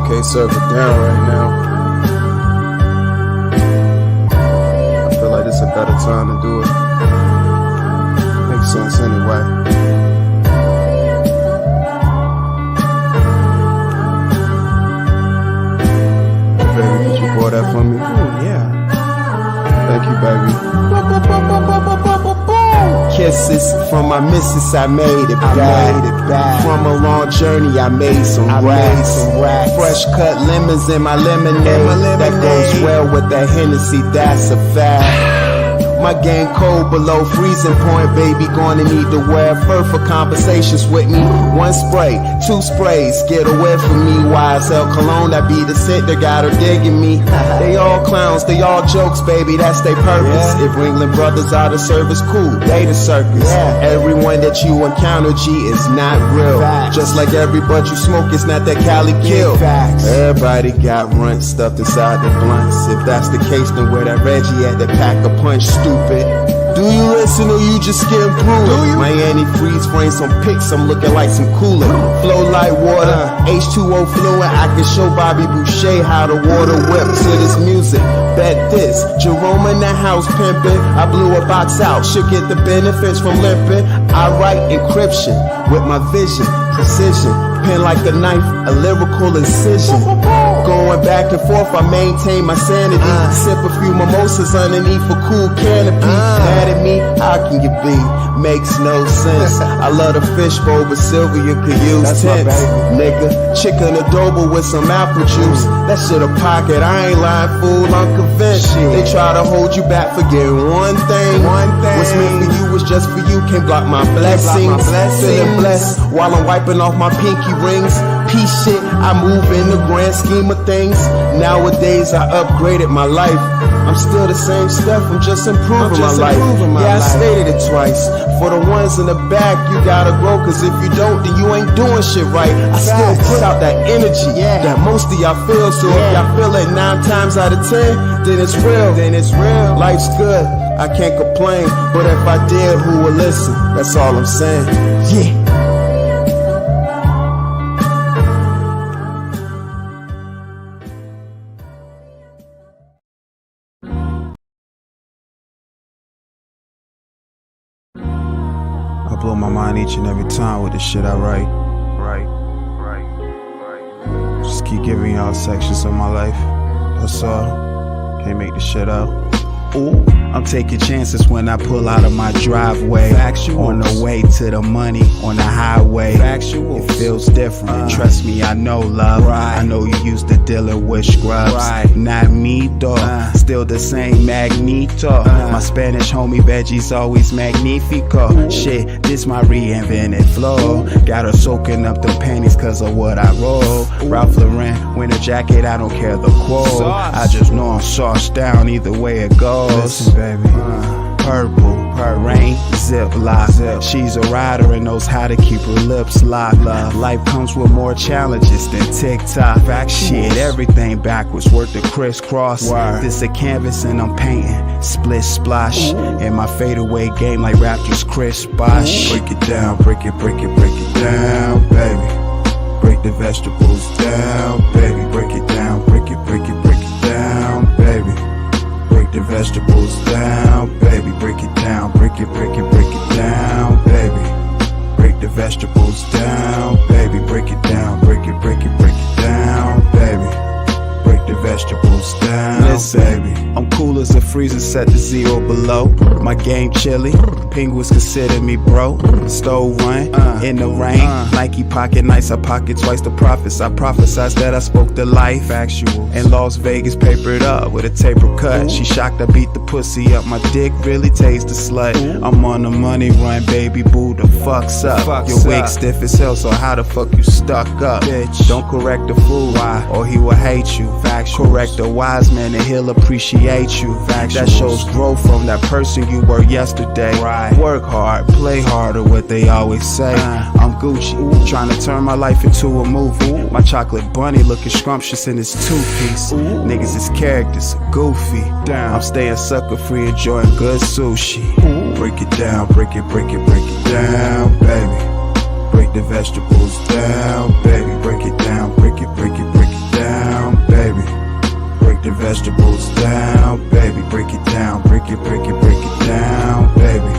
Can't serve it down right now. I feel like it's a better time to do it. Makes sense anyway. Baby, could you pour that for me? Oh, yeah. Thank you, baby. Kisses from my missus, I made it back. From a long journey, I made some racks. Fresh cut lemons in my lemonade. That goes well with that Hennessy, that's a fact. My game cold below freezing point, baby. Gonna need to wear fur for conversations with me. One spray, two sprays, get away from me. YSL cologne, that be the scent that got her digging me. They all clowns, they all jokes, baby, that's their purpose. If Ringling Brothers out of service, cool, they the circus. Everyone that you encounter, G, is not real. Just like every butt you smoke, it's not that Cali kill. Everybody got runt stuffed inside their blunts. If that's the case, then where that RHEA at, that pack a punch, stupid. Do you listen or you just getting through it? My antifreeze frame some pics, I'm looking like some cooler. Flow like water, H2O fluid. I can show Bobby Boucher how the water whip to this music. Bet this, Jerome in the house pimping. I blew a box out, should get the benefits from limping. I write encryption with my vision, precision. Pen like a knife, a lyrical incision. Going back and forth, I maintain my sanity. Sip a few mimosas underneath a cool canopy. Mad at me? How can you be? Makes no sense. I love the fishbowl, but Sylvia could use tents. Nigga, chicken adobo with some apple juice. That shit a pocket, I ain't lying, fool, I'm convinced. They try to hold you back for getting one thing. What's meant for you was just for you, can't block my blessings. Feeling blessed while I'm wiping off my pinky rings. Peace shit, I move in the grand scheme of things. Nowadays I upgraded my life. I'm still the same stuff, I'm just improving my life. I stated it twice. For the ones in the back, you gotta grow, cause if you don't, then you ain't doing shit right. I still put out that energy that most of y'all feel. So if y'all feel it 9 times out of 10, then it's real. Life's good, I can't complain. But if I did, who would listen? That's all I'm saying. Yeah. I blow my mind each and every time with the shit I write. Just keep giving y'all sections of my life. That's all. Can't make the shit up. Ooh, I'm taking chances when I pull out of my driveway. On the way to the money on the highway. It feels different. Trust me, I know love. I know you used to dealing with scrubs. Not me though. Still the same Magneto. My Spanish homie veggies always magnifico. Shit, this my reinvented flow. Got her soaking up the panties cause of what I roll. Ralph Lauren, winter jacket, I don't care the quote. I just know I'm sauced down either way it goes. Listen, baby, purple, rain, ziplock. She's a rider and knows how to keep her lips locked. Life comes with more challenges than TikTok. Shit, everything backwards, worth the crisscross. This a canvas and I'm painting, split splosh. In my fadeaway game like Raptors Chris Bosh. Break it down, break it down, baby. Break the vegetables down, baby. Break it down, break it down, baby. Break the vegetables down, baby. Break it down, break it down, baby. Break the vegetables down, baby. Break it down, break it down, baby. Break the vegetables down, baby. I'm cool as a freezer set to 0 below. My game chilly, penguins consider me bro. Stove run, in the rain. Nike pocket nights, I pocket twice the profits. I prophesized that I spoke the life. Factual. In Las Vegas, papered up with a taper cut. She shocked I beat the pussy up. My dick really tastes the slut. I'm on the money run, baby boo, the fuck's up. Your wig stiff as hell, so how the fuck you stuck up? Bitch, don't correct the fool, or he will hate you. Correct a wise man and he'll appreciate you. That shows growth from that person you were yesterday. Work hard, play harder, what they always say. I'm Gucci, trying to turn my life into a movie. My chocolate bunny looking scrumptious in his 2-piece. Niggas is characters, goofy. I'm staying sucker free, enjoying good sushi. Break it down, break it down, baby. Break the vegetables down, baby. Break it down, break it down. vegetables down, baby. Break it down, break it down, baby.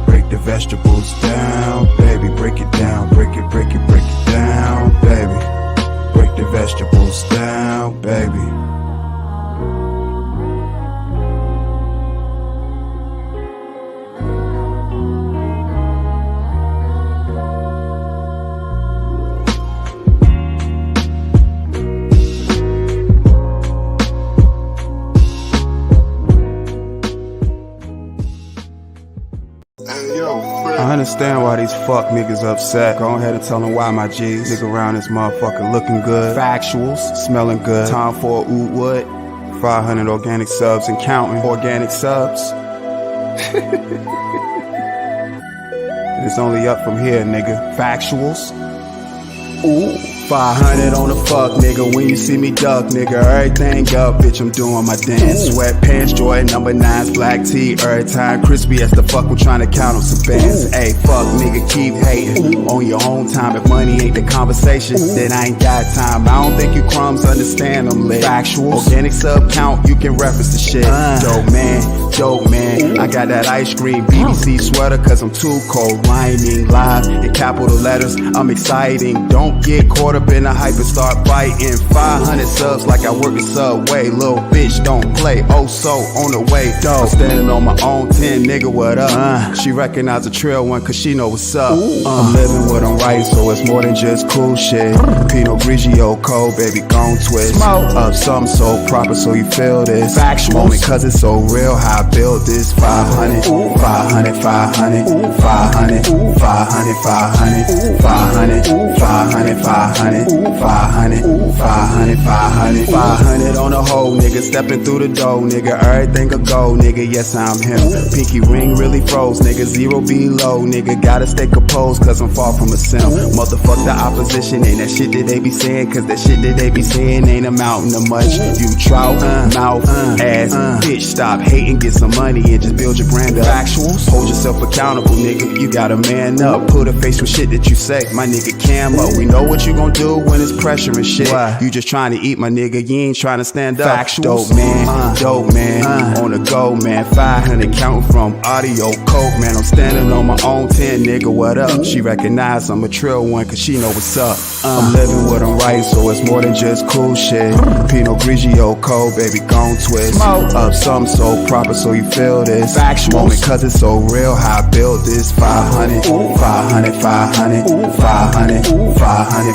Break the vegetables down, baby. Break it down, break it down, baby. Break the vegetables down, baby. I understand why these fuck niggas upset. Go ahead and tell them why, my G's. Nigga around this motherfucker looking good. Factuals, smelling good. Time for a oud wood. 500 organic subs and counting. Organic subs. It's only up from here, nigga. Factuals. Ooh. 500 on the fuck, nigga. When you see me duck, nigga, everything up, bitch, I'm doing my dance. Sweatpants, Jordan, number 9s, black tee, every time crispy as the fuck, we're trying to count on some bands. Ayy, fuck, nigga, keep hating on your own time. If money ain't the conversation, then I ain't got time. I don't think you crumbs understand them lit. Factual, organic sub count, you can reference the shit. Dope man, I got that ice cream BBC sweater cause I'm too cold. Rhyming live in capital letters, I'm exciting. Don't get caught up in a hype and start fighting. 500 subs like I work the subway. Little bitch don't play, oh so on the way. I'm standing on my own 10, nigga, what up? She recognize a trail one cause she know what's up. I'm living what I'm right, so it's more than just cool shit. Pinot Grigio cold, baby, gon' twist. Up something so proper so you feel this. Factual moment cause it's so real how I built this. 500, 500, 500, 500, 500, 500, 500, 500, 500, 500, 500, 500, 500 on the whole, nigga. Stepping through the door, nigga. Everything a go, nigga. Yes, I'm him. Pinky ring really froze, nigga. 0 below, nigga. Gotta stay composed, cause I'm far from a sim. Motherfuck the opposition, ain't that shit that they be saying, cause that shit that they be saying ain't amounting to much. You trout, mouth, ass, bitch, stop hating, get some money and just build your brand up. Factuals, hold yourself accountable, nigga. You gotta man up, put a face with shit that you say. My nigga cam up, we know what you gon' do when it's pressure and shit. You just trying to eat, my nigga, you ain't trying to stand up. Factuals. Dope man, on the go, man. 500 counting from audio coke, man. I'm standing on my own 10, nigga, what up? She recognize I'm a trill one cause she know what's up. I'm living what I'm right, so it's more than just cool shit. Pinot Grigio cold, baby, gon' twist. Up something so proper so you feel this. Factual moment cause it's so real how I built this. 500, 500, 500, 500, 500, 500,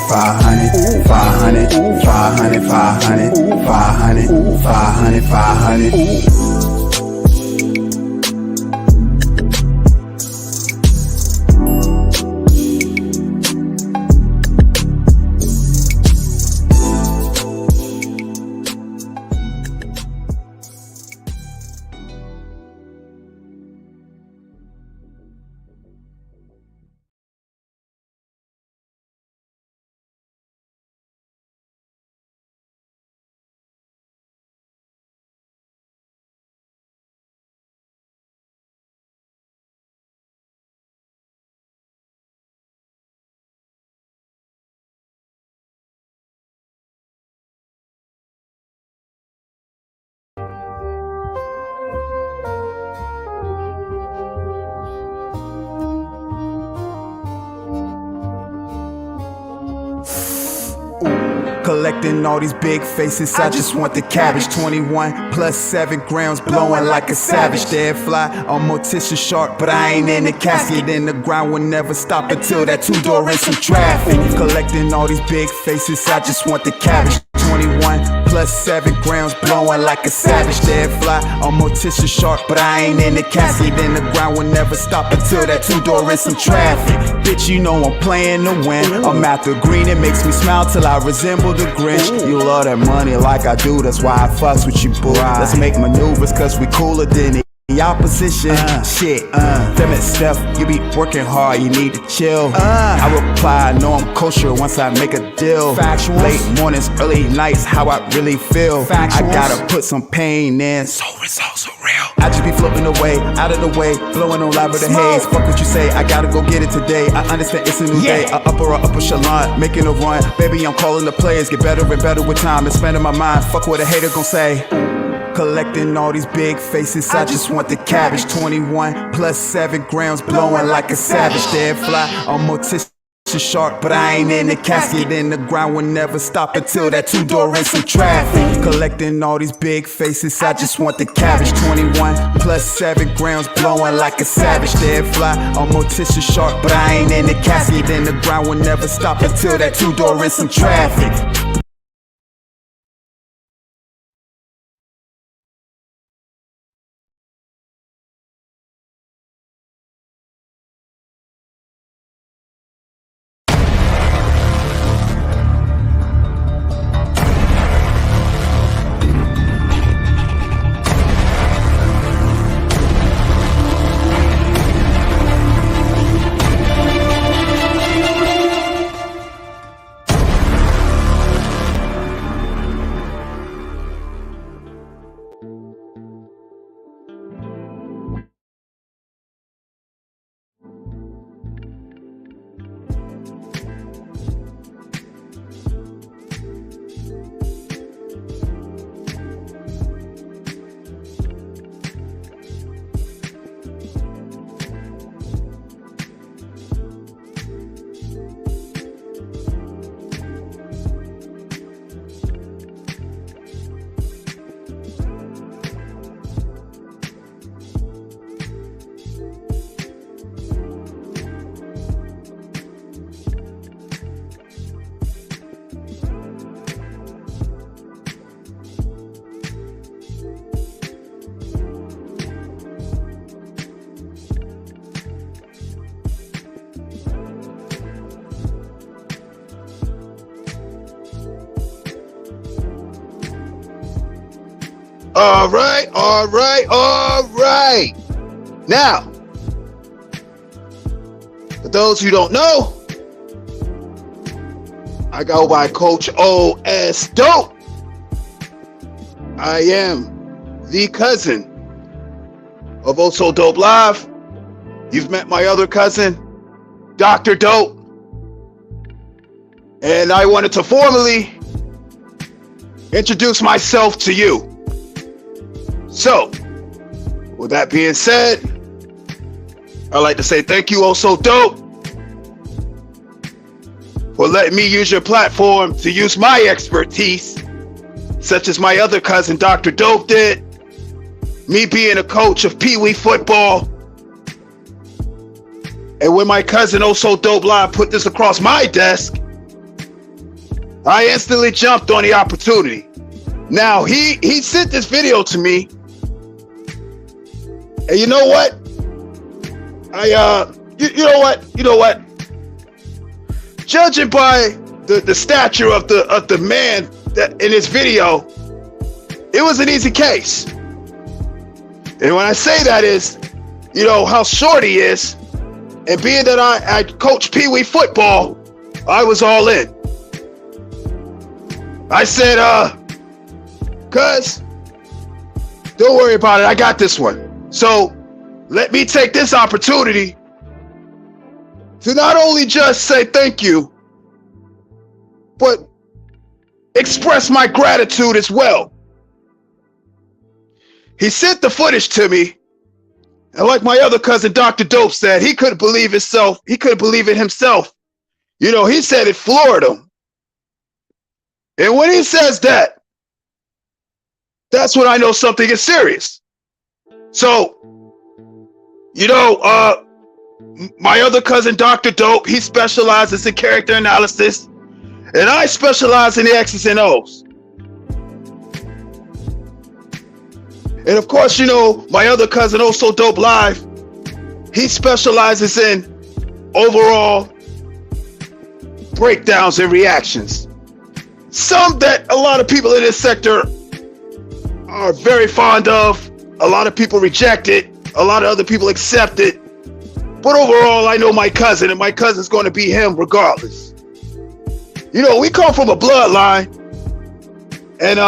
500, 500, 500, 500, 500, 500. Collecting all these big faces, I just want the cabbage. 21 plus 7 grams, blowing like a savage. Dead fly, I'm mortician sharp, but I ain't in the casket. In the ground will never stop until that 2-door in some traffic. Collecting all these big faces, I just want the cabbage. 21 plus 7 grams, blowing like a savage. Dead fly, I'm mortician sharp, but I ain't in the casket. In the ground will never stop until that 2-door in some traffic. Bitch, you know I'm playing to win. I'm after green, it makes me smile till I resemble the Grinch. You love that money like I do, that's why I fucks with you, boo. Let's make maneuvers cause we cooler than it. opposition. Them it, Steph, you be working hard, you need to chill. I reply, I know I'm kosher once I make a deal. Factuals. Late mornings, early nights, how I really feel. Factuals. I gotta put some pain in, so it's all so real. I just be floating away, out of the way, blowing on live with the haze. Fuck what you say, I gotta go get it today. I understand it's a new day, a upper echelon, making a run. Baby, I'm calling the players, get better and better with time, expanding my mind. Fuck what a hater gon' say. Collecting all these big faces, I just want the cabbage. 21 plus 7 grams, blowing like a savage. Dead fly, I'm mortician shark, but I ain't in the casket. In the ground will never stop until that 2-door in some traffic. Collecting all these big faces, I just want the cabbage. 21 plus 7 grams, blowing like a savage. Dead fly, I'm mortician shark, but I ain't in the casket. In the ground will never stop until that 2-door in some traffic. All right. Now, for those who don't know, I go by Coach O.S. Dope. I am the cousin of Also Dope Live. You've met my other cousin, Dr. Dope. And I wanted to formally introduce myself to you. So, with that being said, I'd like to say thank you, Also Dope, for letting me use your platform to use my expertise, such as my other cousin, Dr. Dope, did. Me being a coach of Pee Wee football. And when my cousin, Also Dope Live, put this across my desk, I instantly jumped on the opportunity. Now, he sent this video to me. And you know what? You know what? Judging by the stature of the man that in this video, it was an easy case. And when I say that is, you know, how short he is, and being that I coach Pee Wee football, I was all in. I said, cuz, don't worry about it, I got this one. So let me take this opportunity to not only just say thank you, but express my gratitude as well. He sent the footage to me, and like my other cousin, Dr. Dope, said, he couldn't believe himself. He couldn't believe it himself. You know, he said it floored him. And when he says that, that's when I know something is serious. So, you know, my other cousin, Dr. Dope, he specializes in character analysis, and I specialize in the X's and O's. And of course, you know, my other cousin, Also Dope Live, he specializes in overall breakdowns and reactions. Some that a lot of people in this sector are very fond of, A lot of people reject it. A lot of other people accept it. But overall, I know my cousin, and my cousin's going to be him regardless. You know, we come from a bloodline, and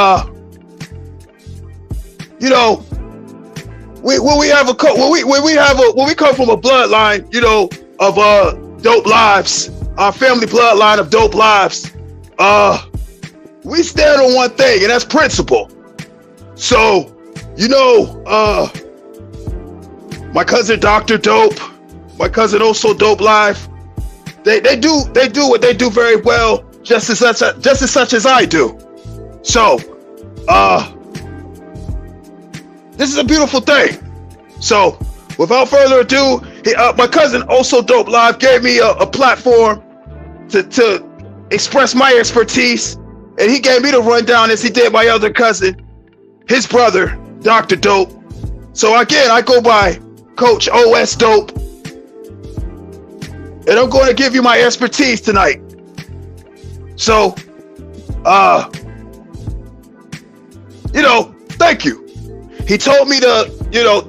you know, when we come from a bloodline, you know, of dope lives, our family bloodline of dope lives, we stand on one thing, and that's principle. So, you know, my cousin Dr. Dope, my cousin also Dope Live, they do what they do very well, just as such as I do. So, this is a beautiful thing. So, without further ado, my cousin also Dope Live gave me a platform to express my expertise, and he gave me the rundown as he did my other cousin, his brother, Dr. Dope. So again, I go by Coach OS Dope, and I'm going to give you my expertise tonight. So, you know, thank you. He told me to, you know,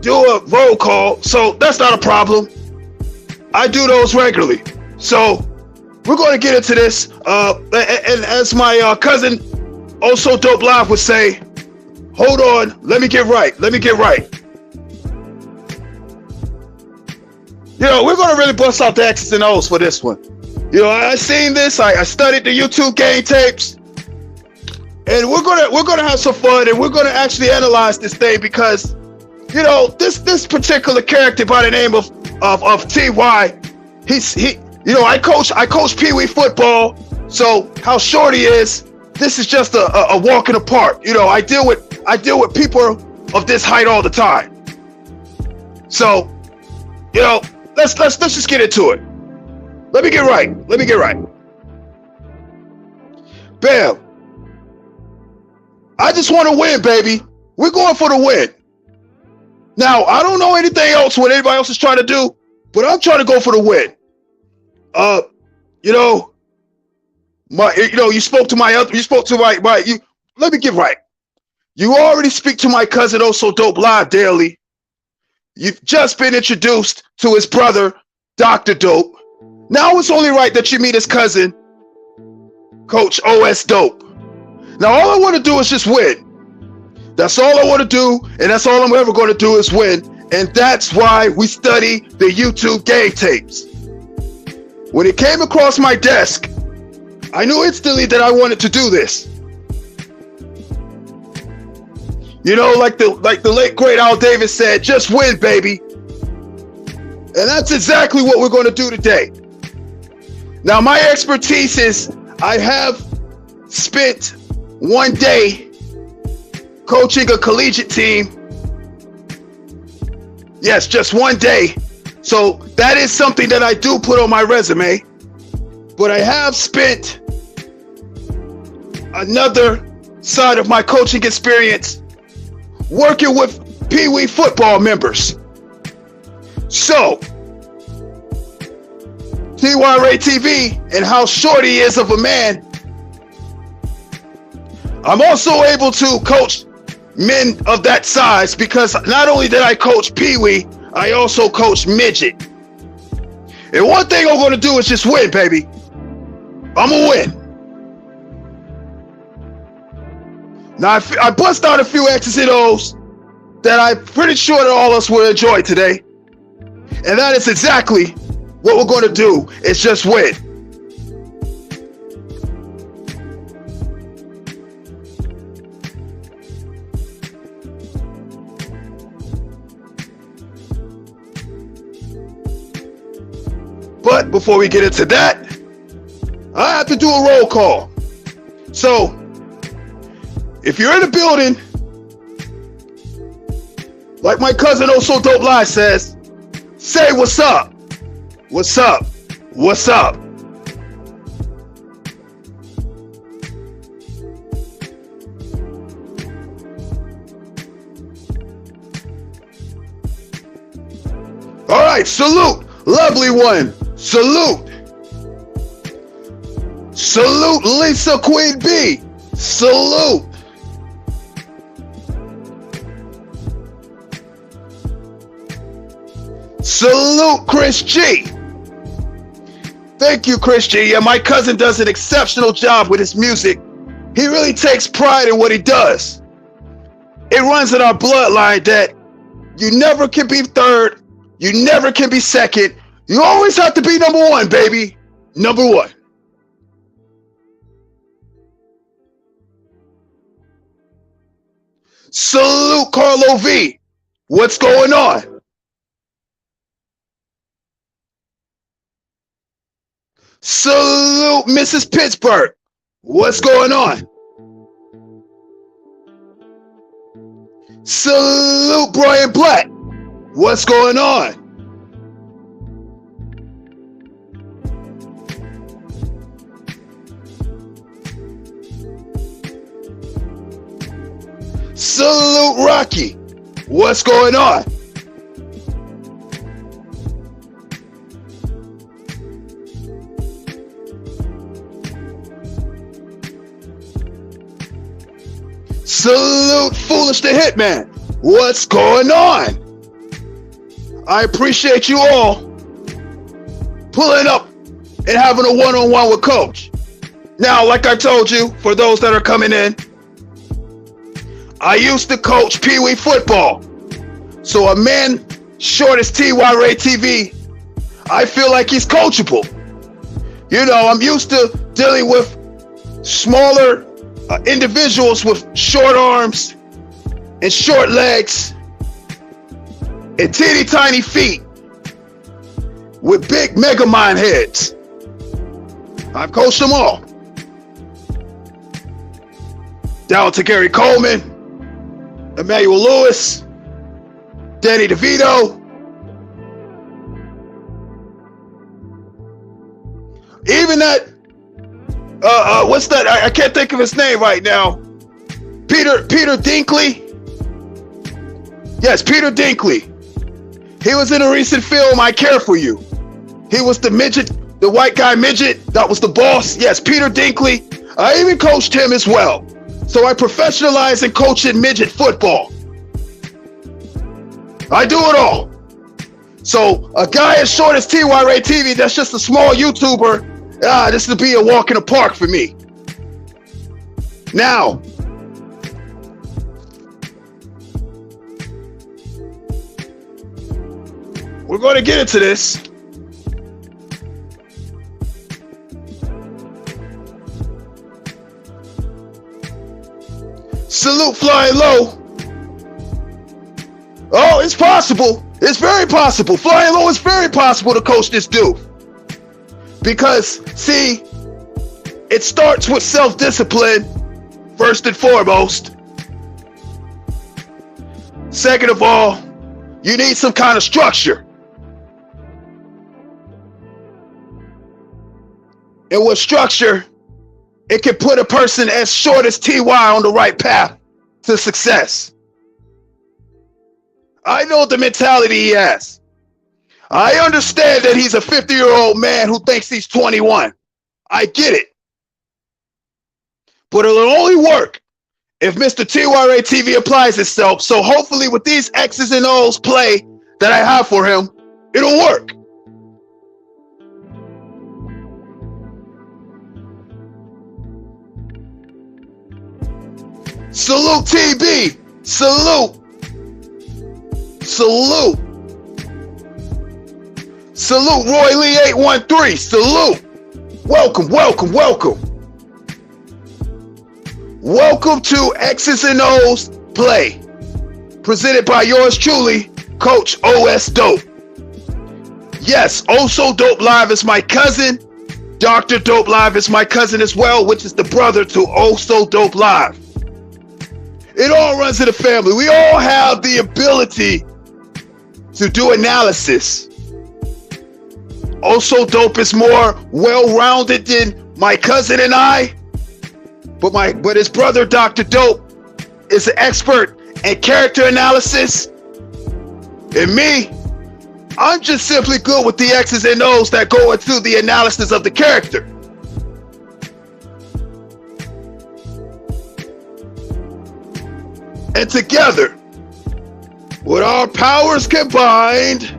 do a roll call, so that's not a problem. I do those regularly. So we're going to get into this. And as my cousin, also Dope Live, would say, hold on, let me get right. You know, we're going to really bust out the X's and O's for this one. You know, I seen this. I studied the YouTube game tapes. And we're gonna have some fun, and we're gonna actually analyze this thing, because, you know, this particular character by the name of TY, you know, I coach Pee Wee football, so how short he is, this is just a walk in the park. You know, I deal with people of this height all the time. So, you know, let's just get into it. Let me get right. Bam. I just want to win, baby. We're going for the win. Now, I don't know anything else what anybody else is trying to do, but I'm trying to go for the win. You know, you spoke to my, let me get right. You already speak to my cousin, also Dope Live, daily. You've just been introduced to his brother, Dr. Dope. Now it's only right that you meet his cousin, Coach OS Dope. Now, all I want to do is just win. That's all I want to do, and that's all I'm ever going to do is win. And that's why we study the YouTube game tapes. When it came across my desk, I knew instantly that I wanted to do this. You know, like the late great Al Davis said, just win, baby. And that's exactly what we're going to do today. Now, my expertise is I have spent one day coaching a collegiate team. Yes, just one day. So that is something that I do put on my resume. But I have spent another side of my coaching experience working with Pee Wee football members. So, TY TV and how short he is of a man, I'm also able to coach men of that size, because not only did I coach Pee Wee, I also coach midget. And one thing I'm going to do is just win, baby. I'm going to win. Now, I bust out a few X's and O's that I'm pretty sure that all of us will enjoy today. And that is exactly what we're going to do, is just win. But before we get into that, I have to do a roll call. So, if you're in the building, like my cousin also Dope Live says, say what's up. What's up? What's up? All right, salute, lovely one. Salute. Salute, Lisa Queen B. Salute. Salute Chris G. Thank you, Chris G. Yeah, my cousin does an exceptional job with his music. He really takes pride in what he does. It runs in our bloodline that you never can be third, you never can be second. You always have to be number one, baby. Number one. Salute Carlo V. What's going on? Salute Mrs. Pittsburgh. What's going on? Salute Brian Black. What's going on? Salute Rocky. What's going on? Salute Foolish the Hitman. What's going on? I appreciate you all pulling up and having a one-on-one with Coach. Now, like I told you, for those that are coming in, I used to coach Pee Wee football. So a man short as TY TV, I feel like he's coachable. You know, I'm used to dealing with smaller individuals with short arms and short legs and teeny tiny feet with big mega mind heads. I've coached them all. Down to Gary Coleman, Emmanuel Lewis, Danny DeVito. Even that, what's that? I can't think of his name right now. Peter Dinkley. Yes, Peter Dinkley. He was in a recent film, I Care For You. He was the midget, the white guy midget. That was the boss. Yes, Peter Dinkley. I even coached him as well. So I professionalize in coaching midget football. I do it all. So a guy as short as TY TV, that's just a small YouTuber. This would be a walk in the park for me. Now, we're going to get into this. Salute Flying Low. Oh, it's possible. It's very possible. Flying Low is very possible to coach this dude. Because, see, it starts with self-discipline, first and foremost. Second of all, you need some kind of structure. And with structure, it can put a person as short as TY on the right path to success. I know the mentality he has. I understand that he's a 50-year-old man who thinks he's 21. I get it. But it'll only work if Mr. TY TV applies itself. So hopefully with these X's and O's play that I have for him, it'll work. Salute TB. Salute. Salute. Salute Roy Lee 813. Salute. Welcome, welcome, welcome. Welcome to X's and O's Play. Presented by yours truly, Coach OS Dope. Yes, Also Dope Live is my cousin. Dr. Dope Live is my cousin as well, which is the brother to Also Dope Live. It all runs in the family. We all have the ability to do analysis. Also Dope is more well-rounded than my cousin and I, but his brother Dr. Dope is an expert in character analysis. And me, I'm just simply good with the X's and O's that go into the analysis of the character. And together, with our powers combined,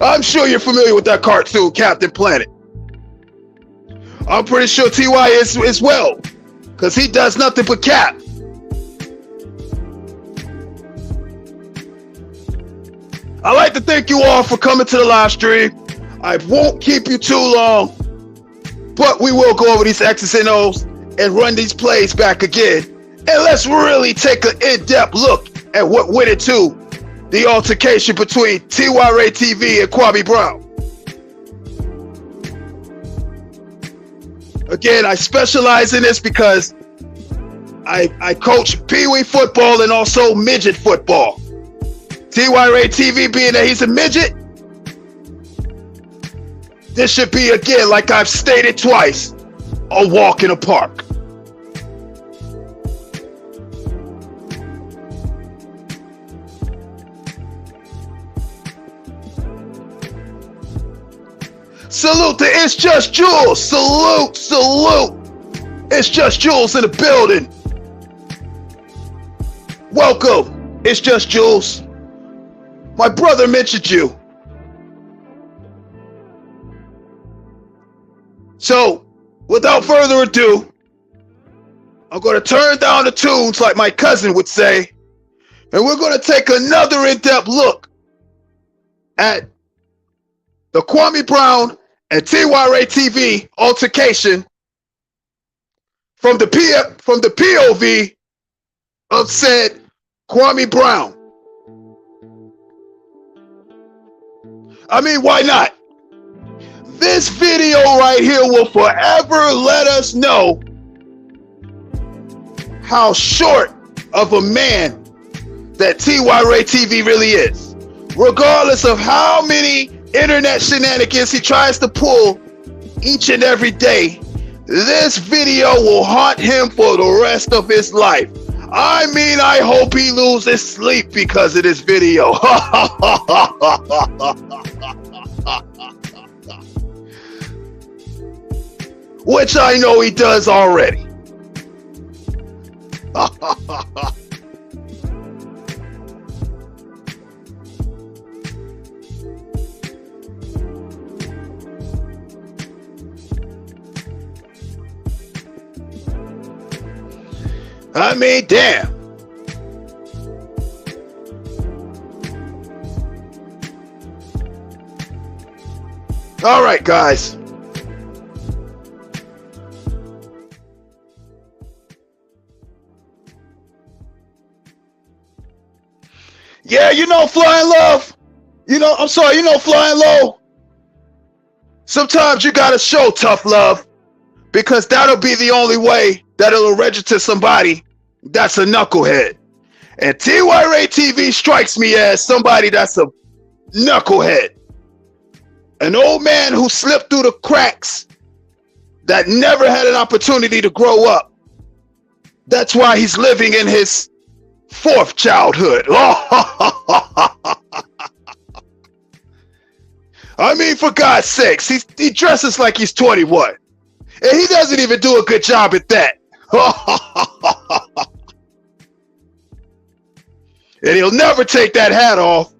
I'm sure you're familiar with that cartoon, Captain Planet. I'm pretty sure TY is as well, because he does nothing but cap. I'd like to thank you all for coming to the live stream. I won't keep you too long, but we will go over these X's and O's and run these plays back again. And let's really take an in-depth look at what went into the altercation between RHEA and Kwame Brown. Again, I specialize in this because I coach Pee-wee football and also midget football. RHEA being that he's a midget, this should be, again, like I've stated twice, a walk in a park. Salute to It's Just Jules. Salute, salute. It's Just Jules in the building. Welcome. It's Just Jules. My brother mentioned you. So, without further ado, I'm going to turn down the tunes like my cousin would say, and we're going to take another in-depth look at the Kwame Brown and RHEA altercation from the POV of said Kwame Brown. I mean, why not? This video right here will forever let us know how short of a man that RHEA really is. Regardless of how many internet shenanigans he tries to pull each and every day, this video will haunt him for the rest of his life. I mean, I hope he loses sleep because of this video. Which I know he does already. I mean, damn. All right, guys. Yeah, you know, Flying Love. Flying Low. Sometimes you gotta show tough love, because that'll be the only way that it'll register somebody that's a knucklehead. And RHEA strikes me as somebody that's a knucklehead. An old man who slipped through the cracks, that never had an opportunity to grow up. That's why he's living in his fourth childhood. I mean, for God's sakes, he dresses like he's 21. And he doesn't even do a good job at that. And he'll never take that hat off.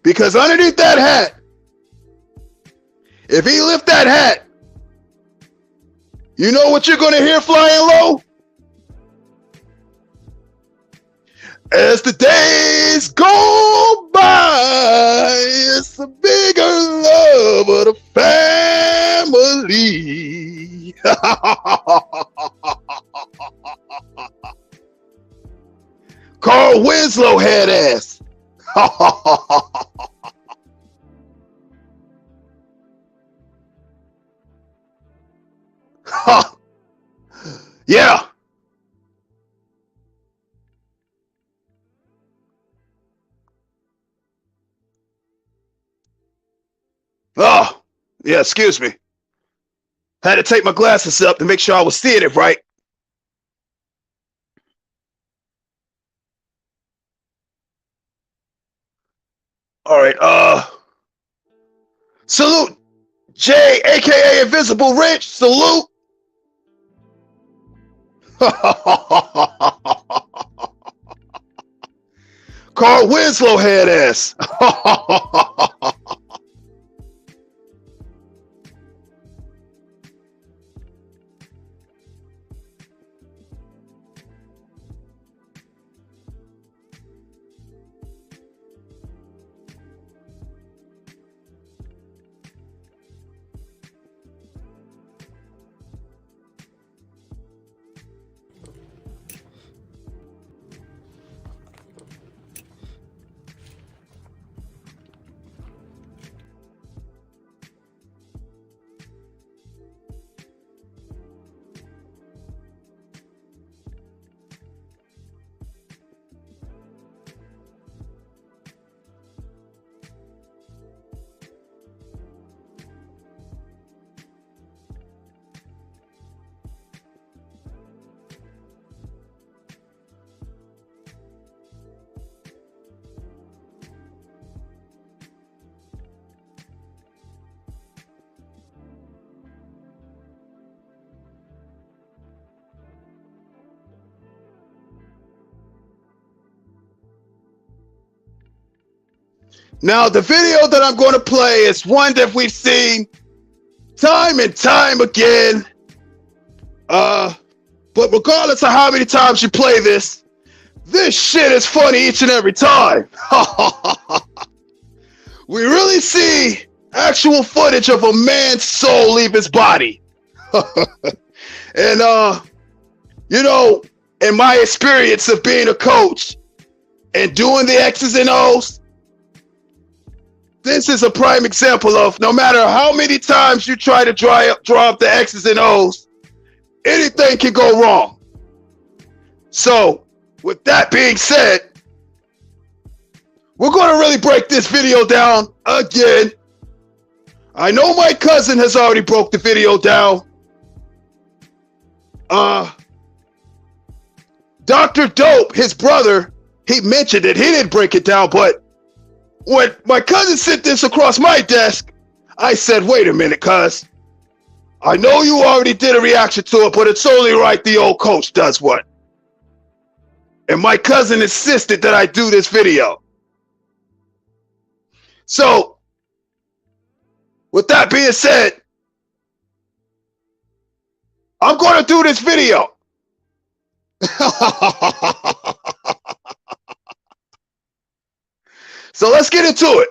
Because underneath that hat, if he lift that hat, you know what you're going to hear, Flying Low? As the days go by, it's a bigger love of the family. Carl Winslow head ass. Yeah. Oh, yeah, excuse me. Had to take my glasses up to make sure I was seeing it right. All right, salute Jay, aka Invisible Rich, salute. Carl Winslow head ass. Now, the video that I'm going to play is one that we've seen time and time again. But regardless of how many times you play this shit is funny each and every time. We really see actual footage of a man's soul leave his body. And, you know, in my experience of being a coach and doing the X's and O's, this is a prime example of no matter how many times you try to draw up the X's and O's, anything can go wrong. So, with that being said, we're going to really break this video down again. I know my cousin has already broke the video down. Dr. Dope, his brother, he mentioned it. He didn't break it down, but when my cousin sent this across my desk, I said, wait a minute, cuz I know you already did a reaction to it, but it's only right the old coach does one. And my cousin insisted that I do this video. So, with that being said, I'm going to do this video. So let's get into it.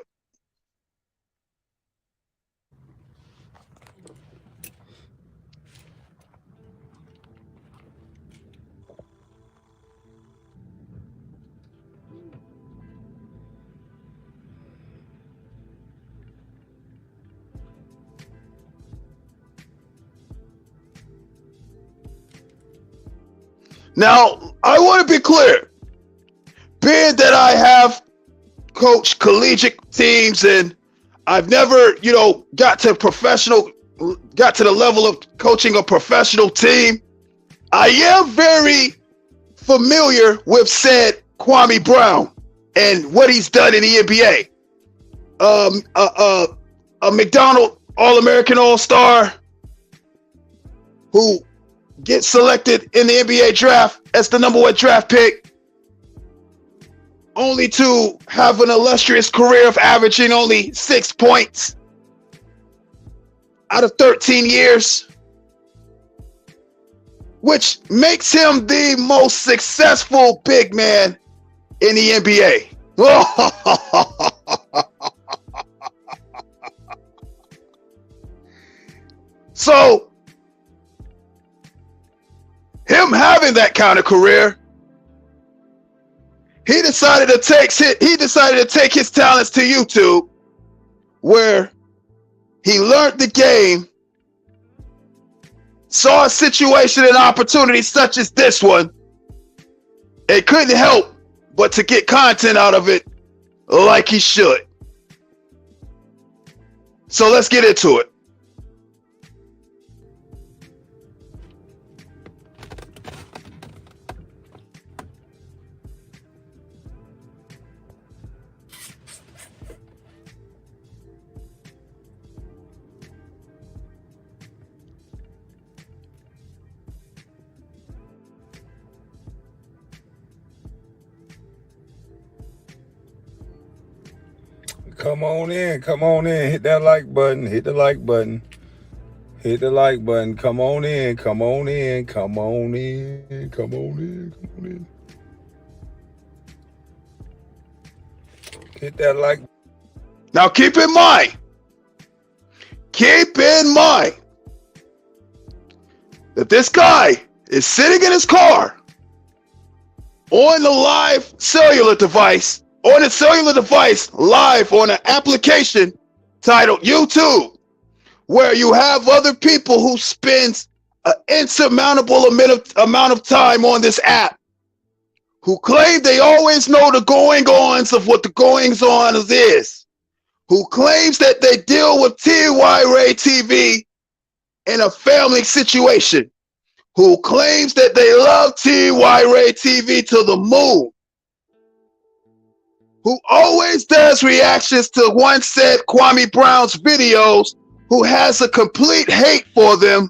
Now, I want to be clear. Being that I have coached collegiate teams and I've never, you know, got to the level of coaching a professional team, I am very familiar with said Kwame Brown and what he's done in the NBA. A McDonald All-American All-Star who gets selected in the NBA draft as the #1 draft pick, only to have an illustrious career of averaging only 6 points out of 13 years, which makes him the most successful big man in the NBA. So, him having that kind of career, he decided to take his talents to YouTube, where he learned the game, saw a situation and opportunity such as this one, and couldn't help but to get content out of it like he should. So let's get into it. Come on in, hit that like button, hit the like button, hit the like button. Come on in, come on in, come on in, come on in, come on in. Hit that like. Now keep in mind that this guy is sitting in his car on the live cellular device, live on an application titled YouTube, where you have other people who spends an insurmountable amount of time on this app, who claim they always know the goings-ons of what the goings-ons is, who claims that they deal with TYRA TV in a family situation, who claims that they love TYRA TV to the moon, who always does reactions to one said Kwame Brown's videos, who has a complete hate for them.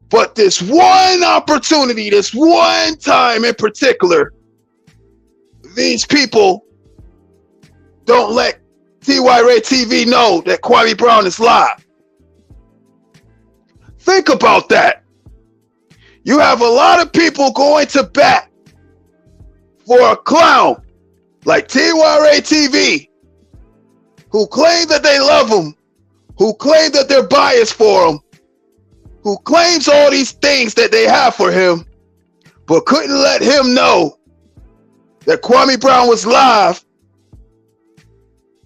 But this one opportunity, this one time in particular, these people don't let TYRA TV know that Kwame Brown is live. Think about that. You have a lot of people going to bat for a clown like TYRA TV, who claim that they love him, who claim that they're biased for him, who claims all these things that they have for him, but couldn't let him know that Kwame Brown was live,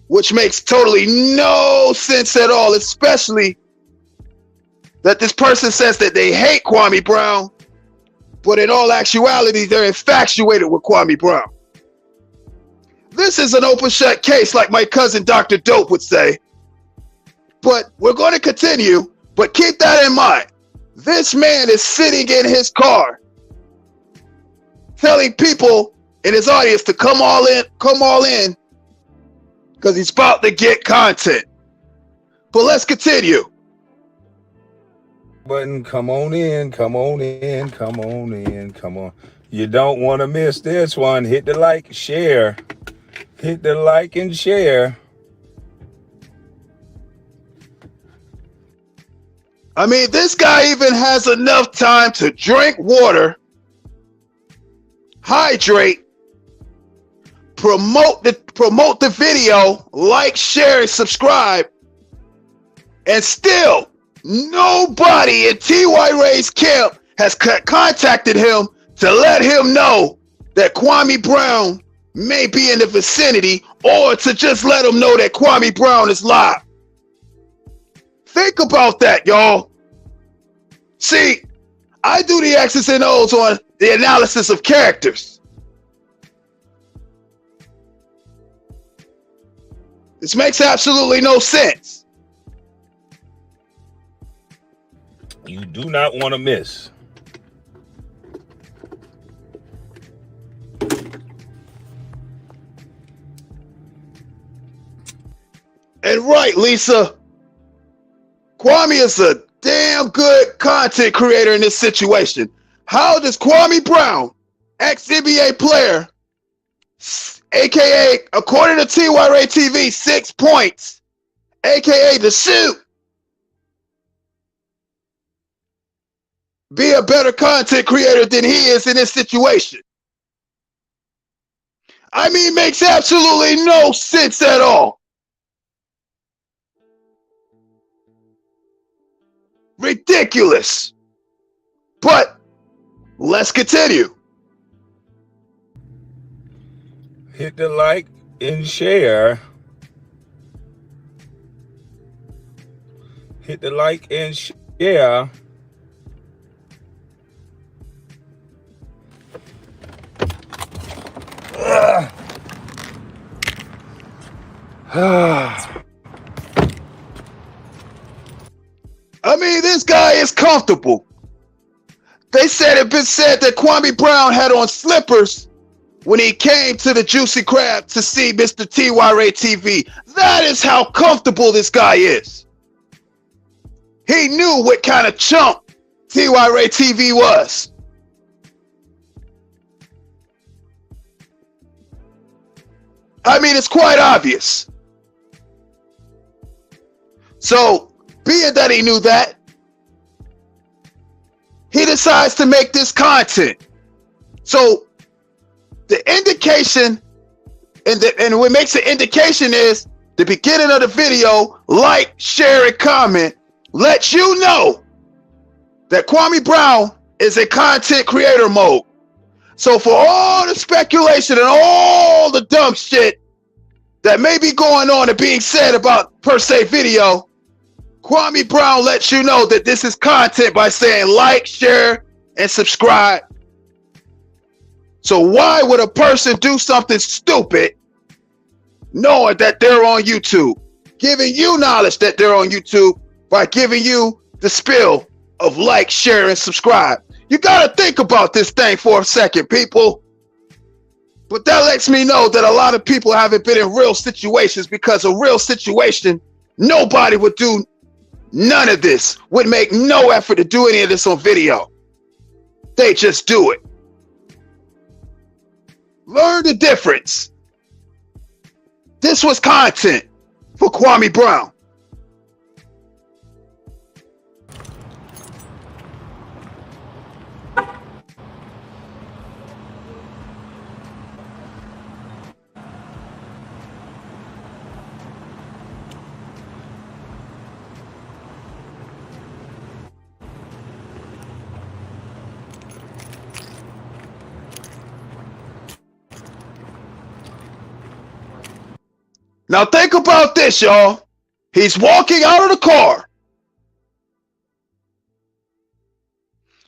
which makes totally no sense at all, especially that this person says that they hate Kwame Brown, but in all actuality, they're infatuated with Kwame Brown. This is an open shut case, like my cousin Dr. Dope would say. But we're going to continue, but keep that in mind. This man is sitting in his car telling people in his audience to come all in, because he's about to get content. But let's continue. Button, come on in, come on in, come on in, come on. You don't want to miss this one. Hit the like, share. Hit the like and share. I mean, this guy even has enough time to drink water, hydrate, promote the video, like, share, and subscribe, and still nobody in TYRA's camp has contacted him to let him know that Kwame Brown may be in the vicinity, or to just let him know that Kwame Brown is live. Think about that, y'all. See, I do the X's and O's on the analysis of characters. This makes absolutely no sense. You do not want to miss. And right, Lisa, Kwame is a damn good content creator in this situation. How does Kwame Brown, ex-NBA player, aka, according to TYRA TV, 6 points, aka the suit, be a better content creator than he is in this situation? I mean, makes absolutely no sense at all. Ridiculous. But let's continue. Hit the like and share. Hit the like and share. I mean, this guy is comfortable. They said it been said that Kwame Brown had on slippers when he came to the Juicy Crab to see Mr. TYRA TV. That is how comfortable this guy is. He knew what kind of chump TYRA TV was. I mean, it's quite obvious. So, being that he knew that, he decides to make this content. So, the indication, and what makes the indication is the beginning of the video, like, share, and comment, lets you know that Kwame Brown is in content creator mode. So for all the speculation and all the dumb shit that may be going on and being said about per se video, Kwame Brown lets you know that this is content by saying like, share, and subscribe. So why would a person do something stupid knowing that they're on YouTube, giving you knowledge that they're on YouTube by giving you the spill of like, share, and subscribe? You gotta think about this thing for a second, people. But that lets me know that a lot of people haven't been in real situations, because a real situation, nobody would do none of this, would make no effort to do any of this on video. They just do it. Learn the difference. This was content for Kwame Brown. Now think about this, y'all. He's walking out of the car.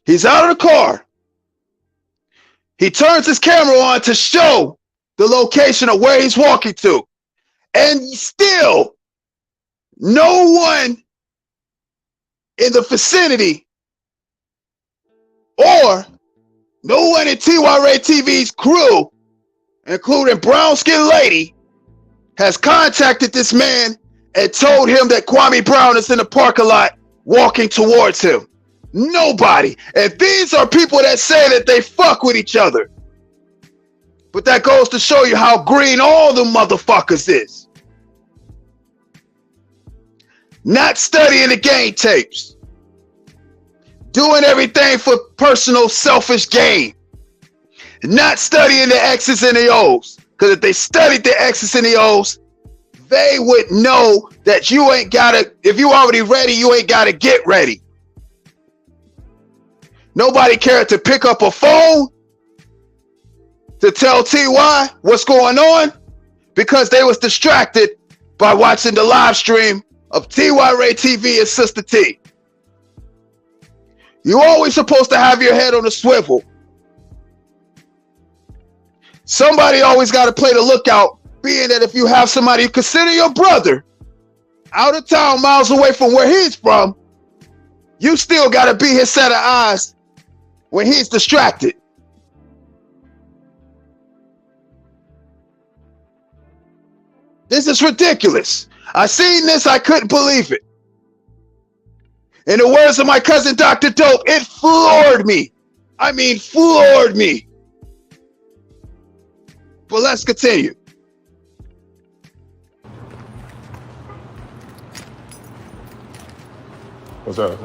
He's out of the car. He turns his camera on to show the location of where he's walking to. And still, no one in the vicinity or no one in TYRA-TV's crew, including Brown Skin Lady, has contacted this man and told him that Kwame Brown is in the parking lot walking towards him. Nobody. And these are people that say that they fuck with each other. But that goes to show you how green all the motherfuckers is. Not studying the game tapes. Doing everything for personal selfish gain. Not studying the X's and the O's. Because if they studied the X's and the O's, they would know that you ain't gotta, if you already ready, you ain't gotta get ready. Nobody cared to pick up a phone to tell TY what's going on, because they was distracted by watching the live stream of TYRA-TV and Sister T. You always supposed to have your head on a swivel. Somebody always got to play the lookout, being that if you have somebody you consider your brother out of town, miles away from where he's from, you still got to be his set of eyes when he's distracted. This is ridiculous. I seen this, I couldn't believe it. In the words of my cousin Dr. Dope, it floored me. I mean, floored me. But let's continue. What's up?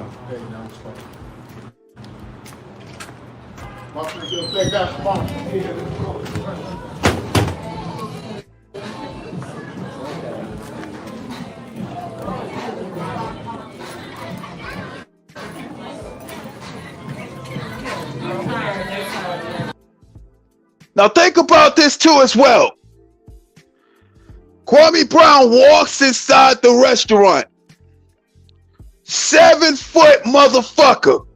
Now think about this too as well. Kwame Brown walks inside the restaurant. 7-foot motherfucker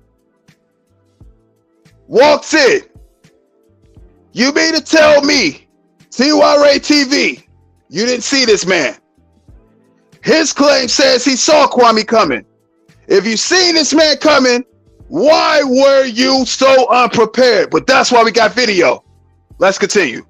walks in. You mean to tell me, TYRA-TV, you didn't see this man? His claim says he saw Kwame coming. If you seen this man coming, why were you so unprepared? But that's why we got video. Let's continue.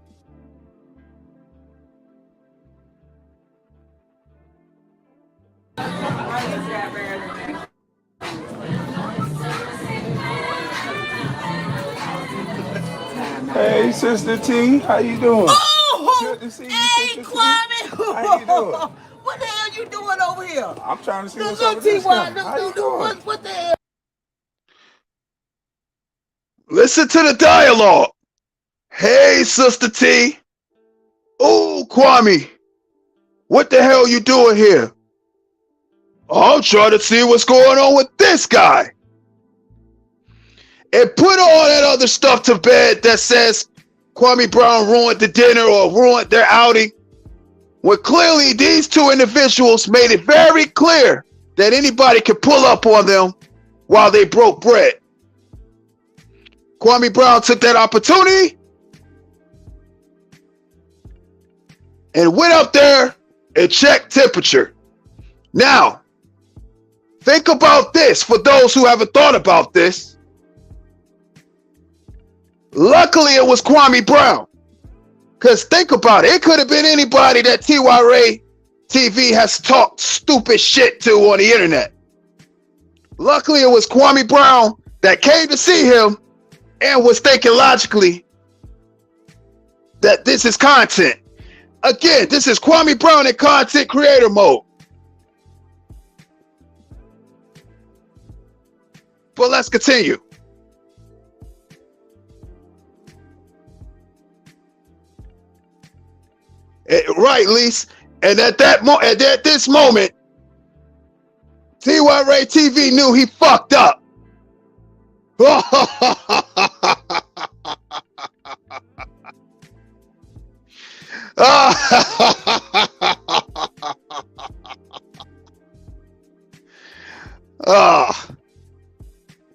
Hey, Sister T, how you doing? Oh, Good to see you, hey, Sister T. Kwame. How you doing? What the hell you doing over here? I'm trying to see what's Look, up with this T.Y., guy. How you doing? what the hell? Listen to the dialogue. Hey, Sister T. Oh, Kwame. What the hell you doing here? I'm trying to see what's going on with this guy. And put all that other stuff to bed that says Kwame Brown ruined the dinner or ruined their outing. When clearly these two individuals made it very clear that anybody could pull up on them while they broke bread. Kwame Brown took that opportunity and went up there and checked temperature. Now, think about this for those who haven't thought about this. Luckily, it was Kwame Brown. Because think about it. It could have been anybody that RHEA has talked stupid shit to on the internet. Luckily, it was Kwame Brown that came to see him and was thinking logically that this is content. Again, this is Kwame Brown in content creator mode. But let's continue. Right, Lise. And at this moment, RHEA knew he fucked up.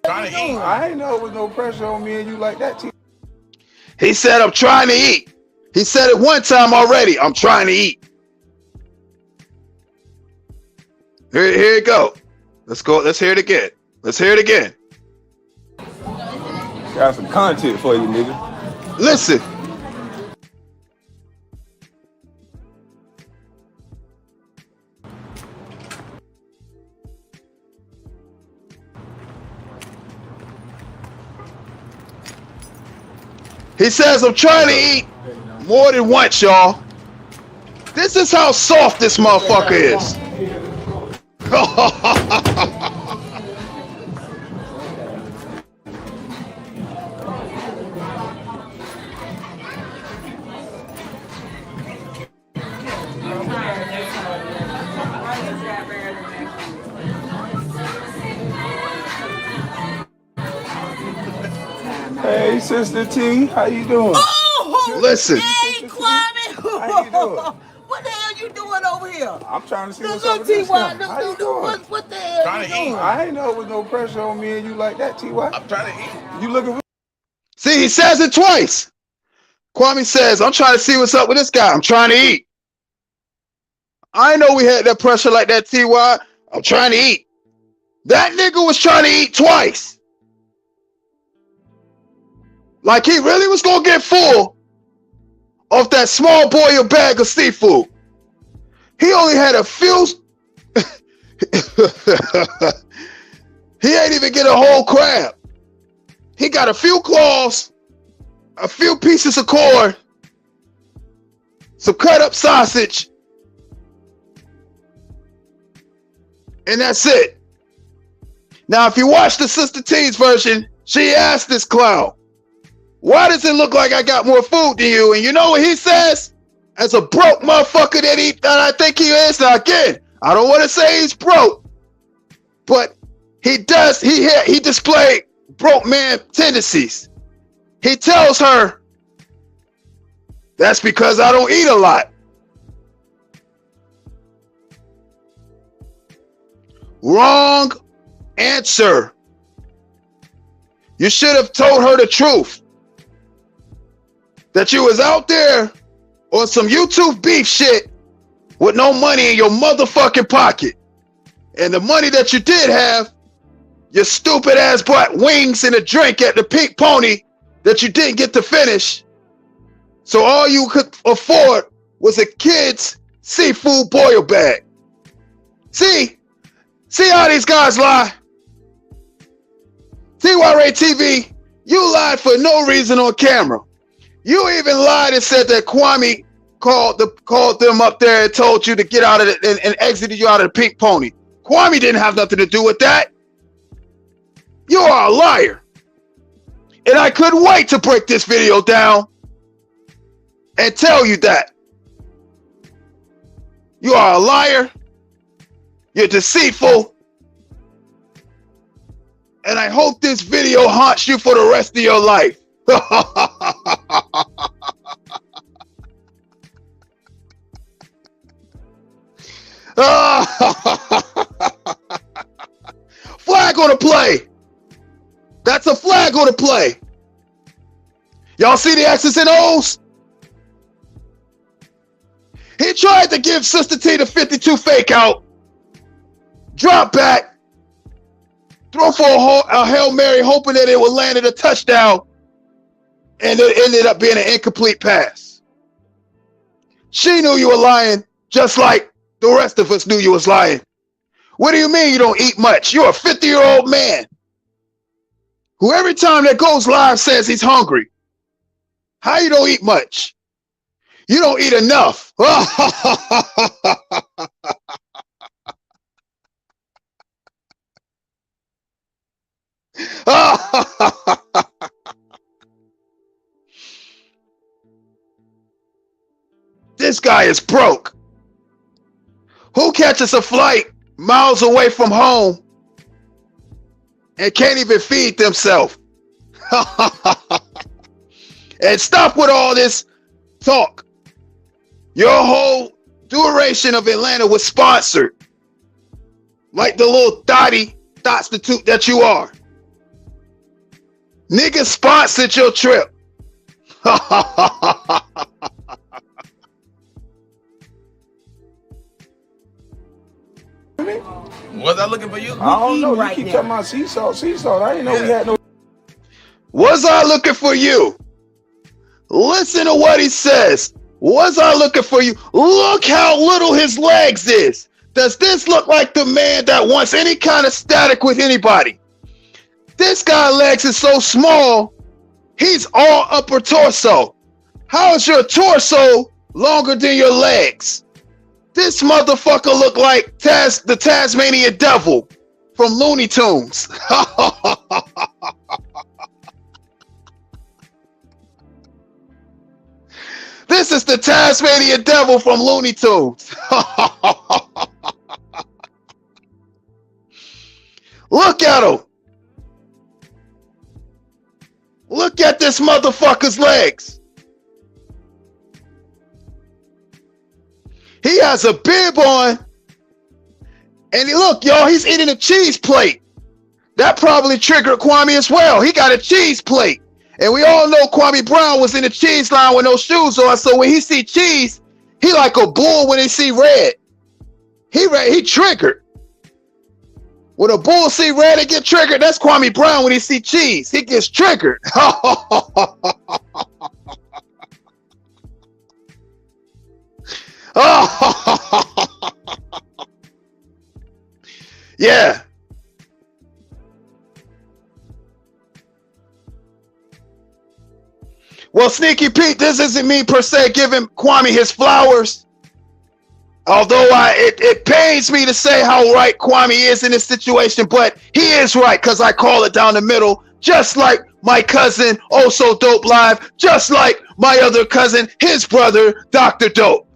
I ain't know it was no pressure on me and you like that, T. He said, I'm trying to eat. He said it one time already. I'm trying to eat. Here you go. Let's go. Let's hear it again. Let's hear it again. Got some content for you, nigga. Listen. He says, I'm trying to eat more than once, y'all. This is how soft this motherfucker is. Hey, Sister T, how you doing? Oh, listen. Hey, Kwame. How you doing? What the hell you doing over here? I'm trying to see what's Look, up with this T.Y., guy. How you doing? what the hell you doing? I ain't know it was no pressure on me and you like that, T.Y. I'm trying to eat. You looking for? See, he says it twice. Kwame says, I'm trying to see what's up with this guy. I'm trying to eat. I know we had that pressure like that, T.Y. I'm trying to eat. That nigga was trying to eat twice. Like he really was going to get full off that small boiled bag of seafood. He only had a few. He ain't even get a whole crab. He got a few claws, a few pieces of cord, some cut up sausage, and that's it. Now, if you watch the Sister T's version, she asked this clown, why does it look like I got more food than you? And you know what he says? As a broke motherfucker that I think he is. Now again, I don't want to say he's broke, but he displayed broke man tendencies. He tells her, that's because I don't eat a lot. Wrong answer. You should have told her the truth. That you was out there on some YouTube beef shit with no money in your motherfucking pocket. And the money that you did have, your stupid ass bought wings and a drink at the Pink Pony that you didn't get to finish. So all you could afford was a kid's seafood boil bag. See how these guys lie? TV, you lied for no reason on camera. You even lied and said that Kwame called them up there and told you to get out of it and exited you out of the pink pony. Kwame didn't have nothing to do with that. You are a liar. And I couldn't wait to break this video down and tell you that. You are a liar. You're deceitful. And I hope this video haunts you for the rest of your life. Flag on the play. That's a flag on the play. Y'all see the X's and O's? He tried to give Sister T the 52 fake out. Drop back. Throw for a Hail Mary, hoping that it would land at a touchdown. And it ended up being an incomplete pass. She knew you were lying, just like the rest of us knew you was lying. What do you mean you don't eat much? You're a 50-year-old man who every time that goes live says he's hungry. How you don't eat much? You don't eat enough. This guy is broke. Who catches a flight miles away from home and can't even feed themselves? And stop with all this talk. Your whole duration of Atlanta was sponsored. Like the little thotty prostitute that you are. Niggas sponsored your trip. Was I looking for you? I don't know. right You keep now. talking about sea salt. I didn't know we had no. Was I looking for you? Listen to what he says. Was I looking for you? Look how little his legs is. Does this look like the man that wants any kind of static with anybody? This guy's legs is so small, he's all upper torso. How is your torso longer than your legs? This motherfucker look like the Tasmanian Devil from Looney Tunes. This is the Tasmanian Devil from Looney Tunes. Look at him. Look at this motherfucker's legs. He has a bib on. And look, y'all, he's eating a cheese plate. That probably triggered Kwame as well. He got a cheese plate. And we all know Kwame Brown was in the cheese line with no shoes on. So when he see cheese, he like a bull when he see red. He triggered. When a bull see red and get triggered, that's Kwame Brown when he see cheese. He gets triggered. Yeah. Well, Sneaky Pete, this isn't me per se giving Kwame his flowers. Although it pains me to say how right Kwame is in this situation, but he is right because I call it down the middle, just like my cousin, also Dope Live, just like my other cousin, his brother, Dr. Dope.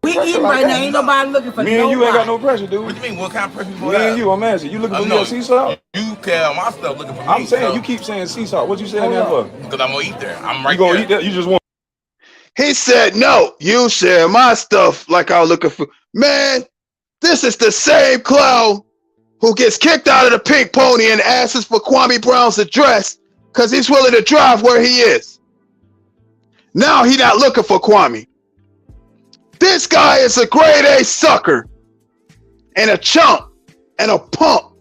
We eating like right now. that. Ain't nobody looking for Me and you ain't got no nobody. pressure, What dude. you mean? What kind of pressure you Me and you, I'm asking. You looking for me at sea salt? You care my stuff looking for me. I'm saying, you keep saying sea salt. What you saying that for? Because I'm going to eat there. I'm right You gonna there. eat that? You just want. He said, no, you share my stuff like I was looking for. Man, this is the same clown who gets kicked out of the pink pony and asks for Kwame Brown's address because he's willing to drive where he is. Now he not looking for Kwame. This guy is a grade A sucker and a chump and a pump.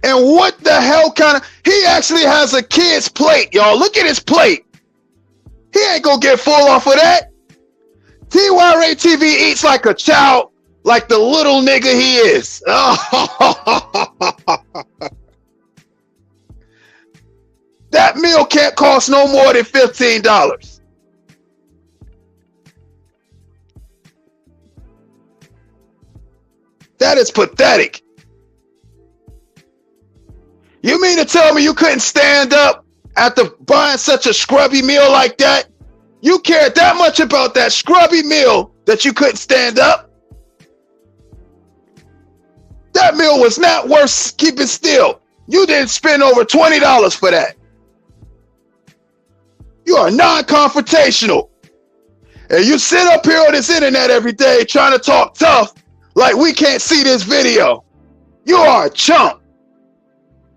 And what the hell kind of, he actually has a kid's plate, y'all. Look at his plate. He ain't gonna get full off of that. TYRA TV eats like a child like the little nigga he is. That meal can't cost no more than $15. That is pathetic. You mean to tell me you couldn't stand up after buying such a scrubby meal like that? You cared that much about that scrubby meal that you couldn't stand up? That meal was not worth keeping still. You didn't spend over $20 for that. You are non-confrontational. And you sit up here on this internet every day trying to talk tough like we can't see this video. You are a chump.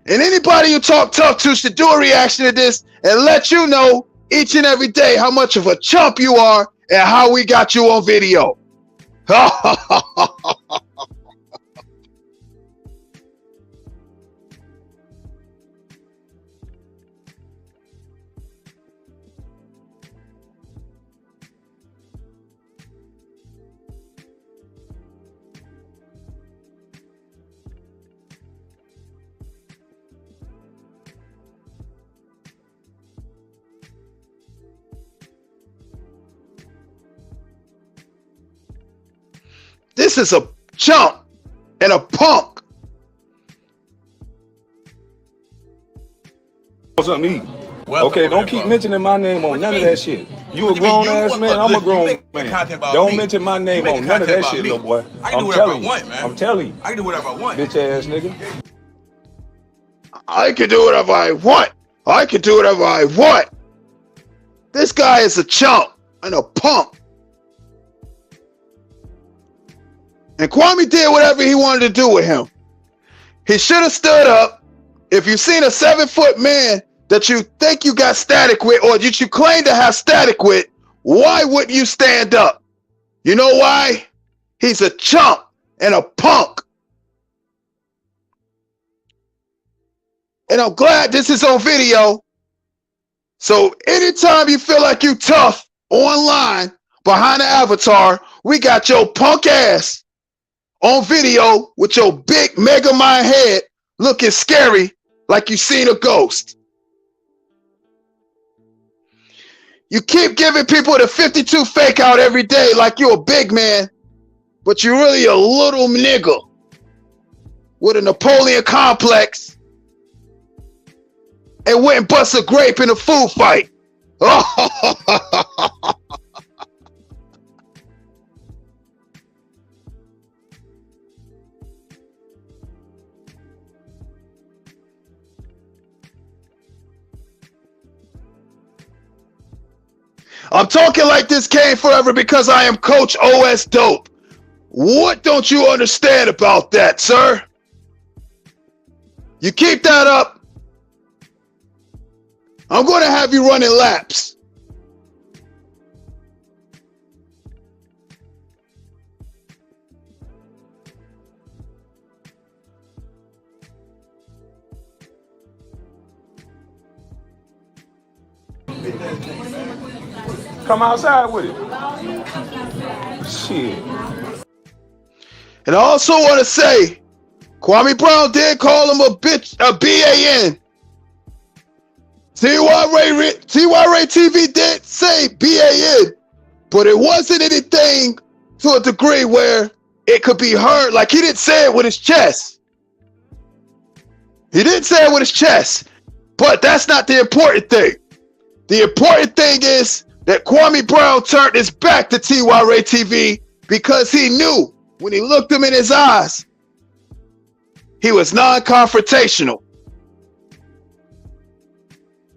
And anybody you talk tough to should do a reaction to this and let you know each and every day how much of a chump you are and how we got you on video. This is a chump and a punk. Something to eat. Well, Okay, don't keep mentioning my name on none of that shit. You a grown ass man, I'm a grown man. Don't mention my name on none of that shit, little boy. I'm telling you, I'm telling you. I can do whatever I want. Bitch ass nigga. I can do whatever I want. I can do whatever I want. This guy is a chump and a punk. And Kwame did whatever he wanted to do with him. He should have stood up. If you've seen a 7-foot man that you think you got static with, or that you claim to have static with, why wouldn't you stand up? You know why? He's a chump and a punk. And I'm glad this is on video. So anytime you feel like you tough online behind the avatar, we got your punk ass on video with your big mega mind head looking scary like you seen a ghost. You keep giving people the 52 fake out every day like you're a big man, but you're really a little nigga with a Napoleon complex and went and bust a grape in a food fight. I'm talking like this came forever because I am Coach OS Dope. What don't you understand about that, sir? You keep that up, I'm going to have you running laps. Come outside with it. Shit. And I also want to say, Kwame Brown did call him a bitch, a BAN. TY TV did say BAN, but it wasn't anything to a degree where it could be heard. Like, he didn't say it with his chest. He didn't say it with his chest, but that's not the important thing. The important thing is that Kwame Brown turned his back to TY TV because he knew when he looked him in his eyes, he was non-confrontational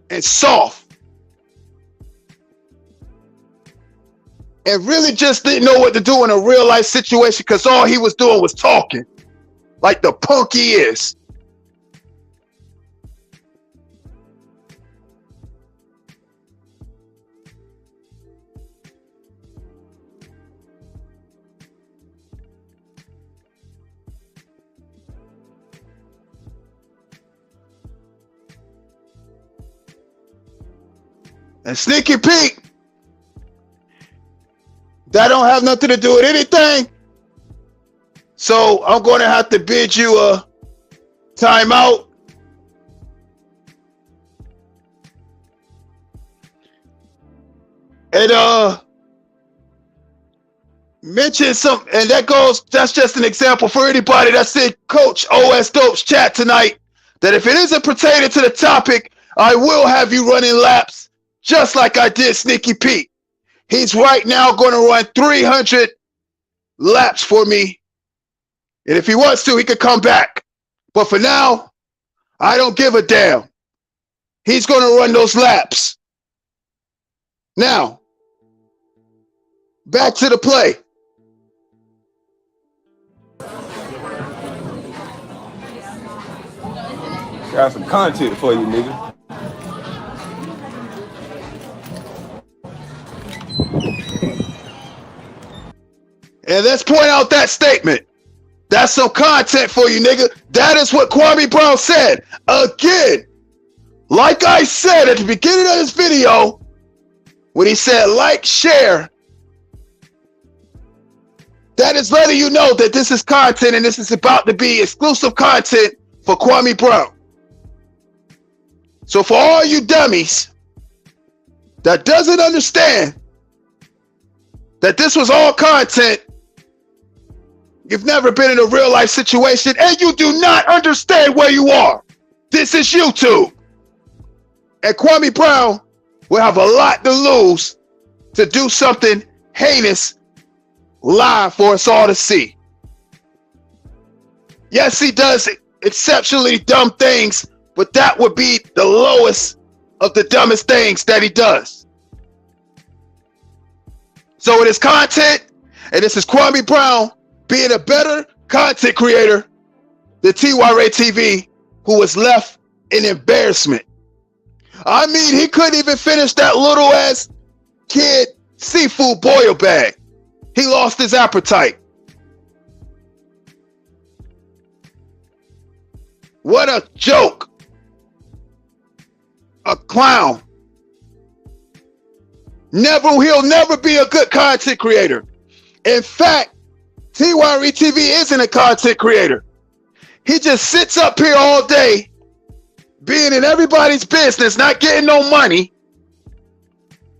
and soft and really just didn't know what to do in a real life situation because all he was doing was talking like the punk he is. And Sneaky Pete, that don't have nothing to do with anything. So I'm going to have to bid you a timeout. And mention some, and that's just an example for anybody that's in Coach OS Dope's chat tonight, that if it isn't pertaining to the topic, I will have you running laps just like I did Sneaky Pete. He's right now going to run 300 laps for me. And if he wants to, he could come back. But for now, I don't give a damn. He's going to run those laps. Now, back to the play. Got some content for you, nigga. And let's point out that statement. That's some content for you, nigga. That is what Kwame Brown said. Again, like I said at the beginning of this video, when he said like, share, that is letting you know that this is content and this is about to be exclusive content for Kwame Brown. So for all you dummies that doesn't understand that this was all content, you've never been in a real life situation and you do not understand where you are. This is YouTube. And Kwame Brown will have a lot to lose to do something heinous live for us all to see. Yes, he does exceptionally dumb things, but that would be the lowest of the dumbest things that he does. So it is content, and this is Kwame Brown being a better content creator than RHEA, who was left in embarrassment. I mean, he couldn't even finish that little ass kid seafood boil bag. He lost his appetite. What a joke. A clown. He'll never be a good content creator. In fact, RHEA isn't a content creator. He just sits up here all day, being in everybody's business, not getting no money,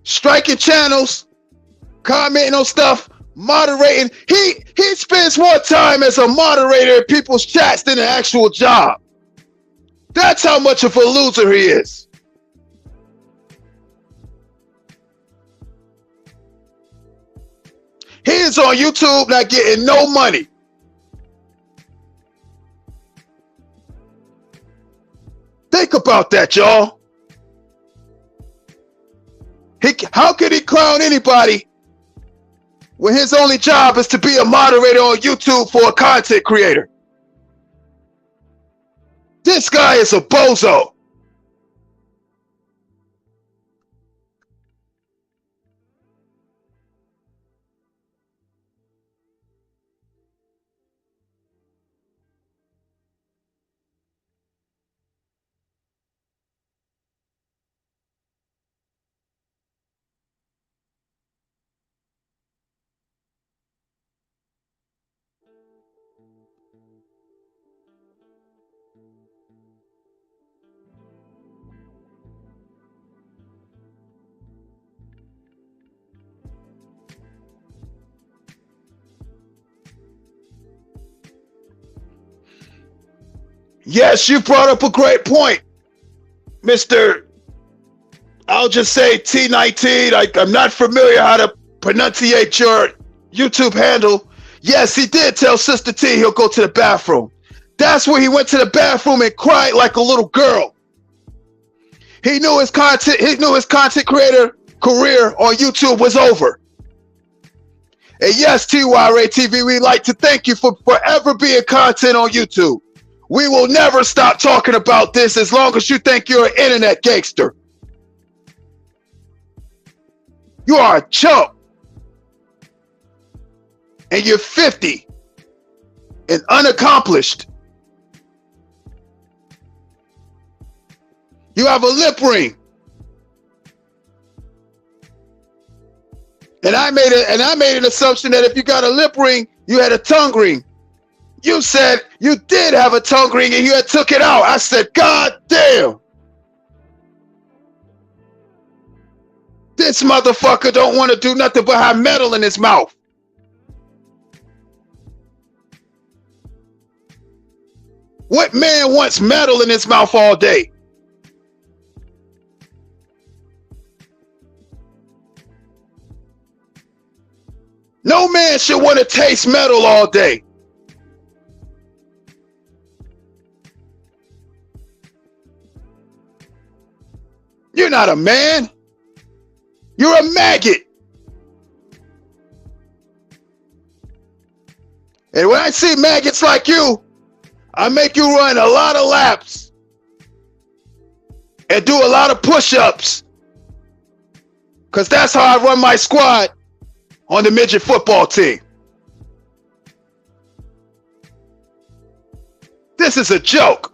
striking channels, commenting on stuff, moderating. He spends more time as a moderator in people's chats than an actual job. That's how much of a loser he is. He is on YouTube not getting no money. Think about that, y'all. How could he clown anybody when his only job is to be a moderator on YouTube for a content creator? This guy is a bozo. Yes, you brought up a great point, Mr. I'll just say T19. I'm not familiar how to pronunciate your YouTube handle. Yes, he did tell Sister T he'll go to the bathroom. That's where he went to the bathroom and cried like a little girl. He knew his content creator career on YouTube was over. And yes, TYRA-TV, we'd like to thank you for forever being content on YouTube. We will never stop talking about this as long as you think you're an internet gangster. You are a chump. And you're 50 and unaccomplished. You have a lip ring. And I made an assumption that if you got a lip ring, you had a tongue ring. You said you did have a tongue ring and you had took it out. I said, God damn. This motherfucker don't want to do nothing but have metal in his mouth. What man wants metal in his mouth all day? No man should want to taste metal all day. You're not a man. You're a maggot. And when I see maggots like you, I make you run a lot of laps and do a lot of push-ups. Because that's how I run my squad on the midget football team. This is a joke.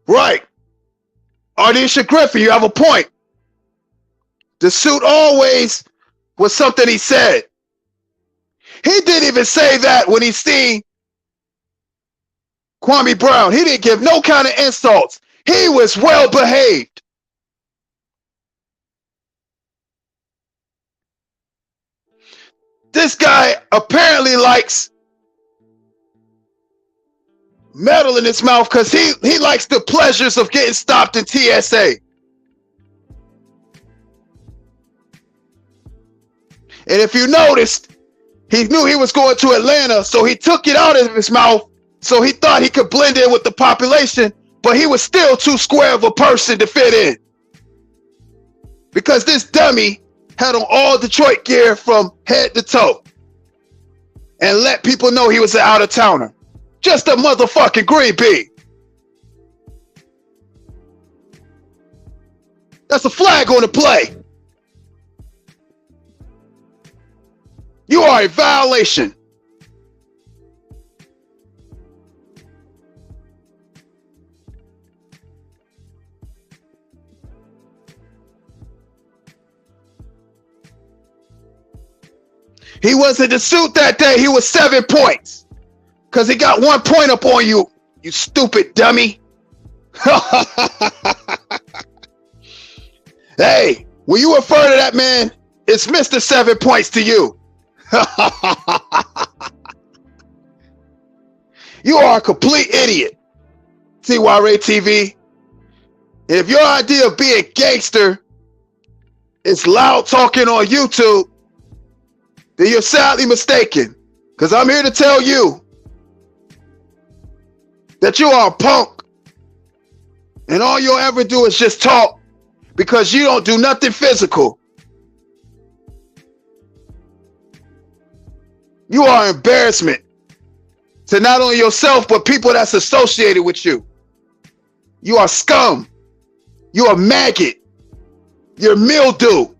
Right. Ardisha Griffin, you have a point. The suit always was something he said. He didn't even say that when he seen Kwame Brown. He didn't give no kind of insults. He was well behaved. This guy apparently likes metal in his mouth because he likes the pleasures of getting stopped in TSA. And if you noticed, he knew he was going to Atlanta, so he took it out of his mouth, so he thought he could blend in with the population, but he was still too square of a person to fit in. Because this dummy had on all Detroit gear from head to toe and let people know he was an out-of-towner. Just a motherfucking green bee. That's a flag on the play. You are a violation. He was in the suit that day. He was 7 points. Because he got 1 point up on you, you stupid dummy. Hey, when you refer to that man, it's Mr. 7 points to you. You are a complete idiot, TYRA TV. And if your idea of being gangster is loud talking on YouTube, then you're sadly mistaken. Because I'm here to tell you that you are a punk. And all you'll ever do is just talk because you don't do nothing physical. You are an embarrassment to not only yourself, but people that's associated with you. You are scum. You are maggot. You're mildew.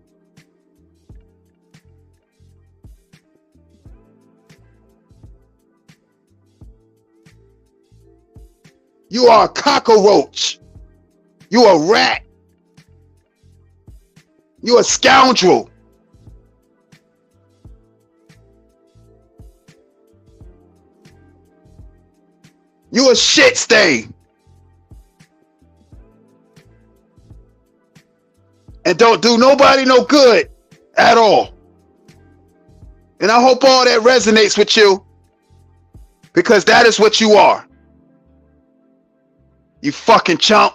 You are a cockroach. You are a rat. You are a scoundrel. You a shit stain. And don't do nobody no good at all. And I hope all that resonates with you, because that is what you are. You fucking chump.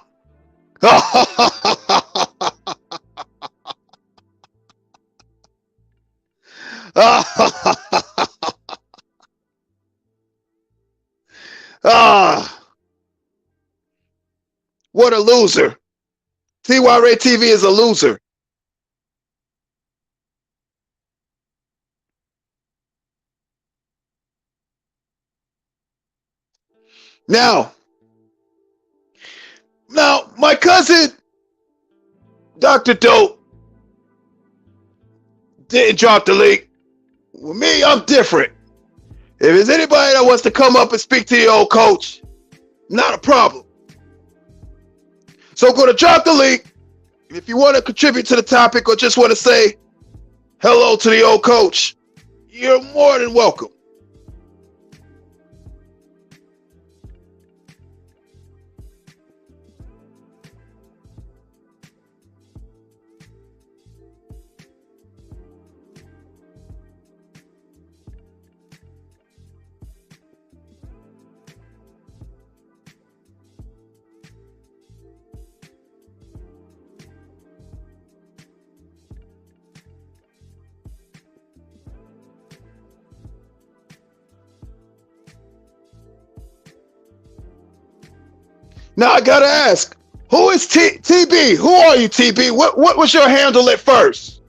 What a loser. TYRA TV is a loser. Now, my cousin Dr. Dope didn't drop the link. With me, I'm different. If there's anybody that wants to come up and speak to the old coach, not a problem. So I'm going to drop the link. If you want to contribute to the topic or just want to say hello to the old coach, you're more than welcome. Now I gotta ask, who is TB? Who are you, TB? What was your handle at first?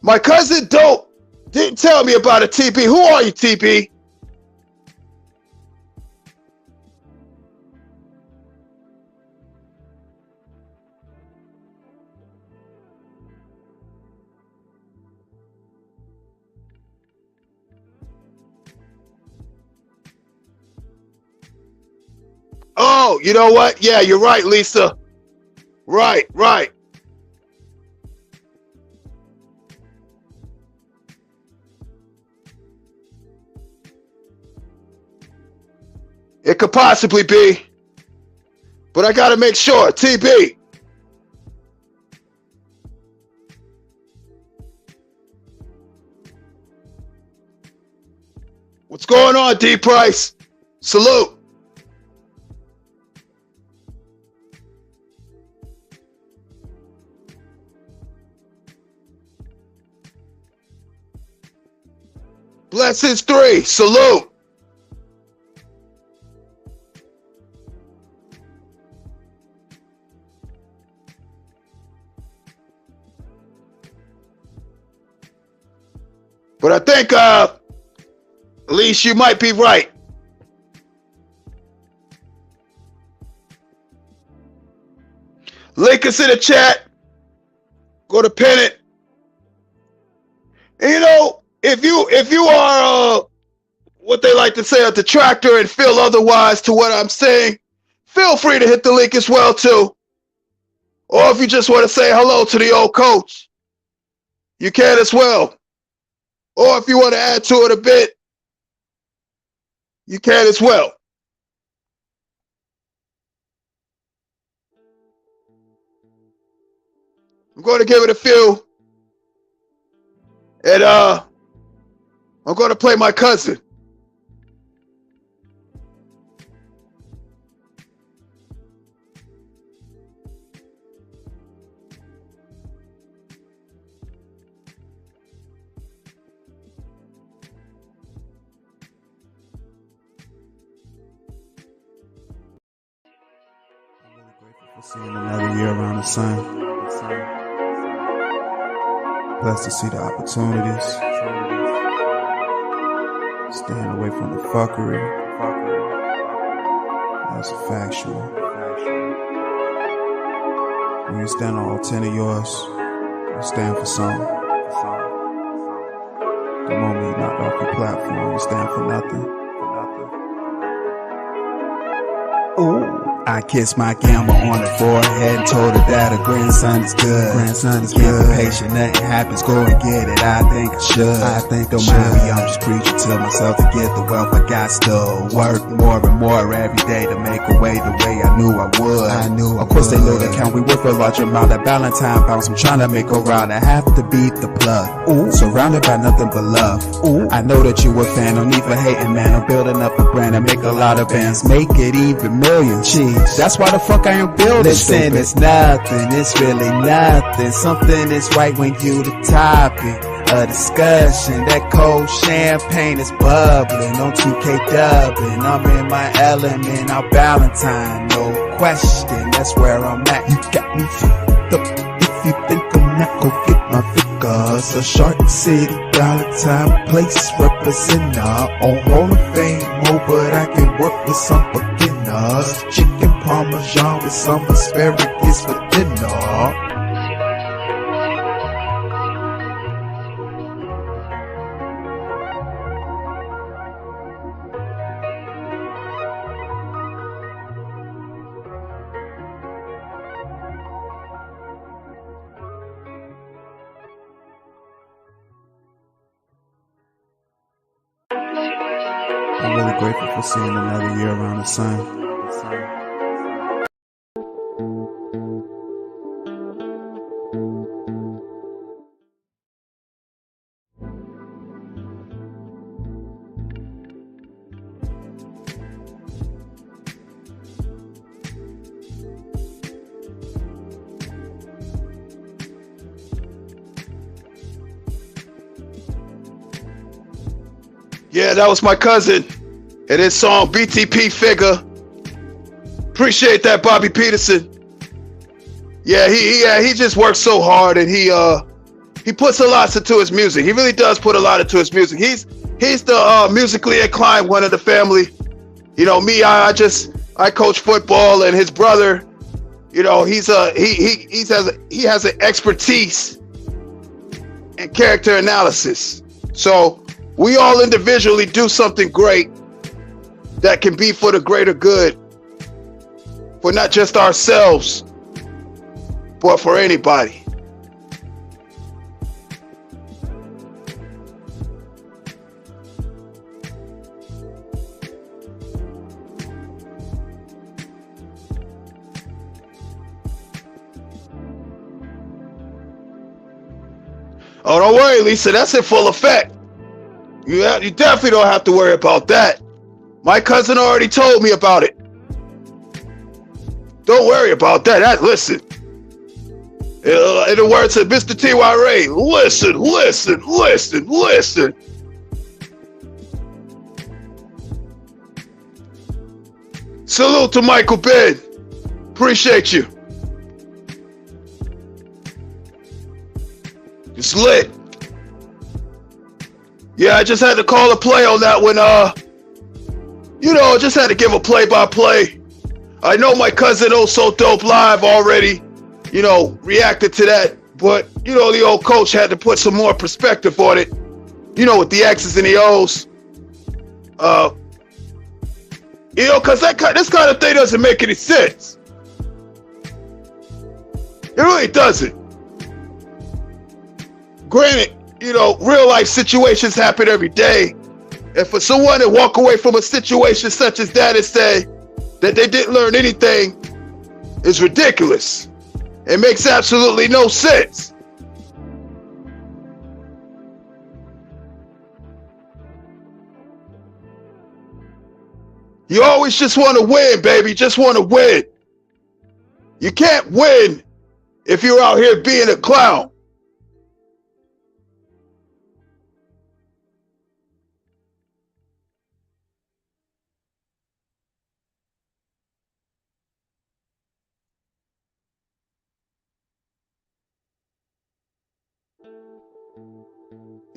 My cousin Dope didn't tell me about a TB. Who are you, TB? Oh, you know what? Yeah, you're right, Lisa. Right. It could possibly be, but I gotta make sure. TB. What's going on, D Price? Salute. Blessings 3, salute. But I think, at least you might be right. Link us in the chat. Go to pin it. And you know, if you are what they like to say, a detractor, and feel otherwise to what I'm saying, feel free to hit the link as well too. Or if you just want to say hello to the old coach, you can as well. Or if you want to add to it a bit, you can as well. I'm going to give it a few. And I'm going to play my cousin. For seeing another year around the sun. Blessed to see the opportunities. Staying away from the fuckery. That's a factual. When you stand on all 10 of yours, you stand for something. The moment you knocked off your platform, you stand for nothing. Ooh. I kissed my gamma on the forehead and told her that her grandson is good. Grandson is good. Patient, nothing happens, go and get it. I think I should. I think don't mind me, I'm just preaching to myself to get the wealth. I got to work more and more every day to make a way the way I knew I would. Of course they know the count, we worth a large amount of Valentine pounds. I'm trying to make a round, I have to beat the plug. Ooh, surrounded by nothing but love. Ooh, I know that you a fan, no need for hating, man. I'm building up a brand and make a lot of bands, make it even millions. Jeez, that's why the fuck I am building. Listen, it's nothing, it's really nothing. Something is right when you the topic. A discussion, that cold champagne is bubbling on 2K dubbing. I'm in my element, I'm Valentine, no question, that's where I'm at. You got me fucked up, if you think I'm not gon' get my figures. A Shark City, Valentine place, represent our own Hall of Fame. Oh, but I can work with some beginners. Chicken Parmesan with some asparagus for dinner. I'm really grateful for seeing another year around the sun. Yeah, that was my cousin and his song BTP Figure. Appreciate that, Bobby Peterson. Yeah, he just works so hard, and he puts a lot into his music. He really does put a lot into his music. He's the musically inclined one of the family. You know, me, I coach football, and his brother, you know, he has an expertise in character analysis. So we all individually do something great that can be for the greater good, for not just ourselves, but for anybody. Oh, don't worry, Lisa, that's in full effect. You definitely don't have to worry about that. My cousin already told me about it. Don't worry about that. Listen. In the words of Mr. T.Y. Ray, listen, listen, listen, listen. Salute to Michael Ben. Appreciate you. It's lit. Yeah, I just had to call a play on that one. You know, just had to give a play-by-play. I know my cousin Oh So Dope Live already, you know, reacted to that. But, you know, the old coach had to put some more perspective on it. You know, with the X's and the O's. You know, because this kind of thing doesn't make any sense. It really doesn't. Granted, you know, real life situations happen every day. And for someone to walk away from a situation such as that and say that they didn't learn anything is ridiculous. It makes absolutely no sense. You always just want to win, baby. Just want to win. You can't win if you're out here being a clown.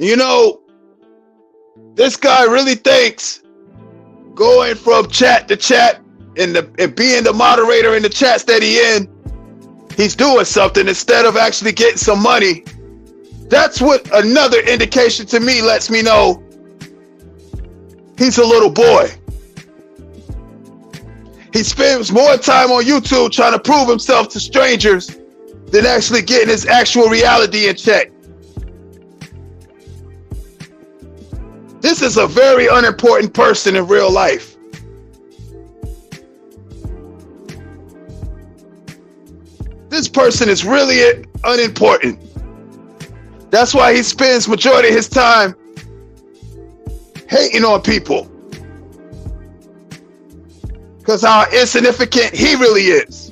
You know, this guy really thinks going from chat to chat and being the moderator in the chats that he's doing something instead of actually getting some money. That's what another indication to me lets me know he's a little boy. He spends more time on YouTube trying to prove himself to strangers than actually getting his actual reality in check. This is a very unimportant person in real life. This person is really unimportant. That's why he spends majority of his time hating on people. Because how insignificant he really is.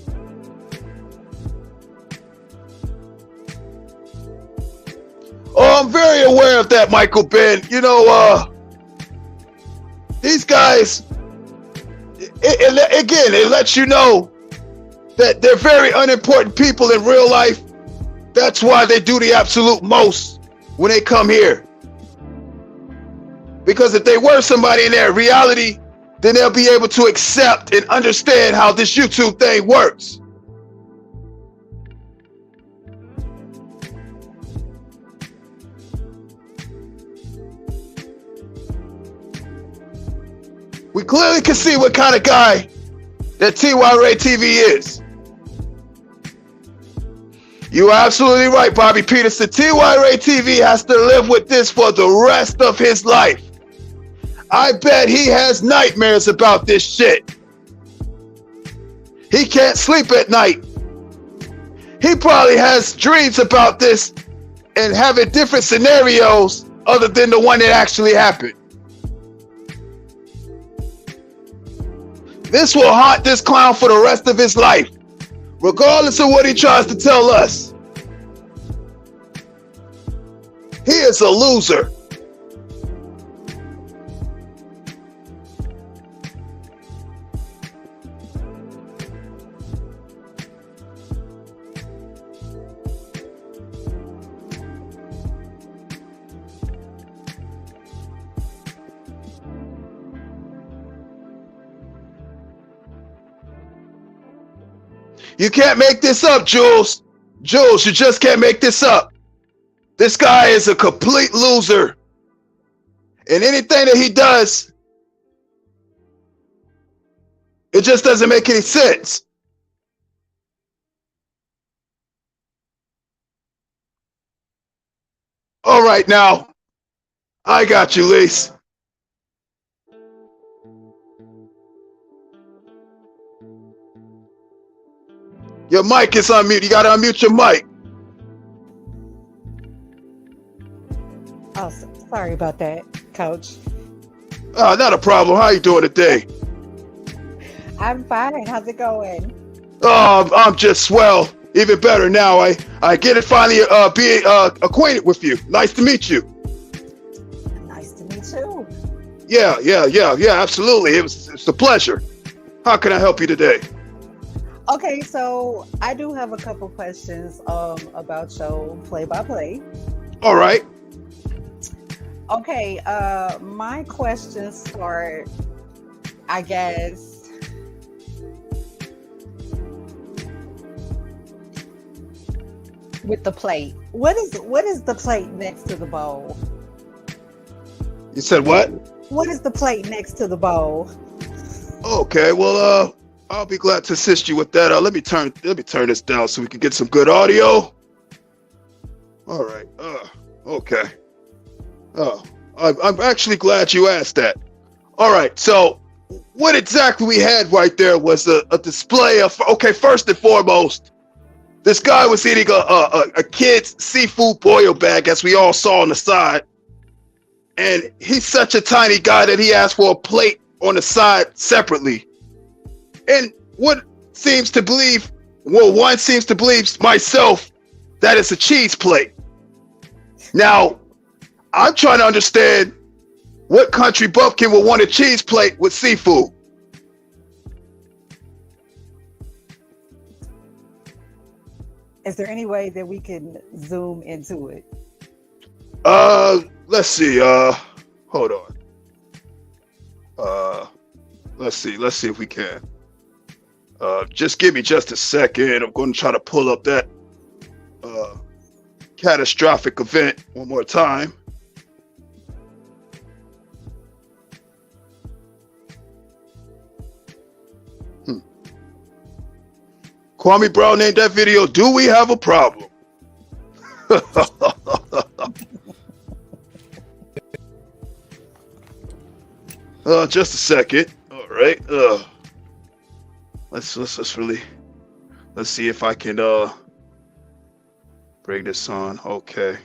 Oh, I'm very aware of that, Michael Ben. You know, these guys, it lets you know that they're very unimportant people in real life. That's why they do the absolute most when they come here. Because if they were somebody in their reality, then they'll be able to accept and understand how this YouTube thing works. We clearly can see what kind of guy that TY TV is. You are absolutely right, Bobby Peterson. TY TV has to live with this for the rest of his life. I bet he has nightmares about this shit. He can't sleep at night. He probably has dreams about this and having different scenarios other than the one that actually happened. This will haunt this clown for the rest of his life, regardless of what he tries to tell us. He is a loser. You can't make this up, Jules. Jules, you just can't make this up. This guy is a complete loser. And anything that he does, it just doesn't make any sense. All right, now, I got you, Lise. Your mic is on mute. You gotta unmute your mic. Oh, sorry about that, Coach. Not a problem. How you doing today? I'm fine. How's it going? Oh, I'm just swell. Even better now. I get it finally being acquainted with you. Nice to meet you. Nice to meet you. Yeah, absolutely. It's a pleasure. How can I help you today? Okay, so I do have a couple questions about your play-by-play. All right. Okay, my questions start, I guess, with the plate. What is the plate next to the bowl? You said what? What is the plate next to the bowl? Okay, well, I'll be glad to assist you with that. Let me turn this down so we can get some good audio. All right. Okay. I'm actually glad you asked that. All right. So, what exactly we had right there was a display of. Okay, first and foremost, this guy was eating a kid's seafood boil bag, as we all saw on the side, and he's such a tiny guy that he asked for a plate on the side separately. And one seems to believe myself that it's a cheese plate. Now, I'm trying to understand what country bumpkin would want a cheese plate with seafood. Is there any way that we can zoom into it? Let's see. Hold on. Let's see if we can. Just give me just a second. I'm going to try to pull up that catastrophic event one more time. Kwame Brown named that video, "Do We Have a Problem?" Just a second. All right. Let's see if I can bring this on. Okay.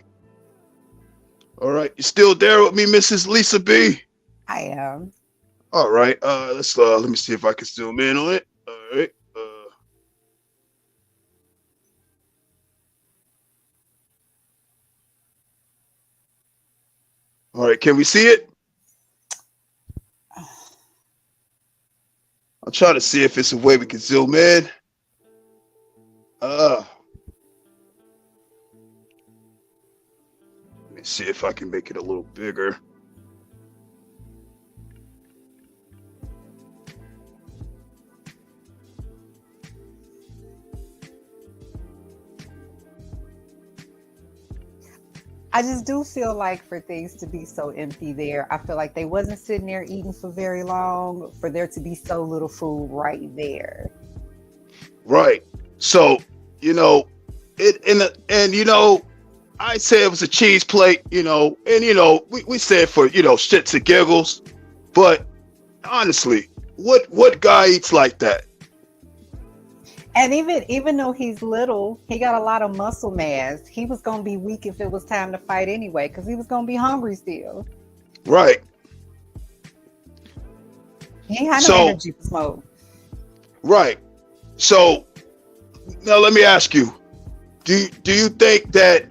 All right. You still there with me, Mrs. Lisa B? I am. All right. Let me see if I can zoom in on it. All right. All right. Can we see it? I'll try to see if it's a way we can zoom in. Let me see if I can make it a little bigger. I just do feel like for things to be so empty there, I feel like they wasn't sitting there eating for very long for there to be so little food right there. Right. So, you know, and you know, I say it was a cheese plate, you know, and you know, we said for, you know, shits and giggles, but honestly, what guy eats like that? And even though he's little, he got a lot of muscle mass. He was gonna be weak if it was time to fight anyway, because he was gonna be hungry still. Right. He ain't had no energy for smoke. Right. So now let me ask you, do you think that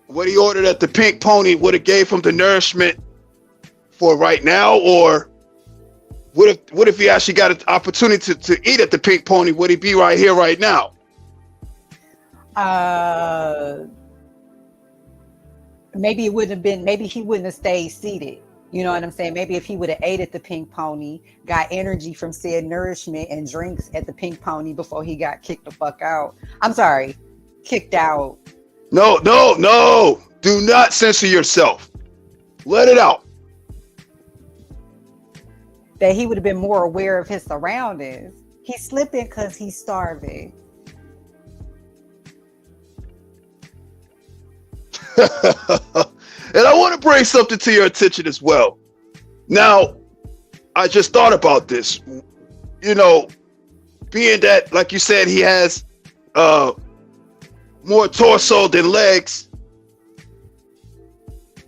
what he ordered at the Pink Pony would have gave him the nourishment for right now, or what if he actually got an opportunity to eat at the Pink Pony? Would he be right here, right now? Maybe it wouldn't have been. Maybe he wouldn't have stayed seated. You know what I'm saying? Maybe if he would have ate at the Pink Pony, got energy from said nourishment and drinks at the Pink Pony before he got kicked the fuck out. I'm sorry, kicked out. No. Do not censor yourself. Let it out. That he would have been more aware of his surroundings. He's slipping because he's starving. And I want to bring something to your attention as well. Now, I just thought about this. You know, being that, like you said, he has more torso than legs,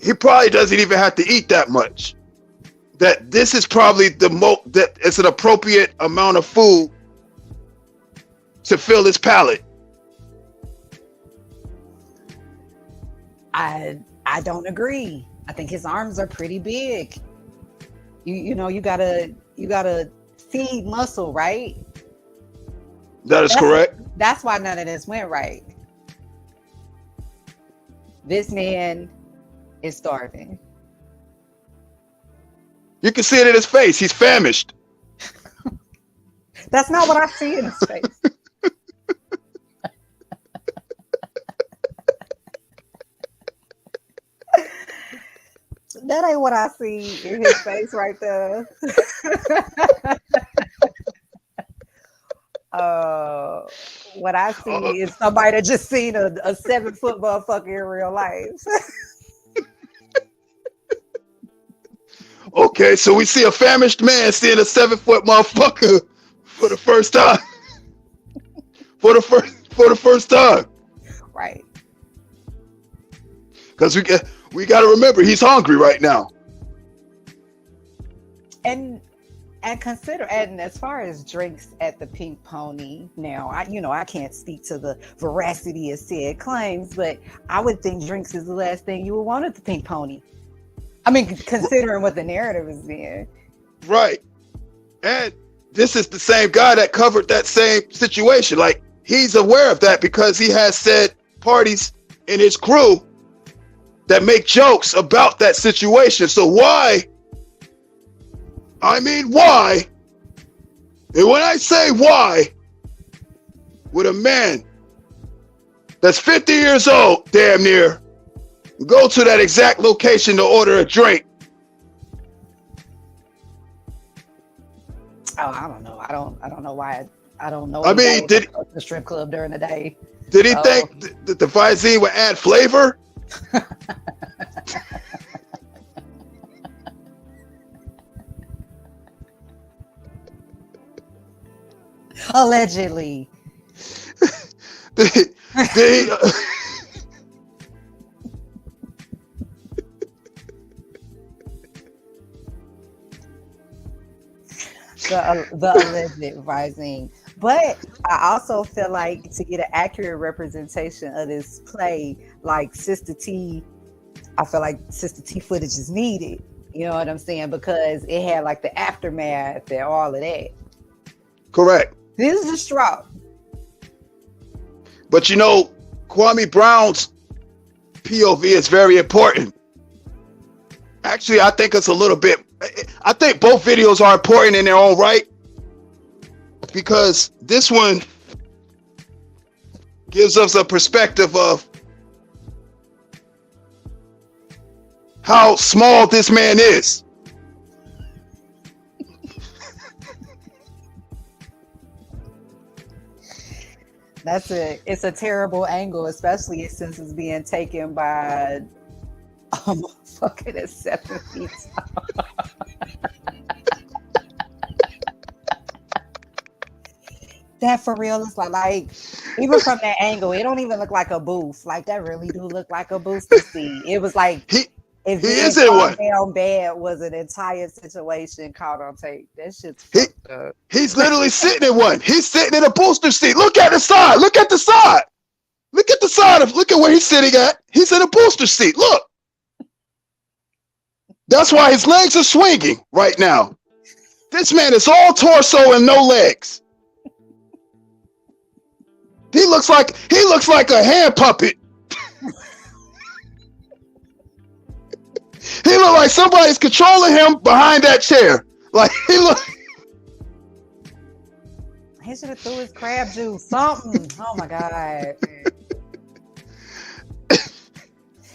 he probably doesn't even have to eat that much. That this is probably that it's an appropriate amount of food to fill his palate. I don't agree. I think his arms are pretty big. You know, you gotta feed muscle, right? That's correct. That's why none of this went right. This man is starving. You can see it in his face. He's famished. That's not what I see in his face. That ain't what I see in his face right there. What I see is somebody that just seen a 7-foot motherfucker in real life. Okay, so we see a famished man seeing a 7-foot motherfucker for the first time. for the first time. Right. Because we got to remember he's hungry right now. And consider, and as far as drinks at the Pink Pony, now I can't speak to the veracity of said claims, but I would think drinks is the last thing you would want at the Pink Pony. I mean, considering what the narrative is being. Right. And this is the same guy that covered that same situation. Like, he's aware of that because he has said parties in his crew that make jokes about that situation. So why? I mean, why? And when I say why, would a man that's 50 years old, damn near, go to that exact location to order a drink? Oh, I don't know. I don't know why. I don't know. I mean, did the strip club during the day? Did he think that the Visine would add flavor? Allegedly. did he, the alleged Visine. But I also feel like to get an accurate representation of this play, like Sister T, I feel like Sister T footage is needed. You know what I'm saying? Because it had like the aftermath and all of that. Correct. This is distraught. But you know, Kwame Brown's POV is very important. Actually, I think it's a little bit, I think both videos are important in their own right, because this one gives us a perspective of how small this man is. It's a terrible angle, especially since it's being taken by a motherfucker that's 7 feet tall. That for real is like even from that angle, it don't even look like a booth. Like that really do look like a booster seat. It was like He if is being in one. down bad was an entire situation caught on tape. That shit's He- fucked up. He's literally sitting in one. He's sitting in a booster seat. Look at the side. Look at the side. Look at the side of. Look at where he's sitting at. He's in a booster seat. Look. That's why his legs are swinging right now. This man is all torso and no legs. He looks like a hand puppet. He look like somebody's controlling him behind that chair. Like he look. He should have threw his crab juice, something. Oh my god.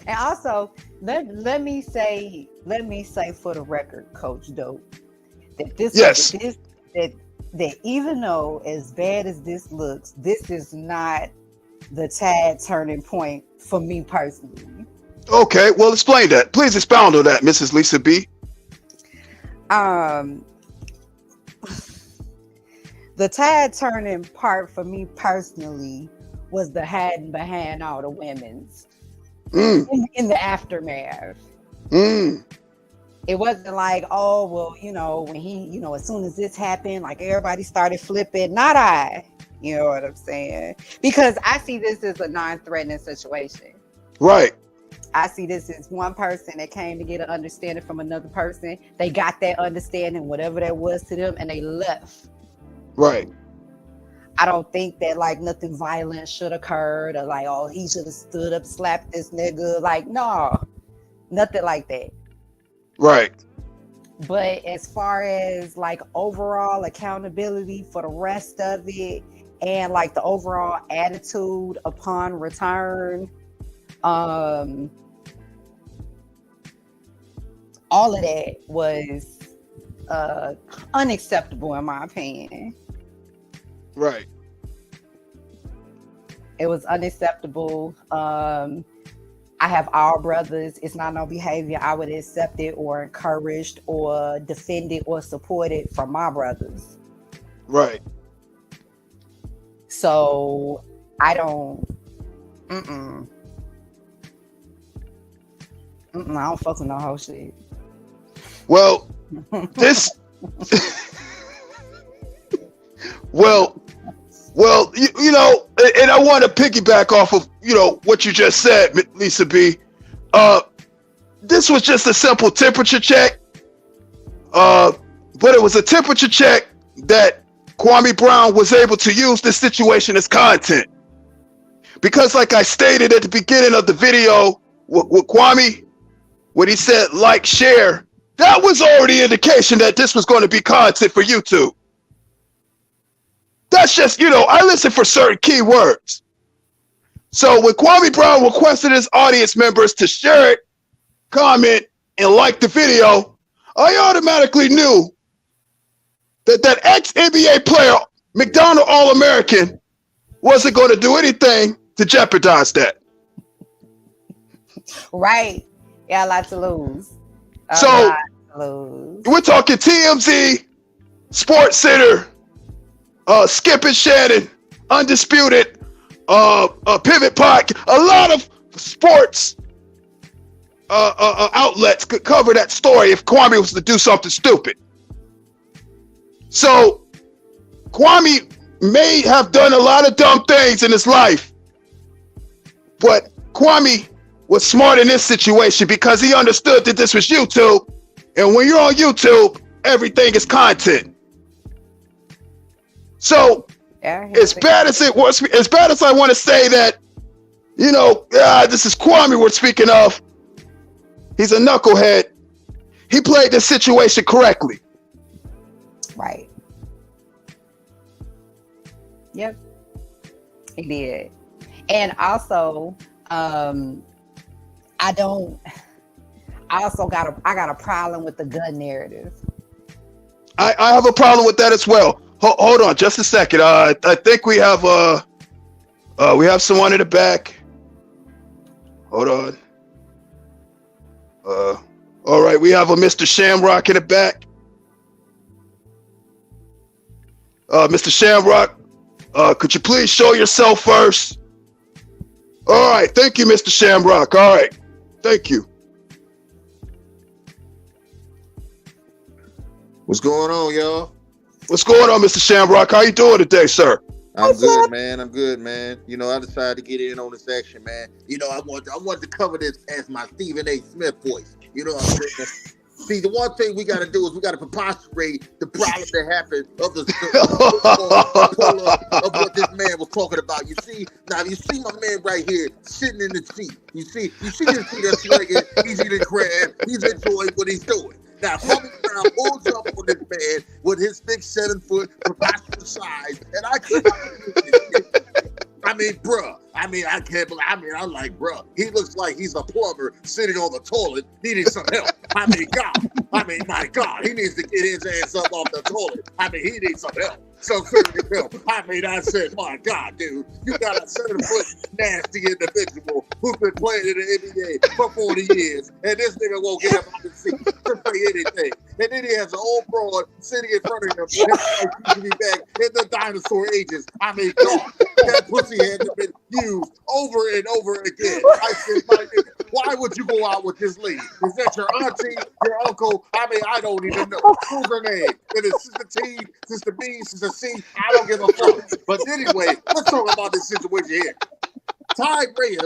And also, let me say for the record, Coach Dope, that that even though as bad as this looks, this is not the tad turning point for me personally. Okay, well, explain that. Please expound on that, Mrs. Lisa B. The tide turning part for me personally was the hiding behind all the women's in the aftermath. It wasn't like, oh, well, when he, as soon as this happened, like everybody started flipping. Not I, you know what I'm saying? Because I see this as a non-threatening situation. Right. I see this as one person that came to get an understanding from another person. They got that understanding, whatever that was to them, and they left. Right. I don't think that like nothing violent should occurred or like, oh, he should have stood up, slapped this nigga. Like, no, nothing like that. Right. But as far as like overall accountability for the rest of it and like the overall attitude upon return, all of that was unacceptable in my opinion. Right. It was unacceptable. I have all brothers. It's not no behavior I would accept it or encouraged or defended or supported from my brothers. Right. So I don't. I don't fuck with no whole shit. Well, this. well, and I want to piggyback off of what you just said, Lisa B. This was just a simple temperature check, but it was a temperature check that Kwame Brown was able to use this situation as content. Because like I stated at the beginning of the video with Kwame, when he said like, share, that was already indication that this was going to be content for YouTube. That's just, I listen for certain keywords. So when Kwame Brown requested his audience members to share it, comment, and like the video, I automatically knew that ex-NBA player, McDonald All-American, wasn't going to do anything to jeopardize that. Right. Yeah, a lot to lose. We're talking TMZ, Sports Center, Skip and Shannon, Undisputed, Pivot Podcast. A lot of sports outlets could cover that story if Kwame was to do something stupid. So Kwame may have done a lot of dumb things in his life, but Kwame was smart in this situation because he understood that this was YouTube, and when you're on YouTube, everything is content. So as bad as it was, as bad as I want to say that, this is Kwame we're speaking of, he's a knucklehead. He played the situation correctly. Right. Yep. He did. And also, I I also got a problem with the gun narrative. I have a problem with that as well. Hold on, just a second. I think we have someone in the back. Hold on. All right, we have a Mr. Shamrock in the back. Mr. Shamrock, could you please show yourself first? All right, thank you, Mr. Shamrock. All right, thank you. What's going on, y'all? What's going on, Mr. Shamrock? How you doing today, sir? I'm good, man. I'm good, man. You know, I decided to get in on this action, man. You know, I wanted to cover this as my Stephen A. Smith voice. You know what I'm saying? See, the one thing we got to do is we got to preposterate the problem that happened of what this man was talking about. You see, now you see my man right here sitting in the seat. You see this seat that's swinging. He's eating crab. He's enjoying what he's doing. Now, Kwame Brown pulls up on this man with his 6'7" preposterous size, and I can't. I mean, bruh. I mean, I can't believe. I mean, I'm like, bruh. He looks like he's a plumber sitting on the toilet needing some help. I mean, God. I mean, my God. He needs to get his ass up off the toilet. I mean, he needs some help. Some serious help. I mean, I said, my God, dude. You got a 7-foot nasty individual who's been playing in the NBA for 40 years, and this nigga won't get up out the seat to say anything. And then he has an old broad sitting in front of him. His wife used to be back in the dinosaur ages. I mean, God, that pussy has been used over and over again. I said, my nigga, why would you go out with this lady? Is that your auntie, your uncle? I mean, I don't even know. Who's her name? It is Sister T, Sister B, Sister C. I don't give a fuck. But anyway, let's talk about this situation here. Tyree, he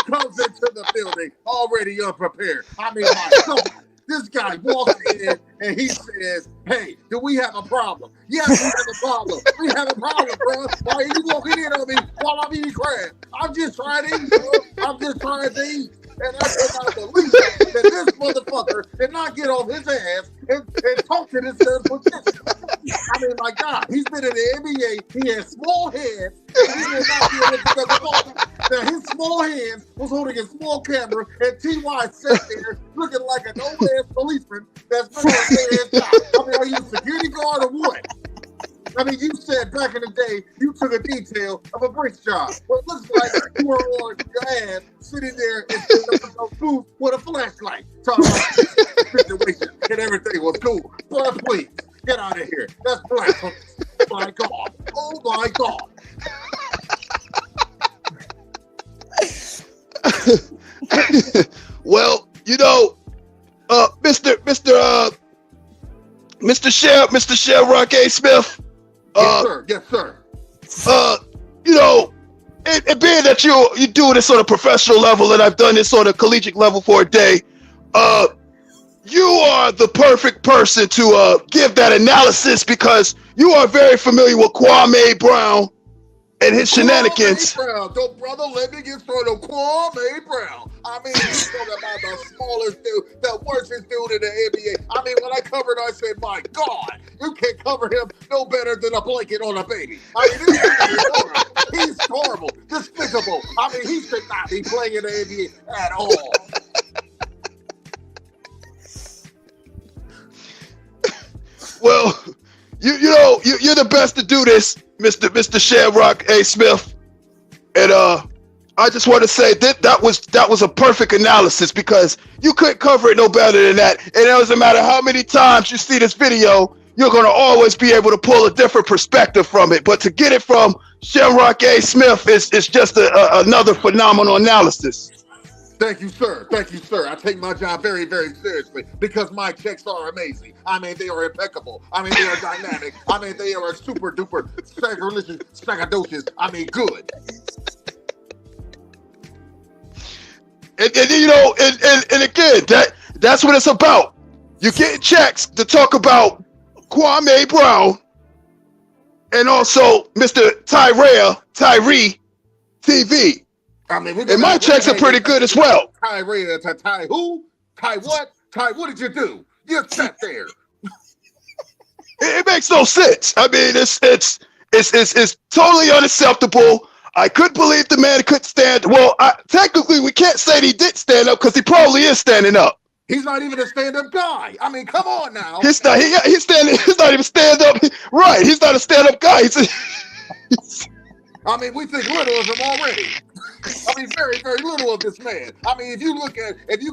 comes into the building already unprepared. I mean, my God. This guy walks in and he says, hey, do we have a problem? Yes, we have a problem. We have a problem, bro. Why are you walking in on me while I'm eating crab? I'm just trying to eat, bro. I'm just trying to eat. And I cannot believe that this motherfucker did not get off his ass and talk to this third position. I mean, my God, he's been in the NBA. He has small hands. And he did not be able to get the ball. Now, his small hands was holding a small camera, and T.Y. sat there looking like an old-ass policeman that's been on his job. I mean, are you a security guard or what? I mean, you said back in the day you took a detail of a bricks job. Well, it looks like you were on your ass sitting there in the booth with a flashlight talking about the situation and everything was cool. But please, get out of here. That's blasphemous. Oh my God. Oh my God. Well, you know, Mr. Shamrock A. Smith. Yes, sir. You know, it being that you do this on a professional level and I've done this on a collegiate level for a day, you are the perfect person to give that analysis because you are very familiar with Kwame Brown and his shenanigans. Kwame Brown, brother, let me get started. Kwame Brown. I mean, he's talking about the smallest dude, the worstest dude in the NBA. I mean, when I covered, I said, my God, you can't cover him no better than a blanket on a baby. I mean, this is horrible. He's horrible, despicable. I mean, he should not be playing in the NBA at all. Well, you're the best to do this, Mr. Shamrock A. Smith, and I just want to say that was a perfect analysis because you couldn't cover it no better than that. And it doesn't matter how many times you see this video, you're gonna always be able to pull a different perspective from it. But to get it from Shamrock A. Smith is just another phenomenal analysis. Thank you, sir. Thank you, sir. I take my job very, very seriously because my checks are amazing. I mean, they are impeccable. I mean, they are dynamic. I mean, they are super duper sagadocious. I mean, good. And you know, and again, that's what it's about. You're getting checks to talk about Kwame Brown and also Mr. Tyree TV. I mean, and my checks are pretty good as well. Ty who? Ty what? Ty, what did you do? You sat there. It makes no sense. I mean, it's totally unacceptable. I couldn't believe the man couldn't stand. Well, technically, we can't say that he did stand up because he probably is standing up. He's not even a stand-up guy. I mean, come on now. He's not. He's standing. He's not even stand up. Right. He's not a stand up guy. I mean, we think little of him already. I mean, very, very little of this man. I mean, if you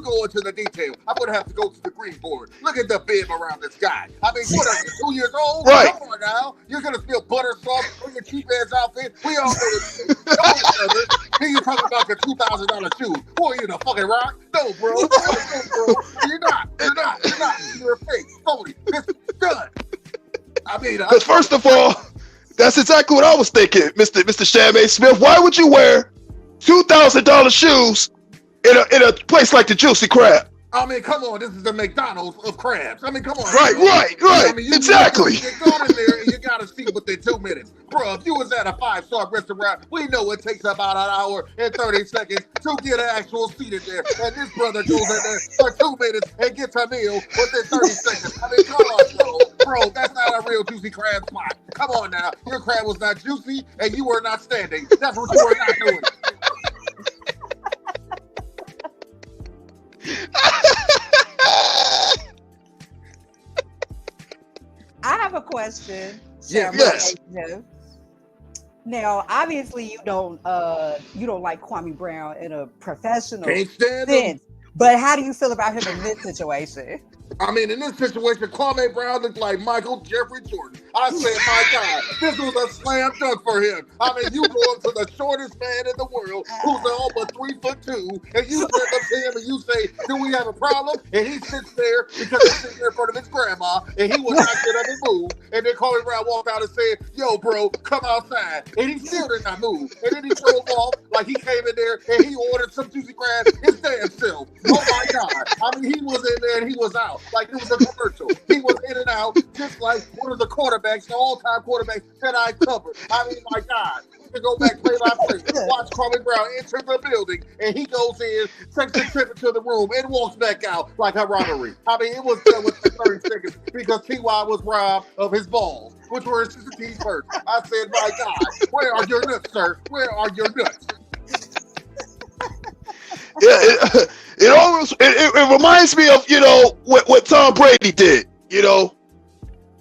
go into the detail, I'm going to have to go to the green board. Look at the bib around this guy. I mean, what are you, 2 years old? Right. Come on now. You're going to spill butter sauce on your cheap-ass outfit. We all know this. Then you're talking about your $2,000 shoes. Boy, you the fucking rock? No, bro. No, bro. You're not. You're a fake. Phony. It's done. I mean, because first of all, that's exactly what I was thinking, Mr. Shammay Smith. Why would you wear $2,000 shoes in a place like the Juicy Crab? I mean, come on, this is the McDonald's of crabs. I mean, come on. Right. I mean, exactly. You go in there and you gotta see within 2 minutes. Bro, if you was at a 5-star restaurant, we know it takes about an hour and 30 seconds to get an actual seat in there. And this brother goes in there for 2 minutes and gets a meal within 30 seconds. I mean, come on, bro, that's not a real Juicy Crab spot. Come on now. Your crab was not juicy and you were not standing. That's what you were not doing. I have a question. Yes. Now, obviously, you don't like Kwame Brown in a professional Can't stand sense, but how do you feel about him in this situation? I mean, in this situation, Kwame Brown looked like Michael Jeffrey Jordan. I said, my God, this was a slam dunk for him. I mean, you go up to the shortest man in the world, who's all but 3'2", and you step up to him and you say, do we have a problem? And he sits there because he's sitting there in front of his grandma, and he would not get up and move. And then Kwame Brown walked out and said, yo, bro, come outside. And he still did not move. And then he drove off like he came in there and he ordered some Juicy Crab his damn self. Oh, my God. I mean, he was in there and he was out. Like it was a commercial. He was in and out, just like one of the quarterbacks, the all-time quarterbacks that I covered. I mean, my God. You can go back play by play. Watch Kwame Brown enter the building, and he goes in, takes the trip into the room, and walks back out like a robbery. I mean, it was done within 30 seconds because T.Y. was robbed of his balls, which were his T's first. I said, my God, where are your nuts, sir? Where are your nuts? Yeah, it reminds me of, what Tom Brady did.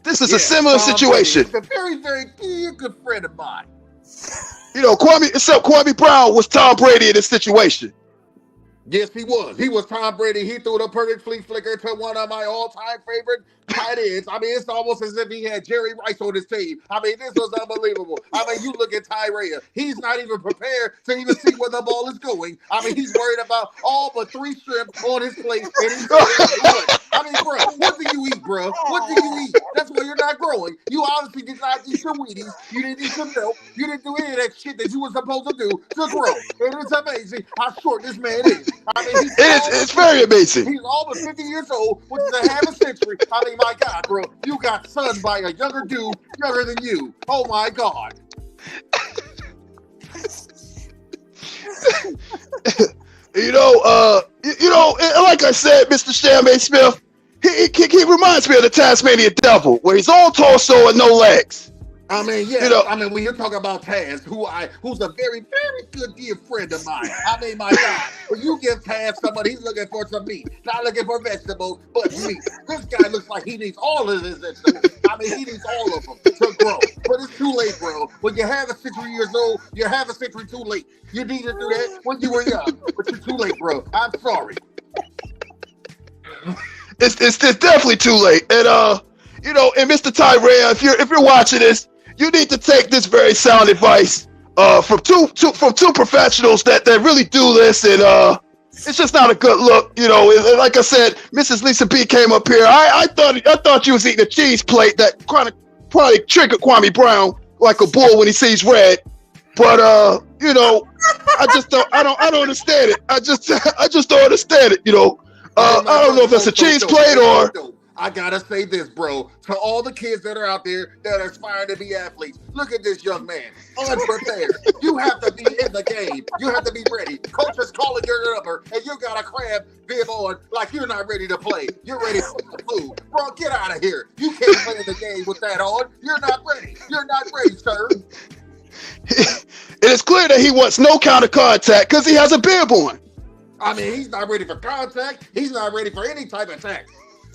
This is a similar situation. He's a very, very good friend of mine. Kwame Brown was Tom Brady in this situation. Yes, he was. He was Tom Brady. He threw the perfect flea flicker to one of my all-time favorite tight ends. I mean, it's almost as if he had Jerry Rice on his team. I mean, this was unbelievable. I mean, you look at RHEA. He's not even prepared to even see where the ball is going. I mean, he's worried about all but 3 shrimp on his plate. And he's I mean, bro, what do you eat, bro? What do you eat? That's why you're not growing. You obviously did not eat some Wheaties. You didn't eat some milk. You didn't do any of that shit that you were supposed to do to grow. And it's amazing how short this man is. I mean, it's very amazing. He's almost 50 years old, which is a half a century. I mean, my God, bro, you got sunned by a younger dude, younger than you. Oh my God. Like I said, Mr. Shammay Smith, he reminds me of the Tasmanian Devil, where he's all torso and no legs. I mean, yeah. I mean, when you're talking about Taz, who's a very, very good dear friend of mine. I mean, my God, when you give Taz somebody, he's looking for some meat, not looking for vegetables, but meat. This guy looks like he needs all of his vegetables. I mean, he needs all of them to grow. But it's too late, bro. When you have a century years old, you have a century too late. You need to do that when you were young, but you're too late, bro. I'm sorry. It's definitely too late. And and Mr. Tyrell, if you're watching this, you need to take this very sound advice from two professionals that really do this, and it's just not a good look. Like I said, Mrs. Lisa B came up here. I thought you was eating a cheese plate that probably triggered Kwame Brown like a bull when he sees red. But I don't understand it. I just don't understand it. I don't know if it's a cheese plate or. I gotta say this, bro, to all the kids that are out there that are aspiring to be athletes. Look at this young man, unprepared. You have to be in the game. You have to be ready. Coach is calling your number, and you got a crab bib on like you're not ready to play. You're ready for the food. Bro, get out of here. You can't play in the game with that on. You're not ready. You're not ready, sir. And it's clear that he wants no counter contact because he has a bib on. I mean, he's not ready for contact. He's not ready for any type of attack.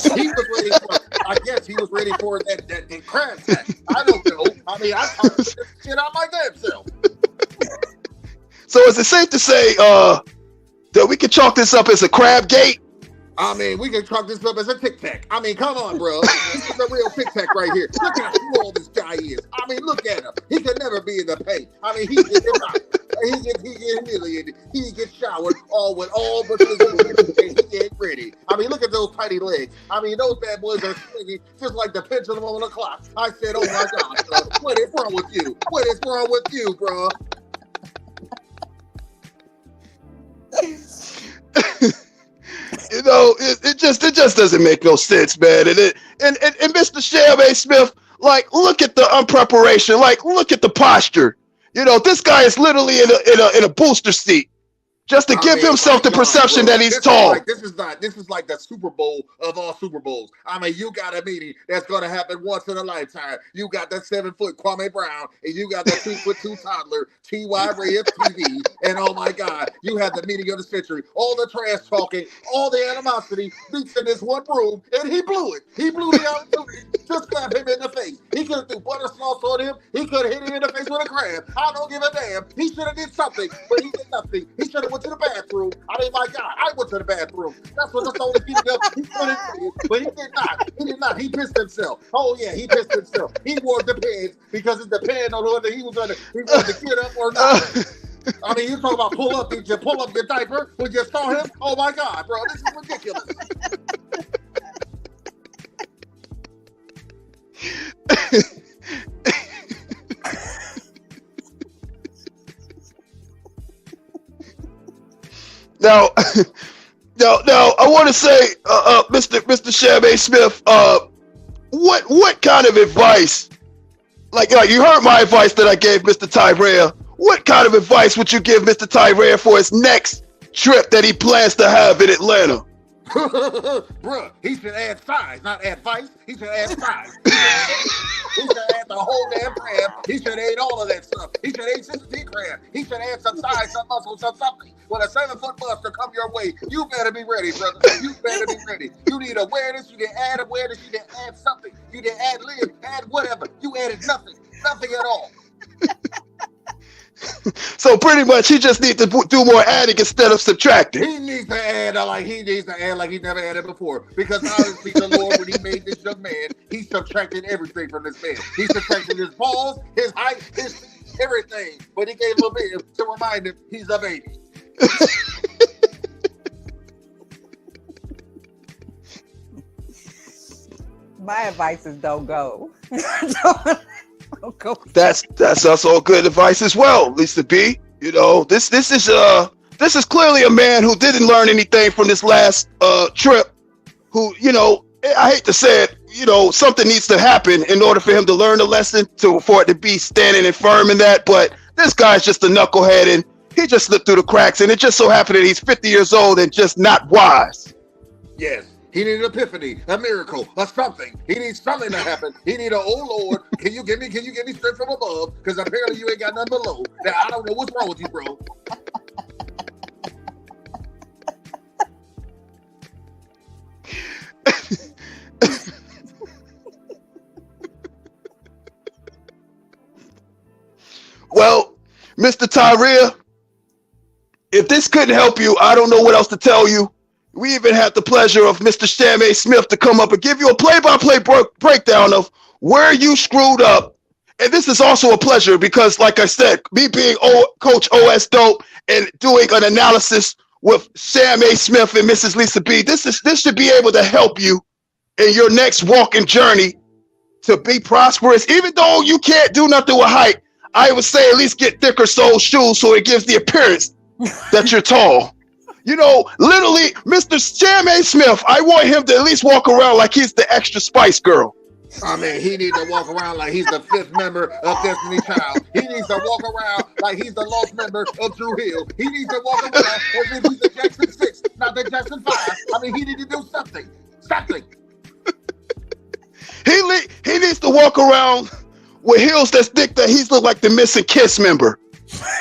He was ready for, I guess he was ready for that crab attack. I don't know. I mean, I talk this shit out my damn self. So is it safe to say that we can chalk this up as a crab gate? I mean, we can chalk this up as a tic-tac. I mean, come on, bro. This is a real tic-tac right here. Look at how small this guy is. I mean, look at him. He could never be in the paint. I mean, he gets humiliated. He gets showered but he get ready. I mean, look at those tiny legs. I mean, those bad boys are swinging just like the pendulum on the clock. I said, oh my God, bro. What is wrong with you? What is wrong with you, bro? You know, it just doesn't make no sense, man. And Mr. Shamrock Smith, like, look at the unpreparation, like, look at the posture. You know, this guy is literally in a booster seat just to give himself the perception that he's tall. This is like the Super Bowl of all Super Bowls. I mean, you got a meeting that's going to happen once in a lifetime. You got that 7-foot Kwame Brown, and you got that 2'2" toddler RHEA, and oh my God, you had the meeting of the century. All the trash talking, all the animosity meets in this one room, and he blew it. He blew the opportunity to slap him in the face. He could have threw butter sauce on him. He could have hit him in the face with a crab. I don't give a damn. He should have did something, but he did nothing. He should have went to the bathroom. I mean, my God, I went to the bathroom. That's the only thing he could have did, but he did not. He did not. He pissed himself. Oh yeah, he pissed himself. He wore the pants because it depended on whether he wanted to get up or not. I mean, you talk about pull up your diaper when you saw him. Oh my God, bro, this is ridiculous. Now, I want to say, Mr. Shamrock Smith, what kind of advice, like you heard my advice that I gave Mr. Tyrell. What kind of advice would you give Mr. Tyrell for his next trip that he plans to have in Atlanta? Bruh, he should add size, not advice. He should add size. He should add the whole damn crab. He should add all of that stuff. He should add 60 crab. He should add some size, some muscle, some something. When a 7-foot buster come your way, you better be ready, brother. You better be ready. You need awareness. You didn't add awareness. You didn't add something. You didn't add live, add whatever. You added nothing. Nothing at all. So pretty much he just needs to do more adding instead of subtracting. He needs to add like he never added before. Because obviously the Lord, when he made this young man, he subtracted everything from this man. He subtracted his balls, his height, his everything. But he gave him a bit to remind him he's a baby. My advice is don't go. Don't go. That's also good advice as well, Lisa B. You know, this is clearly a man who didn't learn anything from this last trip. Who, you know, I hate to say it, you know, something needs to happen in order for him to learn a lesson, for it to be standing and firm in that. But this guy's just a knucklehead, and he just slipped through the cracks. And it just so happened that he's 50 years old and just not wise. Yes. He needs an epiphany, a miracle, or something. He needs something to happen. He needs oh Lord, can you give me strength from above? Because apparently you ain't got nothing below. Now I don't know what's wrong with you, bro. Well, Mr. Tyrell, if this couldn't help you, I don't know what else to tell you. We even had the pleasure of Mr. Shamrock Smith to come up and give you a play-by-play breakdown of where you screwed up. And this is also a pleasure because, like I said, me being Coach OS Dope and doing an analysis with Shamrock Smith and Mrs. Lisa B, this should be able to help you in your next walking journey to be prosperous. Even though you can't do nothing with height, I would say at least get thicker sole shoes so it gives the appearance that you're tall. You know, literally, Mr. Shamrock Smith, I want him to at least walk around like he's the extra Spice Girl. I mean, he needs to walk around like he's the 5th member of Destiny Child. He needs to walk around like he's the lost member of Drew Hill. He needs to walk around as if he's the Jackson 6, not the Jackson 5. I mean, he needs to do something. Something. He needs to walk around with heels that's thick that he's look like the Missing Kiss member.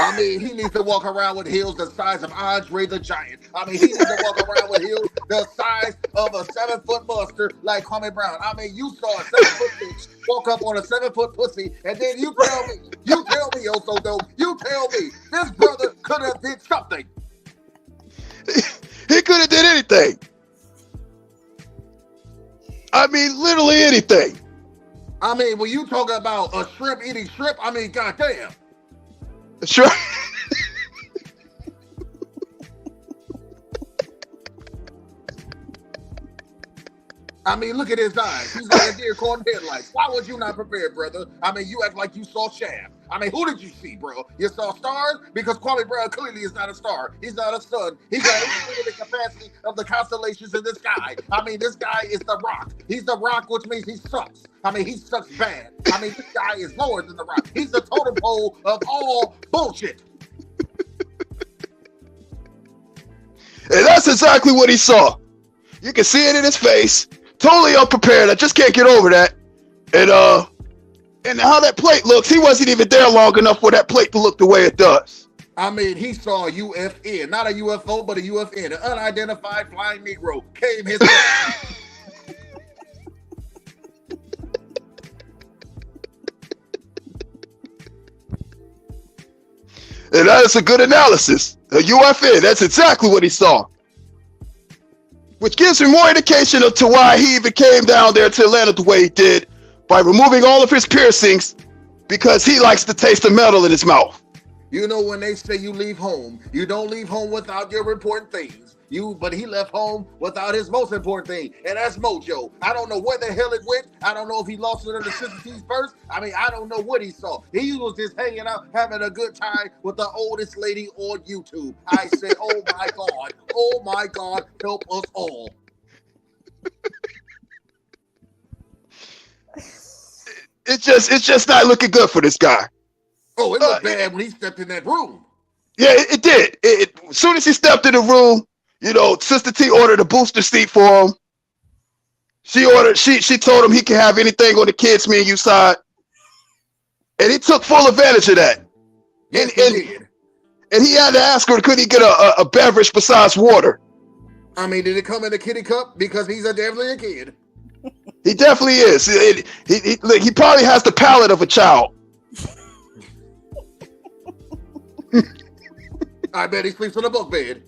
I mean, he needs to walk around with heels the size of Andre the Giant. I mean, he needs to walk around with heels the size of a 7-foot monster like Kwame Brown. I mean, you saw a 7-foot bitch walk up on a 7-foot pussy, and then you tell me, oh so dope, you tell me this brother could have did something. He could have did anything. I mean, literally anything. I mean, when you talking about a shrimp eating shrimp, I mean, goddamn. Sure. I mean, look at his eyes. He's like a deer caught in headlights. Why was you not prepared, brother? I mean, you act like you saw Shaft. I mean, who did you see, bro? You saw stars? Because Kwame Brown clearly is not a star. He's not a sun. He's got everything in the capacity of the constellations in the sky. I mean, this guy is the Rock. He's the Rock, which means he sucks. I mean, he sucks bad. I mean, this guy is lower than the Rock. He's the totem pole of all bullshit. And that's exactly what he saw. You can see it in his face. Totally unprepared. I just can't get over that. And how that plate looks, he wasn't even there long enough for that plate to look the way it does. I mean, he saw a UFN, not a UFO, but a UFN, an unidentified flying Negro, came his way. And that is a good analysis. A UFN, that's exactly what he saw. Which gives me more indication of to why he even came down there to Atlanta the way he did, by removing all of his piercings, because he likes to taste the metal in his mouth. You know, when they say you leave home, you don't leave home without your important things. But he left home without his most important thing, and that's mojo. I don't know where the hell it went. I don't know if he lost it under Sister T's purse. I mean, I don't know what he saw. He was just hanging out, having a good time with the oldest lady on YouTube. I said, oh my God, help us all. It's just not looking good for this guy. Oh, it looked bad when he stepped in that room. Yeah, it did. As soon as he stepped in the room, you know, Sister T ordered a booster seat for him. She told him he can have anything on the kids' menu side. And he took full advantage of that. Yes, he did. And he had to ask her, could he get a beverage besides water? I mean, did it come in a kitty cup? Because he's definitely a kid. He definitely is. He probably has the palate of a child. I bet he sleeps on a bunk bed.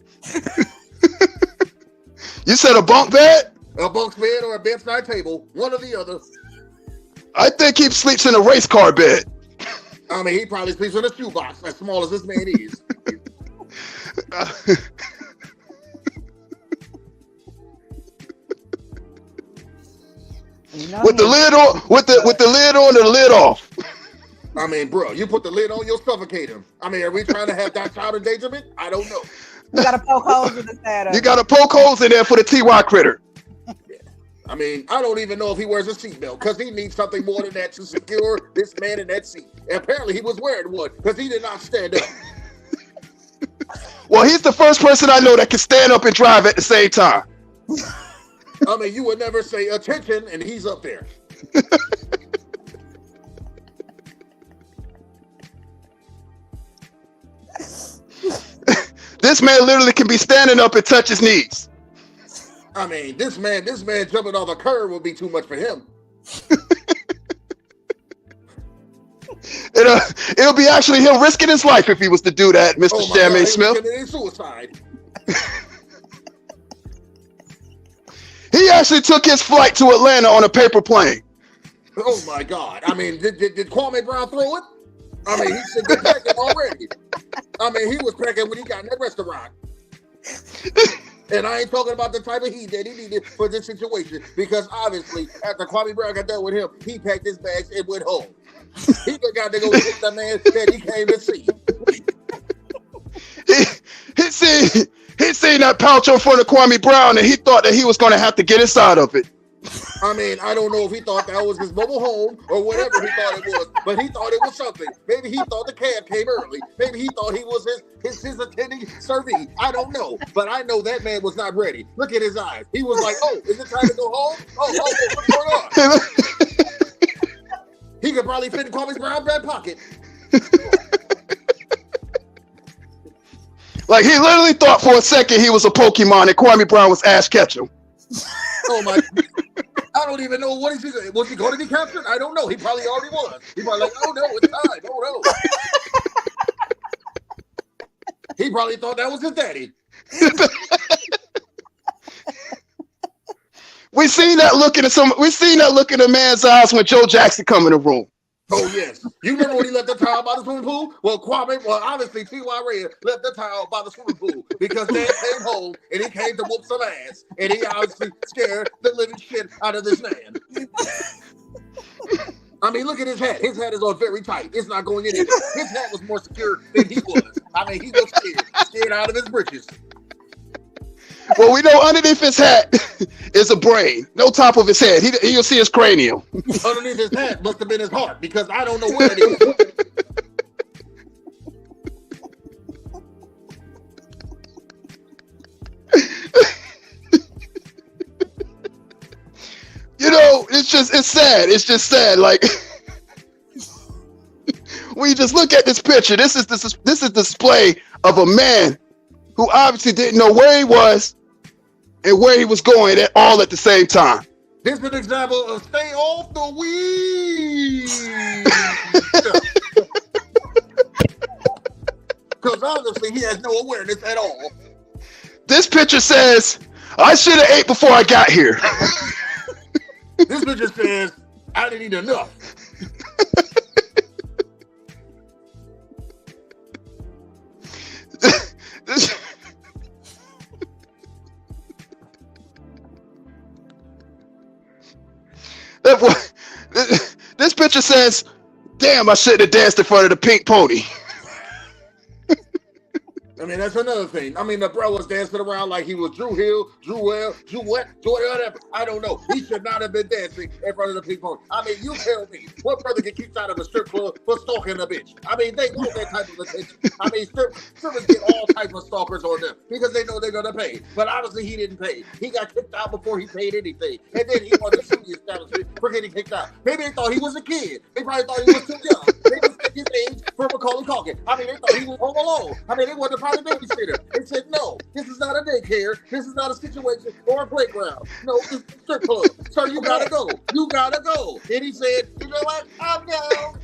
You said a bunk bed? A bunk bed or a bedside table, one or the other. I think he sleeps in a race car bed. I mean, he probably sleeps in a shoebox, as small as this man is. With the lid on, with the lid on and the lid off. I mean, bro, you put the lid on, you'll suffocate him. I mean, are we trying to have that child endangerment? I don't know. You gotta poke holes in the side. You gotta poke holes in there for the TY critter. I mean, I don't even know if he wears a seatbelt because he needs something more than that to secure this man in that seat. And apparently he was wearing one because he did not stand up. Well, he's the first person I know that can stand up and drive at the same time. I mean, you would never say attention and he's up there. This man literally can be standing up and touch his knees. I mean, this man jumping off a curb would be too much for him. It'll be actually him risking his life if he was to do that, Mr. Shammay Smith. Suicide. He actually took his flight to Atlanta on a paper plane. Oh my God! I mean, did Kwame Brown throw it? I mean, he should be packing already. I mean, he was packing when he got in that restaurant. And I ain't talking about the type of heat that he needed for this situation, because obviously, after Kwame Brown got done with him, he packed his bags and went home. He forgot to go get the man that he came to see. He seen that pouch in front of Kwame Brown, and he thought that he was going to have to get inside of it. I mean, I don't know if he thought that was his mobile home or whatever he thought it was, but he thought it was something. Maybe he thought the cab came early. Maybe he thought he was his attending servee. I don't know, but I know that man was not ready. Look at his eyes. He was like, "Oh, is it time to go home? Oh, what's going on?" He could probably fit in Kwame Brown's back pocket. Like, he literally thought for a second he was a Pokemon and Kwame Brown was Ash Ketchum. Oh my! I don't even know what is he. Was he going to be captured? I don't know. He probably already was. He probably like, oh no, it's time. Oh no. He probably thought that was his daddy. We seen that look in a man's eyes when Joe Jackson come in the room. Oh yes. You remember when he left the towel by the swimming pool? Well, obviously T.Y. RHEA left the towel by the swimming pool because Dad came home and he came to whoop some ass, and he obviously scared the living shit out of this man. I mean, look at his hat. His hat is on very tight. It's not going anywhere. His hat was more secure than he was. I mean, he was scared out of his britches. Well, we know underneath his hat is a brain. No top of his head. You'll see his cranium. Underneath his hat must have been his heart, because I don't know where it is. You know, it's sad. It's just sad. Like, when you just look at this picture, this is a display of a man who obviously didn't know where he was and where he was going all at the same time. This is an example of stay off the weed. Because obviously he has no awareness at all. This picture says, I should have ate before I got here. This picture says, I didn't eat enough. This picture says, damn, I shouldn't have danced in front of the pink pony. I mean, that's another thing. I mean, the bro was dancing around like he was Drew Hill, Drew Well, Drew what, whatever. I don't know. He should not have been dancing in front of the pink pony. I mean, you tell me, what brother get kicked out of a strip club for stalking a bitch? I mean, they want that type of attention. I mean, strippers get all types of stalkers on them because they know they're going to pay. But obviously, he didn't pay. He got kicked out before he paid anything. And then he wanted to sue the establishment for getting kicked out. Maybe they thought he was a kid. They probably thought he was too young. They mistake his age for Macaulay Culkin. I mean, they thought he was home alone. I mean, they wanted to probably babysitter. They said, no, this is not a daycare. This is not a situation or a playground. No, it's a strip club. Sir, you gotta go. You gotta go. And he said, you know what? I'll go.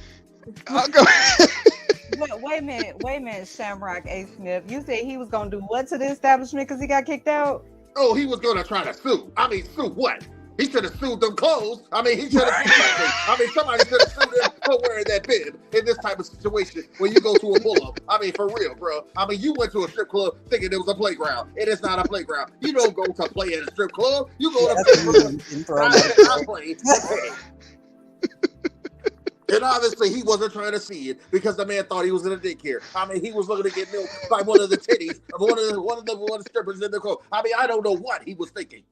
I'll go. Wait a minute, Shamrock A. Smith. You said he was gonna do what to the establishment because he got kicked out? Oh, he was gonna try to sue. I mean, sue what? He should have sued them clothes. I mean, he should have sued something. I mean, somebody should have sued him for wearing that bib in this type of situation when you go to a pull-up. I mean, for real, bro. I mean, you went to a strip club thinking it was a playground. It is not a playground. You don't go to play at a strip club. You go to play. And obviously, he wasn't trying to see it because the man thought he was in a daycare. I mean, he was looking to get milk by one of the titties of one of the strippers in the club. I mean, I don't know what he was thinking.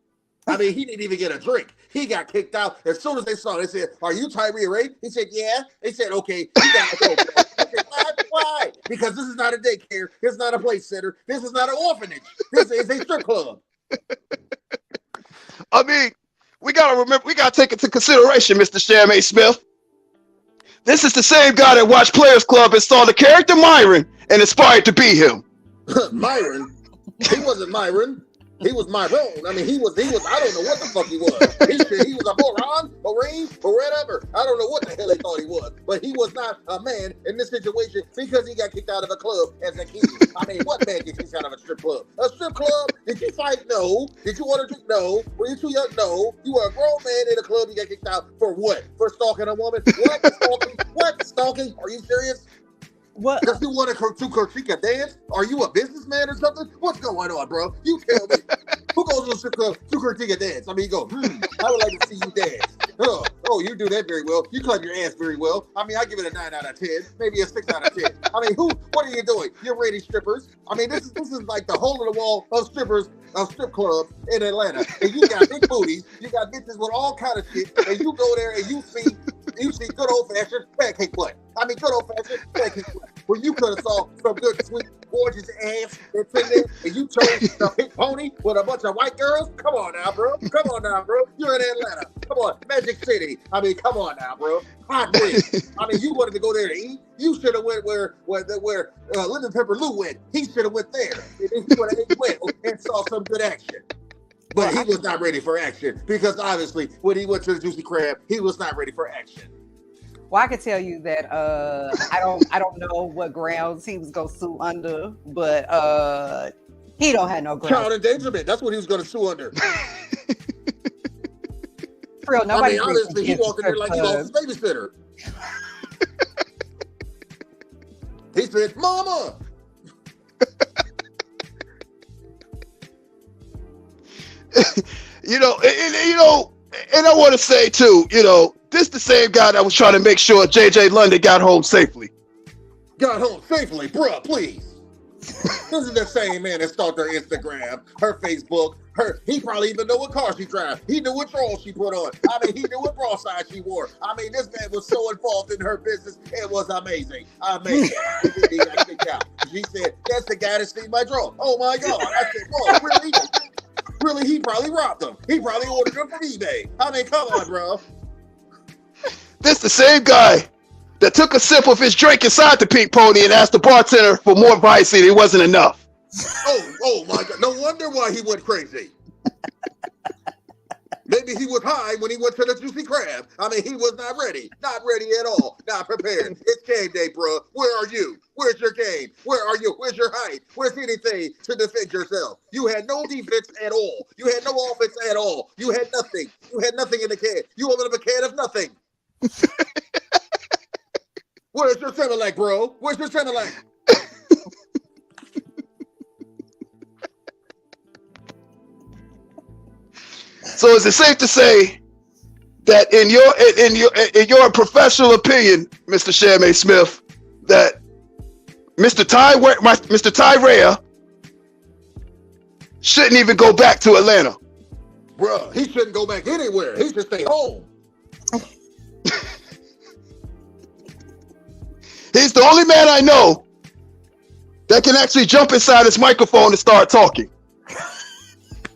I mean, he didn't even get a drink. He got kicked out. As soon as they saw it, they said, are you Tyree Ray? He said, yeah. They said, okay, you gotta go. He said, why? Because this is not a daycare. This is not a play center. This is not an orphanage. This is a strip club. I mean, we gotta take into consideration, Mr. Sham A. Smith. This is the same guy that watched Players Club and saw the character Myron and aspired to be him. Myron? He wasn't Myron. He was Myron. I mean, he was, I don't know what the fuck he was. He was a moron, marine, or whatever. I don't know what the hell they thought he was. But he was not a man in this situation because he got kicked out of a club as a kid. I mean, what man gets kicked out of a strip club? A strip club? Did you fight? No. Did you want to drink? No. Were you too young? No. You were a grown man in a club. You got kicked out for what? For stalking a woman? What? Stalking? What? Stalking? Are you serious? What? Because you want to critique a dance? Are you a businessman or something? What's going on, bro? You tell me. Who goes to the strip club to critique a dance? I mean, you go, I would like to see you dance. Oh, you do that very well. You clap your ass very well. I mean, I give it a 9 out of 10, maybe a 6 out of 10. I mean, what are you doing? You're rating strippers. I mean, this is like the hole in the wall of strippers, of strip clubs in Atlanta. And you got big booties, you got bitches with all kind of shit, and you go there and you see good old-fashioned pancake butt. I mean, good old-fashioned pancake butt. Well, you could have saw some good, sweet, gorgeous ass that's in there, and you chose the pink pony with a bunch of white girls? Come on now, bro. Come on now, bro. You're in Atlanta. Come come on, Magic City. I mean, come on now, bro. Hot wings. I mean, you wanted to go there to eat. You should have went where Lemon Pepper Lou went. He should have went there. And then he would have went and saw some good action. But he was not ready for action because obviously when he went to the Juicy Crab, he was not ready for action. Well, I can tell you that I don't know what grounds he was gonna sue under, but he don't have no grounds. Child endangerment. That's what he was going to sue under. Real, I mean, honestly, he walked in there like he lost his babysitter. He said, "Mama." And I want to say too, this the same guy that was trying to make sure JJ London got home safely. Got home safely, bruh, please. This is the same man that stalked her Instagram, her Facebook, he probably even know what car she drives. He knew what drawers she put on. I mean, he knew what bra size she wore. I mean, this man was so involved in her business, it was amazing. Amazing. She said, that's the guy that seen my drawer. Oh my God. I said, bro, really? Really, he probably robbed them. He probably ordered them from eBay. I mean, come on, bro. This the same guy that took a sip of his drink inside the Pink Pony and asked the bartender for more Vice and it wasn't enough. Oh my God. No wonder why he went crazy. Maybe he was high when he went to the Juicy Crab. I mean, he was not ready. Not ready at all. Not prepared. It's game day, bro. Where are you? Where's your game? Where are you? Where's your height? Where's anything to defend yourself? You had no defense at all. You had no offense at all. You had nothing. You had nothing in the can. You opened up a can of nothing. Where's your Similac, bro? Where's your Similac? So is it safe to say that in your professional opinion, Mr. Shamrock Smith, that Mr. RHEA shouldn't even go back to Atlanta? Bruh, he shouldn't go back anywhere. He should stay home. He's the only man I know that can actually jump inside his microphone and start talking.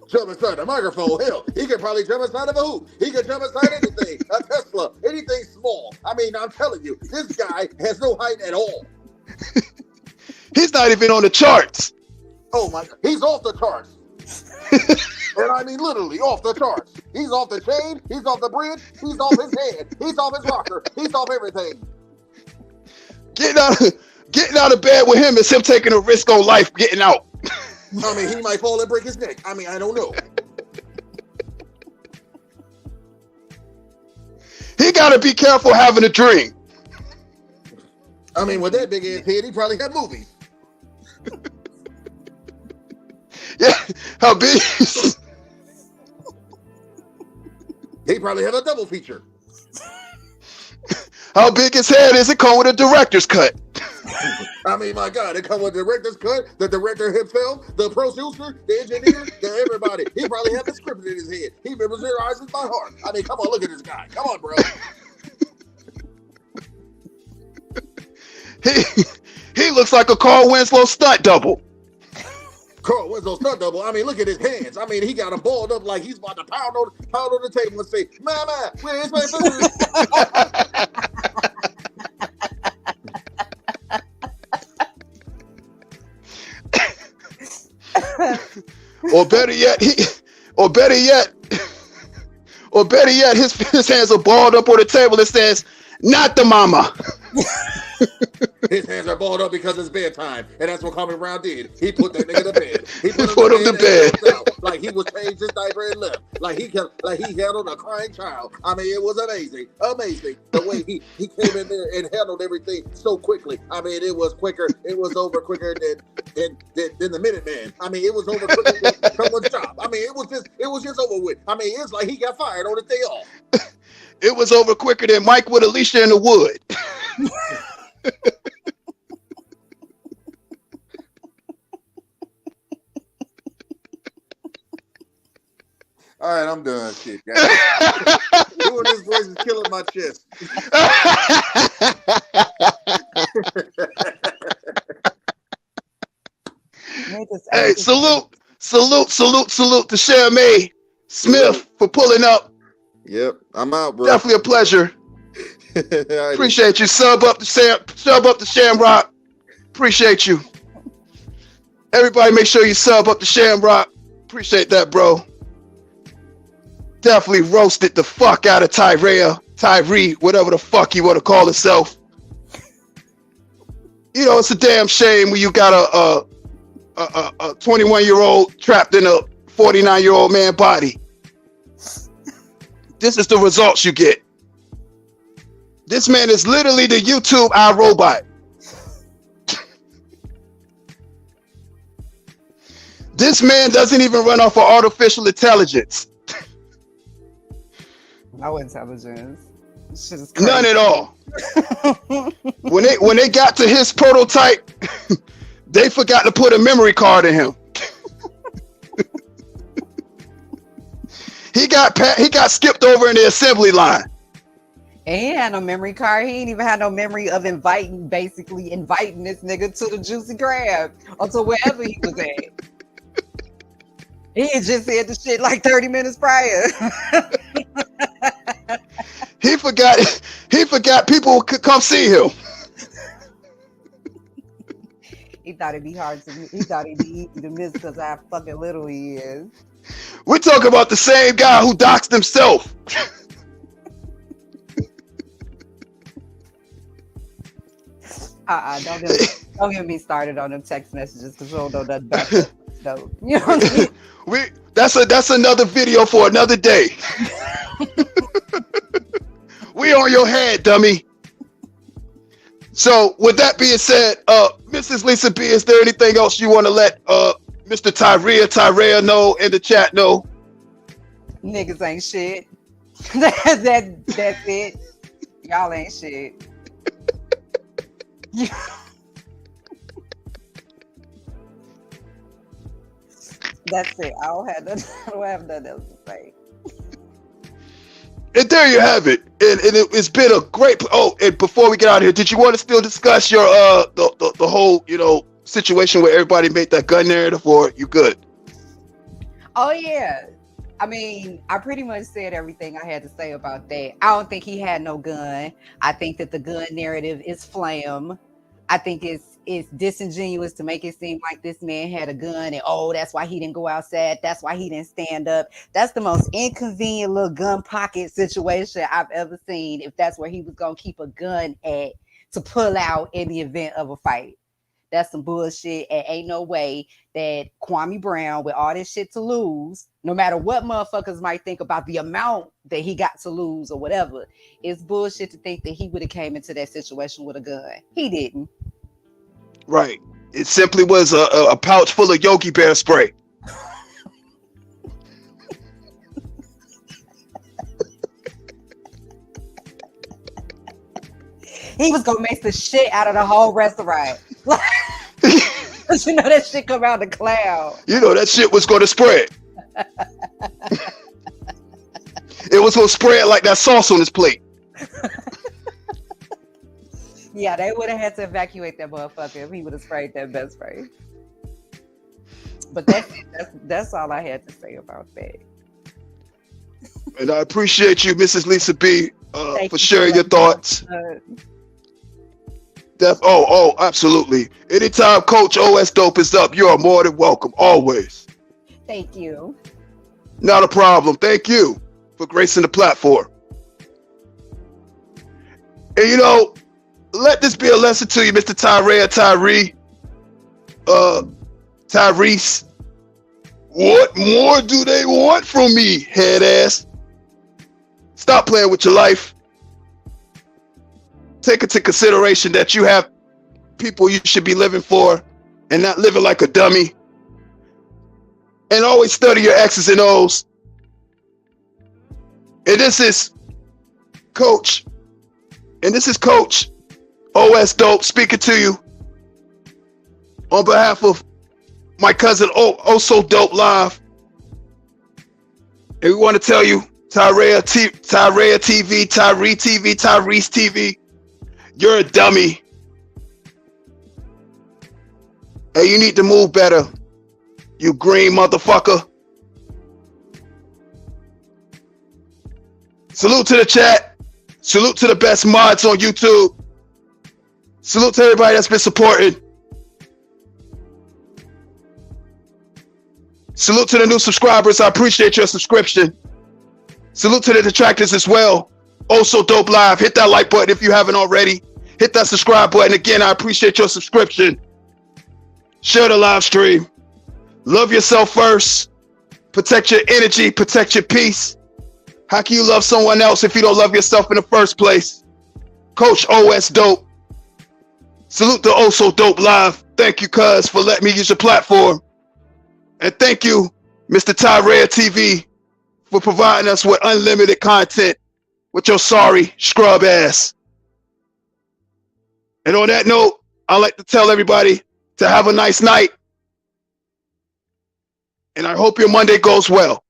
Jump inside the microphone. Hell, he could probably jump inside of a hoop. He could jump inside anything. A Tesla, anything small. I mean, I'm telling you, this guy has no height at all. He's not even on the charts. Oh my God, he's off the charts. And I mean literally off the charts. He's off the chain, he's off the bridge, he's off his head, he's off his rocker, he's off everything. Getting out of bed with him is him taking a risk on life getting out. I mean, he might fall and break his neck. I mean, I don't know. He got to be careful having a dream. I mean, with that big ass head, he probably had movies. Yeah, how big? He probably had a double feature. How big his head is? It come with a director's cut. I mean, my God, it come with the director's cut, the director himself, the producer, the engineer, everybody. He probably had the script in his head. He memorizes by heart. I mean, come on, look at this guy. Come on, bro. He looks like a Carl Winslow stunt double. Carl Winslow stunt double. I mean, look at his hands. I mean, he got him balled up like he's about to pound on the table and say, "Mama, where's my food?" Or better yet, his hands are balled up on the table and says, "Not the mama." His hands are balled up because it's bedtime, and that's what Kwame Brown did. He put that nigga to bed. He put him to bed. Like he was changed his diaper and left. Like he handled a crying child. I mean, it was amazing the way he came in there and handled everything so quickly. I mean, it was quicker. It was over quicker than the Minuteman. I mean, it was over quicker than someone's job. I mean, it was just over with. I mean, it's like he got fired on the day off. It was over quicker than Mike with Alicia in the wood. All right, I'm done. Shit, guys. Doing this voice is killing my chest. Hey, salute to Shamrock Smith for pulling up Yep, I'm out, bro. Definitely a pleasure. Alrighty. Appreciate you. Sub up to Shamrock. Appreciate you. Everybody make sure you sub up to Shamrock. Appreciate that, bro. Definitely roasted the fuck out of Tyree, whatever the fuck you want to call herself. You know, it's a damn shame when you got a 21-year-old trapped in a 49-year-old man body. This is the results you get. This man is literally the YouTube iRobot. This man doesn't even run off of artificial intelligence. No intelligence. This shit is crazy. None at all. When they got to his prototype, they forgot to put a memory card in him. He got skipped over in the assembly line. And he had no memory card. He ain't even had no memory of inviting this nigga to the Juicy Crab or to wherever he was at. He had just said the shit like 30 minutes prior. He forgot people could come see him. He thought it'd be he thought it'd be easy to miss because how fucking little he is. We're talking about the same guy who doxed himself. Don't get me started on them text messages because I don't know nothing about that. So, you know what I mean? That's another video for another day. We on your head, dummy. So with that being said, Mrs. Lisa B, is there anything else you want to let Mr. Tyrea know in the chat know? Niggas ain't shit. That's it. Y'all ain't shit. That's it. I don't have nothing else to say. And there you have it. And it's been a great. Oh, and before we get out of here, did you want to still discuss your the whole situation where everybody made that gun narrative, or you good? Oh yeah. I mean, I pretty much said everything I had to say about that. I don't think he had no gun. I think that the gun narrative is flam. I think it's disingenuous to make it seem like this man had a gun and that's why he didn't go outside. That's why he didn't stand up. That's the most inconvenient little gun pocket situation I've ever seen. If that's where he was gonna keep a gun at to pull out in the event of a fight. That's some bullshit. And ain't no way that Kwame Brown, with all this shit to lose, no matter what motherfuckers might think about the amount that he got to lose or whatever, it's bullshit to think that he would have came into that situation with a gun. He didn't. Right. It simply was a pouch full of Yogi Bear spray. He was gonna make the shit out of the whole restaurant. Cause you know that shit come out the cloud. You know that shit was gonna spread. It was gonna spread like that sauce on his plate. Yeah, they would have had to evacuate that motherfucker if he would have sprayed that best spray. But that's all I had to say about that. And I appreciate you, Mrs. Lisa B, for sharing your thoughts. Absolutely. Anytime Coach OS Dope is up, you are more than welcome, always. Thank you. Not a problem. Thank you for gracing the platform. And let this be a lesson to you, Mr. Tyrese. What more do they want from me, head ass? Stop playing with your life. Take into consideration that you have people you should be living for and not living like a dummy. And always study your X's and O's. And this is Coach OS Dope speaking to you on behalf of my cousin So Dope Live. And we want to tell you, Tyree TV, Tyrese TV, you're a dummy. And you need to move better, you green motherfucker. Salute to the chat. Salute to the best mods on YouTube. Salute to everybody that's been supporting. Salute to the new subscribers. I appreciate your subscription. Salute to the detractors as well. Also Dope Live. Hit that like button if you haven't already. Hit that subscribe button. Again, I appreciate your subscription. Share the live stream. Love yourself first. Protect your energy. Protect your peace. How can you love someone else if you don't love yourself in the first place? Coach OS Dope. Salute to Also Dope Live. Thank you, cuz, for letting me use your platform. And thank you, Mr. RHEA TV, for providing us with unlimited content with your sorry scrub ass. And on that note, I'd like to tell everybody to have a nice night. And I hope your Monday goes well.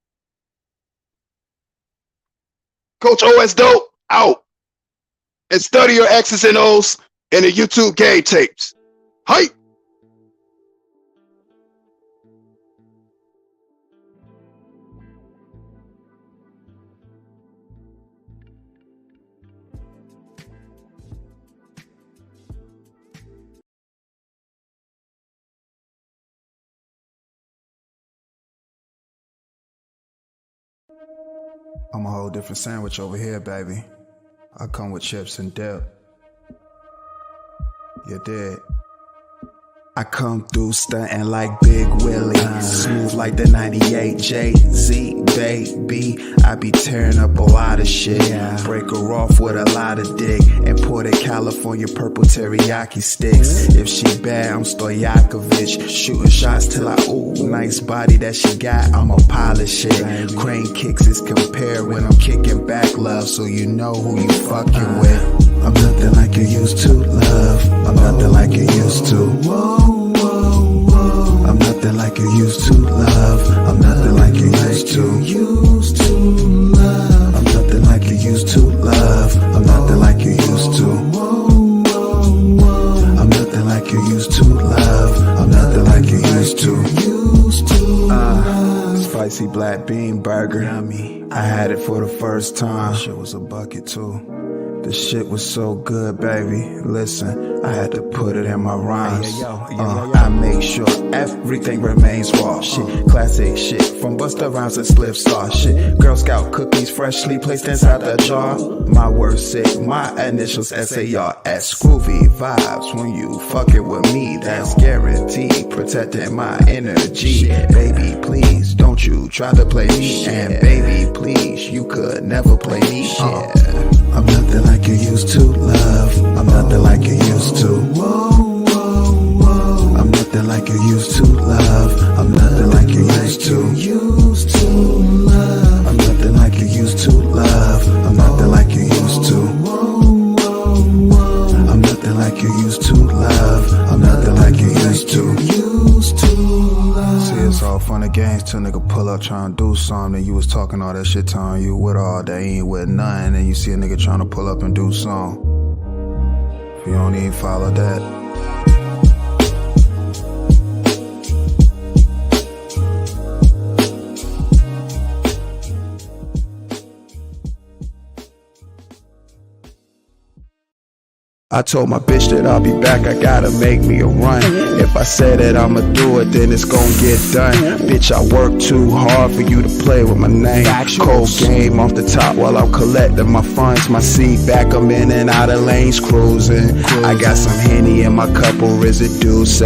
Coach OS Dope, out. And study your X's and O's in the YouTube game tapes. Hype. I'm a whole different sandwich over here, baby. I come with chips and dip. You did. I come through stunting like Big Willie, smooth like the 98 Jay-Z, baby. I be tearing up a lot of shit, break her off with a lot of dick, imported California purple teriyaki sticks. If she bad, I'm Stojakovic, shooting shots till I, ooh, nice body that she got, I'ma polish it. Crane kicks is compared when I'm kicking back, love, so you know who you fucking with. I'm nothing like you used to, love. I'm nothing like you used to. I'm nothing like you used to, love. I'm nothing like you used to. I'm nothing like you used to, love. I'm nothing like you used to. I'm nothing like you used to, love. I'm nothing like you used to. Spicy black bean burger. Yummy. I had it for the first time. Shit was a bucket too. The shit was so good, baby. Listen, I had to put it in my rhymes. I make sure everything remains raw. Shit, classic shit from Busta Rhymes and Slip Star. Shit, Girl Scout cookies freshly placed inside the jar. My word sick, my initials SARS. Groovy vibes when you fucking with me. That's guaranteed, protecting my energy. Baby, please, don't you try to play me. And baby, please, you could never play me. I'm nothing like you used to, love. I'm nothing like you used to. I'm nothing like you used to, love. I'm nothing like you used to. I'm nothing like you used to, love. I'm nothing like you used to. I'm nothing like you used to, love. I'm nothing like you used to. See, it's all fun and games till nigga pull up trying to do something. You was talking all that shit, telling you with all that, ain't with nothing. And you see a nigga trying to pull up and do something. If you don't even follow that. I told my bitch that I'll be back, I gotta make me a run. If I say that I'ma do it, then it's gon' get done. Bitch, I work too hard for you to play with my name. Cold game off the top while I'm collecting my funds. My seat back, I'm in and out of lanes cruising. I got some Henny in my cup, or is it Douce?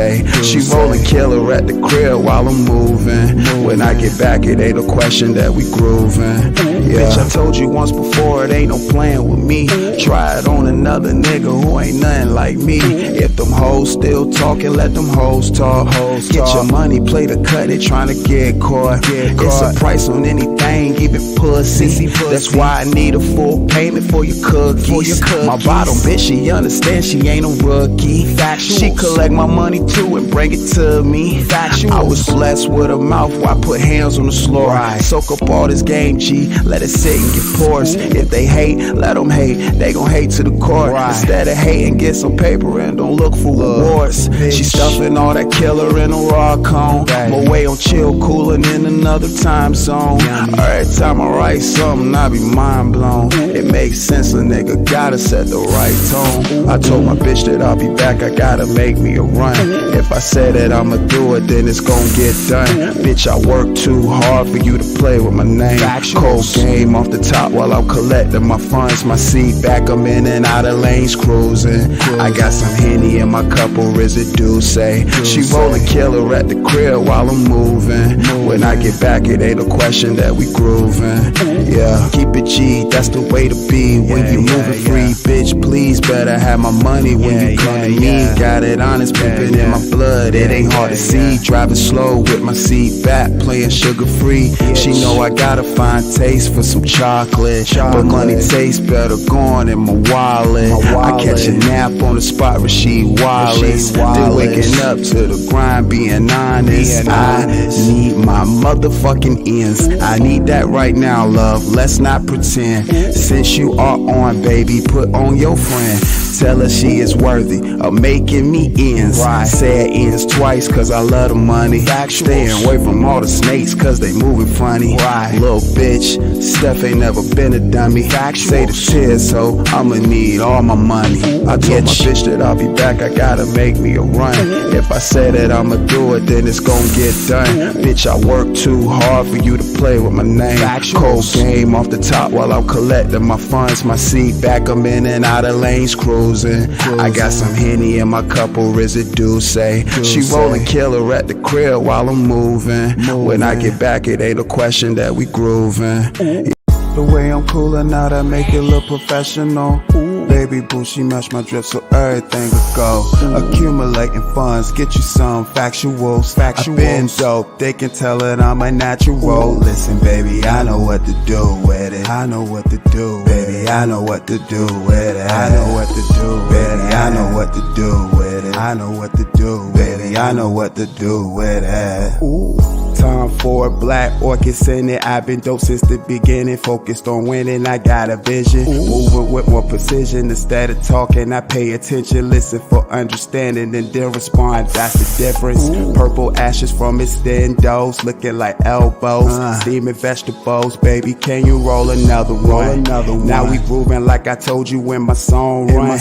She rollin' killer at the crib while I'm moving. When I get back, it ain't a question that we groovin'. Bitch, I told you once before, it ain't no playing with me. Try it on another nigga who ain't nothing like me. If them hoes still talking, let them hoes talk. Get your money, play the cut, they tryna get caught. It's a price on anything, even pussy. That's why I need a full payment for your cookies. My bottom bitch, she understand she ain't a rookie. She collect my money too and bring it to me. I was blessed with a mouth where I put hands on the floor. Soak up all this game, G, let it sit and get porous. If they hate, let them hate, they gon' hate to the core. Instead of hate and get some paper and don't look for rewards. She stuffing all that killer in a raw cone. My way on chill, cooling in another time zone. Every time I write something, I be mind blown. It makes sense, a nigga gotta set the right tone. I told my bitch that I'll be back, I gotta make me a run. If I say that I'ma do it, then it's gon' get done. Bitch, I work too hard for you to play with my name. Cold game off the top while I'm collecting my funds. My seat back, I'm in and out of lanes cruising. I got some Henny in my cup, or residue say. She rollin' killer at the crib while I'm moving. When I get back, it ain't a question that we groovin'. Yeah, keep it G, that's the way to be. When you moving free, bitch, please better have my money when you come to me. Got it honest, pimpin' in my blood, it ain't hard to see. Driving slow with my seat back, playing sugar free. She know I got a fine taste for some chocolate, but money tastes better gone in my wallet. I catch a nap on the spot, Rasheed Wallace. Then waking up to the grind, being honest. I need my motherfucking ends. I need that right now, love, let's not pretend. Since you are on, baby, put on your friend. Tell her she is worthy of making me ends. Say it ends twice, cause I love the money. Staying away from all the snakes, cause they moving funny. Little bitch, Steph ain't never been a dummy. Say the tears, so I'ma need all my money. I told my bitch that I'll be back, I gotta make me a run. If I say that I'ma do it, then it's gon' get done. Bitch, I work too hard for you to play with my name. Cold game off the top while I'm collecting my funds. My seat back, I'm in and out of lanes cruising. I got some Henny in my cup, or residue say. She rollin' killer at the crib while I'm moving. When I get back, it ain't a question that we groovin'. The way I'm coolin' out, I make it look professional. Baby boo, she match my drip, so everything will go. Accumulating funds, get you some factuals. I've been dope, they can tell that I'm a natural. Listen, baby, I know what to do with it. I know what to do, baby. I know what to do with it. I know what to do, baby. I know what to do with it. I know what to do, baby. I know what to do with it. Ooh. Time for black orchids in it. I've been dope since the beginning, focused on winning. I got a vision, moving with more precision. Instead of talking, I pay attention, listen for understanding, and then respond. That's the difference. Purple ashes from its thin dose, looking like elbows. Steaming vegetables, baby. Can you roll another one? Now we grooving like I told you when my song run.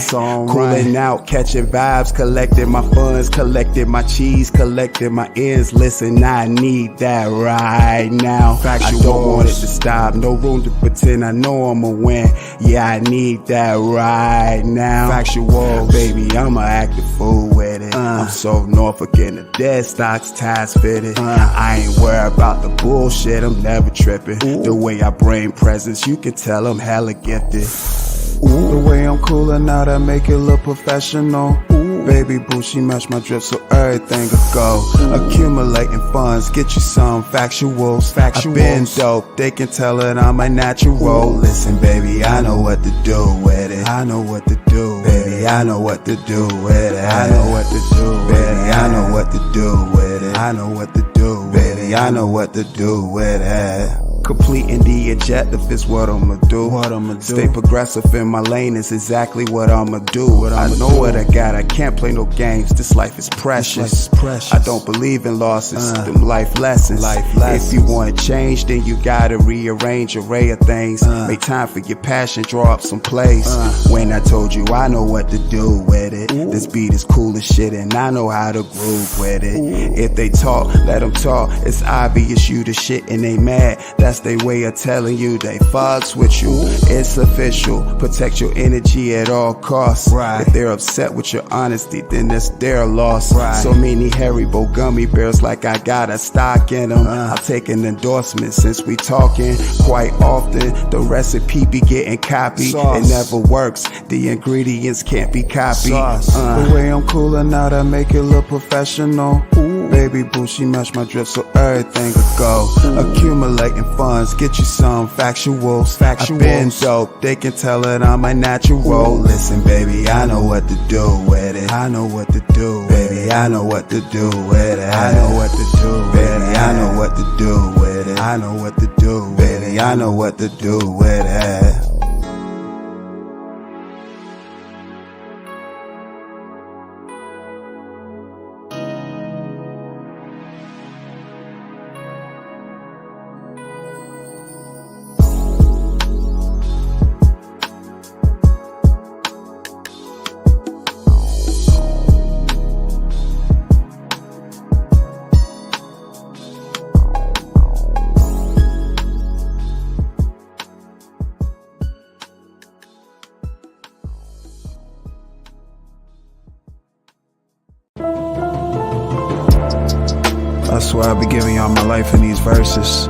Cooling out, catching vibes, collecting my funds, collecting my cheese, collecting my ends. Listen, I need that right now. I don't want it to stop, no room to pretend I know I'ma win. Yeah, I need that right now. Factual, baby, I'ma act a fool with it. I'm so Norfolk in the dead stocks, ties fitted. I ain't worried about the bullshit, I'm never tripping. The way I bring presents, you can tell I'm hella gifted. The way I'm coolin' out, I make it look professional. Baby boo, she match my drip, so everything will go. Accumulating funds, get you some factuals. I've been dope, they can tell that I'm a natural. Listen, baby, I know what to do with it. I know what to do, baby. I know what to do with it. I know what to do, baby. I know what to do with it. I know what to do, baby. I know what to do with it. Completing the objective is what I'ma do. Stay progressive in my lane is exactly what I'ma do. I know what I got, I can't play no games. This life is precious. I don't believe in losses, them life lessons. If you want change, then you gotta rearrange array of things. Make time for your passion, draw up some plays. When I told you I know what to do with it. This beat is cool as shit and I know how to groove with it. If they talk, let them talk. It's obvious you the shit and they mad. That's their way of telling you they fucks with you. It's official. Protect your energy at all costs. If they're upset with your honesty, then that's their loss. So many Haribo gummy bears like I got a stock in them. I'll take an endorsement since we talking quite often. The recipe be getting copied. It never works. The ingredients can't be copied. The way I'm coolin' out, I make it look professional. Baby boo, she match my drip, so everything will go. Accumulating funds, get you some factuals. I've been dope, they can tell that I'm a natural. Listen, baby, I know what to do with it. I know what to do, baby. I know what to do with it. I know what to do, baby. I know what to do with it. I know what to do, baby. I know what to do with it. I swear I'll be giving y'all my life in these verses.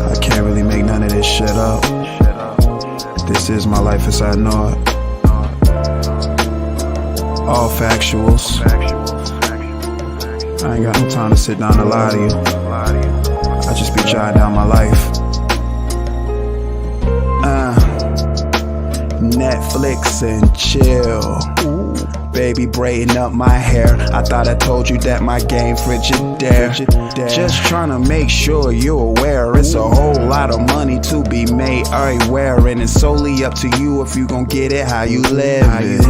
I can't really make none of this shit up. This is my life as I know it. All factuals. I ain't got no time to sit down and lie to you. I just be jotting down my life. Netflix and chill. Baby braiding up my hair. I thought I told you that my game Frigidaire. Just trying to make sure you're aware. It's a whole lot of money to be made everywhere, and it's solely up to you if you gon' get it how you live it.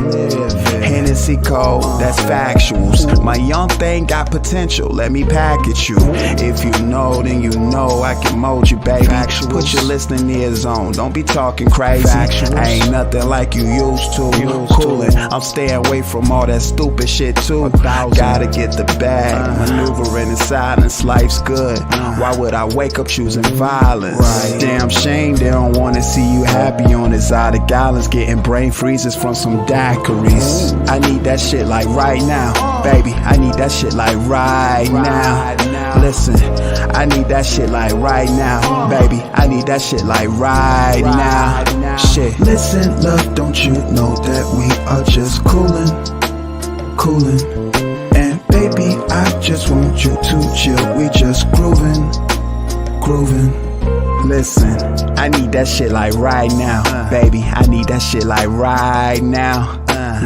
Hennessy Code, that's factuals. My young thing got potential, let me package you. If you know, then you know I can mold you, baby. Put your listening ears on, don't be talking crazy. I ain't nothing like you used to. Coolin', I'm staying away from all that stupid shit too. Gotta get the bag, maneuvering in silence, life's good. Why would I wake up choosing violence? Damn shame they don't wanna see you happy on this side of gallons, getting brain freezes from some daiquiris. I need that shit like right now, baby. I need that shit like right now. Listen, I need that shit like right now, baby. I need that shit like right now. Shit. Listen, love, don't you know that we are just coolin'? And baby, I just want you to chill. We just groovin'. Listen, I need that shit like right now, baby. I need that shit like right now.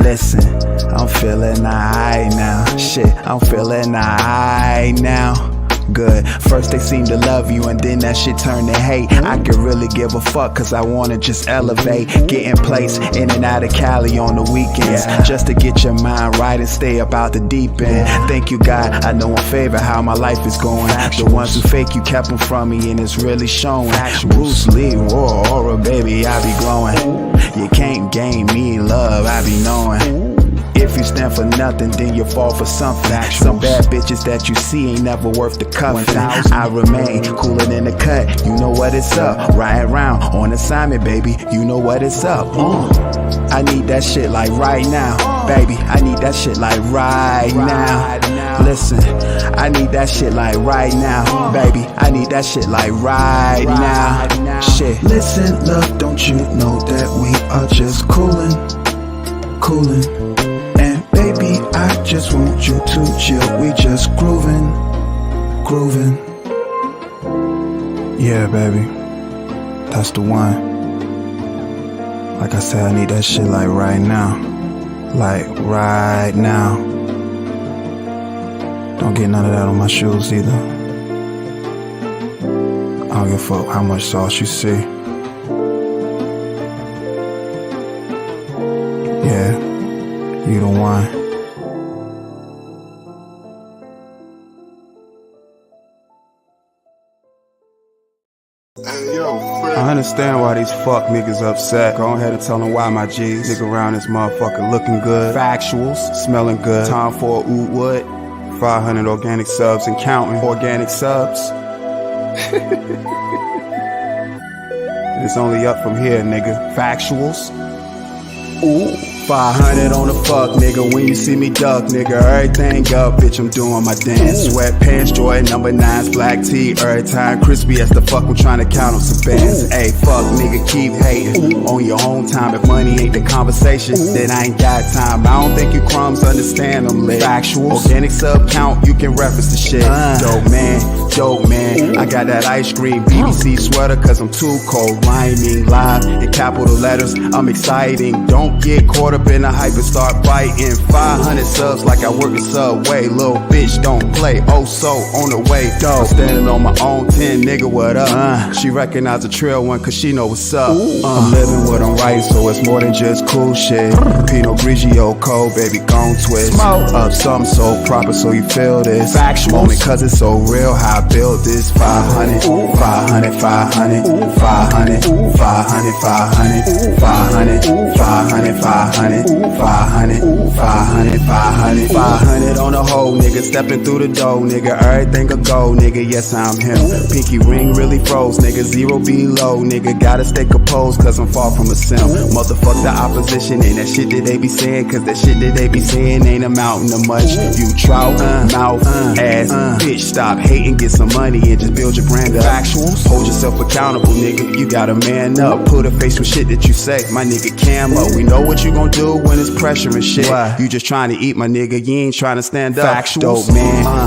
Listen, I'm feeling alright now. Shit, I'm feeling alright now. Good. First they seem to love you and then that shit turn to hate. I could really give a fuck cause I wanna just elevate. Get in place in and out of Cali on the weekends, just to get your mind right and stay about the deep end. Thank you God, I know in favor how my life is going. The ones who fake you kept them from me and it's really showing. Bruce Lee, Aura, baby, I be glowing. You can't gain me love, I be knowing. If you stand for nothing, then you fall for something. Some bad bitches that you see ain't never worth the cuffing. I remain cooler than the cut, you know what it's up. Riding around on assignment, baby, you know what it's up. I need that shit like right now, baby. I need that shit like right now. Listen, I need that shit like right now, baby. I need that shit like right now. Shit. Listen, love, don't you know that we are just coolin'? Baby, I just want you to chill. We just groovin'. Yeah, baby, that's the one. Like I said, I need that shit like right now. Like right now. Don't get none of that on my shoes either. I don't give a fuck how much sauce you see. Yeah, you the one. I understand why these fuck niggas upset. Go ahead and tell them why my G's. Nigga around this motherfucker looking good. Factuals, smelling good. Time for a oud wood. 500 organic subs and counting. Organic subs. It's only up from here, nigga. Factuals. Ooh. 500 on the fuck, nigga. When you see me duck, nigga, everything up, bitch, I'm doing my dance. Sweatpants, Jordan, number 9s, black tee, every time crispy as the fuck, I'm trying to count on some bands. Hey, fuck, nigga, keep hating on your own time. If money ain't the conversation, then I ain't got time. I don't think you crumbs understand them, lit. Factual, organic sub count, you can reference the shit. Dope man, I got that ice cream BBC sweater cause I'm too cold. Rhyming live in capital letters, I'm exciting. Don't get caught up in the hype and start fighting. 500 subs like I work the Subway. Little bitch don't play, oh so on the way. I'm standing on my own 10, nigga, what up? She recognize the trail one cause she know what's up. I'm living what I'm writing, so it's more than just cool shit. Pinot Grigio cold, baby, gon' twist. Up something so proper so you feel this moment cause it's so real how I build this. 500, 500, 500, 500, 500, 500, 500, 500, 500, 500, 500, 500, 500, 500 on the hoe, nigga. Stepping through the door, nigga. Everything a go, nigga. Yes, I'm him. Pinky ring really froze, nigga. Zero below, nigga. Gotta stay composed, cause I'm far from a sim. Motherfuck the opposition, ain't that shit that they be saying, cause that shit that they be saying ain't amounting to much. You trout, mouth, ass, bitch. Stop hating, get some money, and just build your brand up. Factuals, hold yourself accountable, nigga. You gotta man up. Put a face with shit that you say. My nigga cam up. We know what you gon' do when it's pressure and shit. You just trying to eat, my nigga. You ain't trying to stand up. Factuals.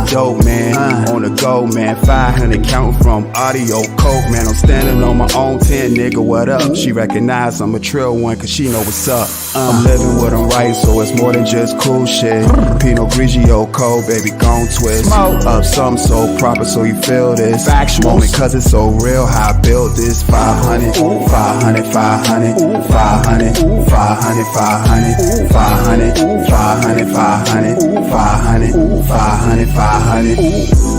Dope man, on the go, man. 500 counting from audio coke, man. I'm standing on my own 10, nigga. What up? She recognize I'm a trill one, cause she know what's up. I'm living what I'm right, so it's more than just cool shit. Pinot Grigio cold, baby, gon' twist. Up something so proper, so you feel this moment, cause it's so real. How I built this. 500, 500, 500, 500, 500, 500, 500, 500, 500, 500, 500, 500.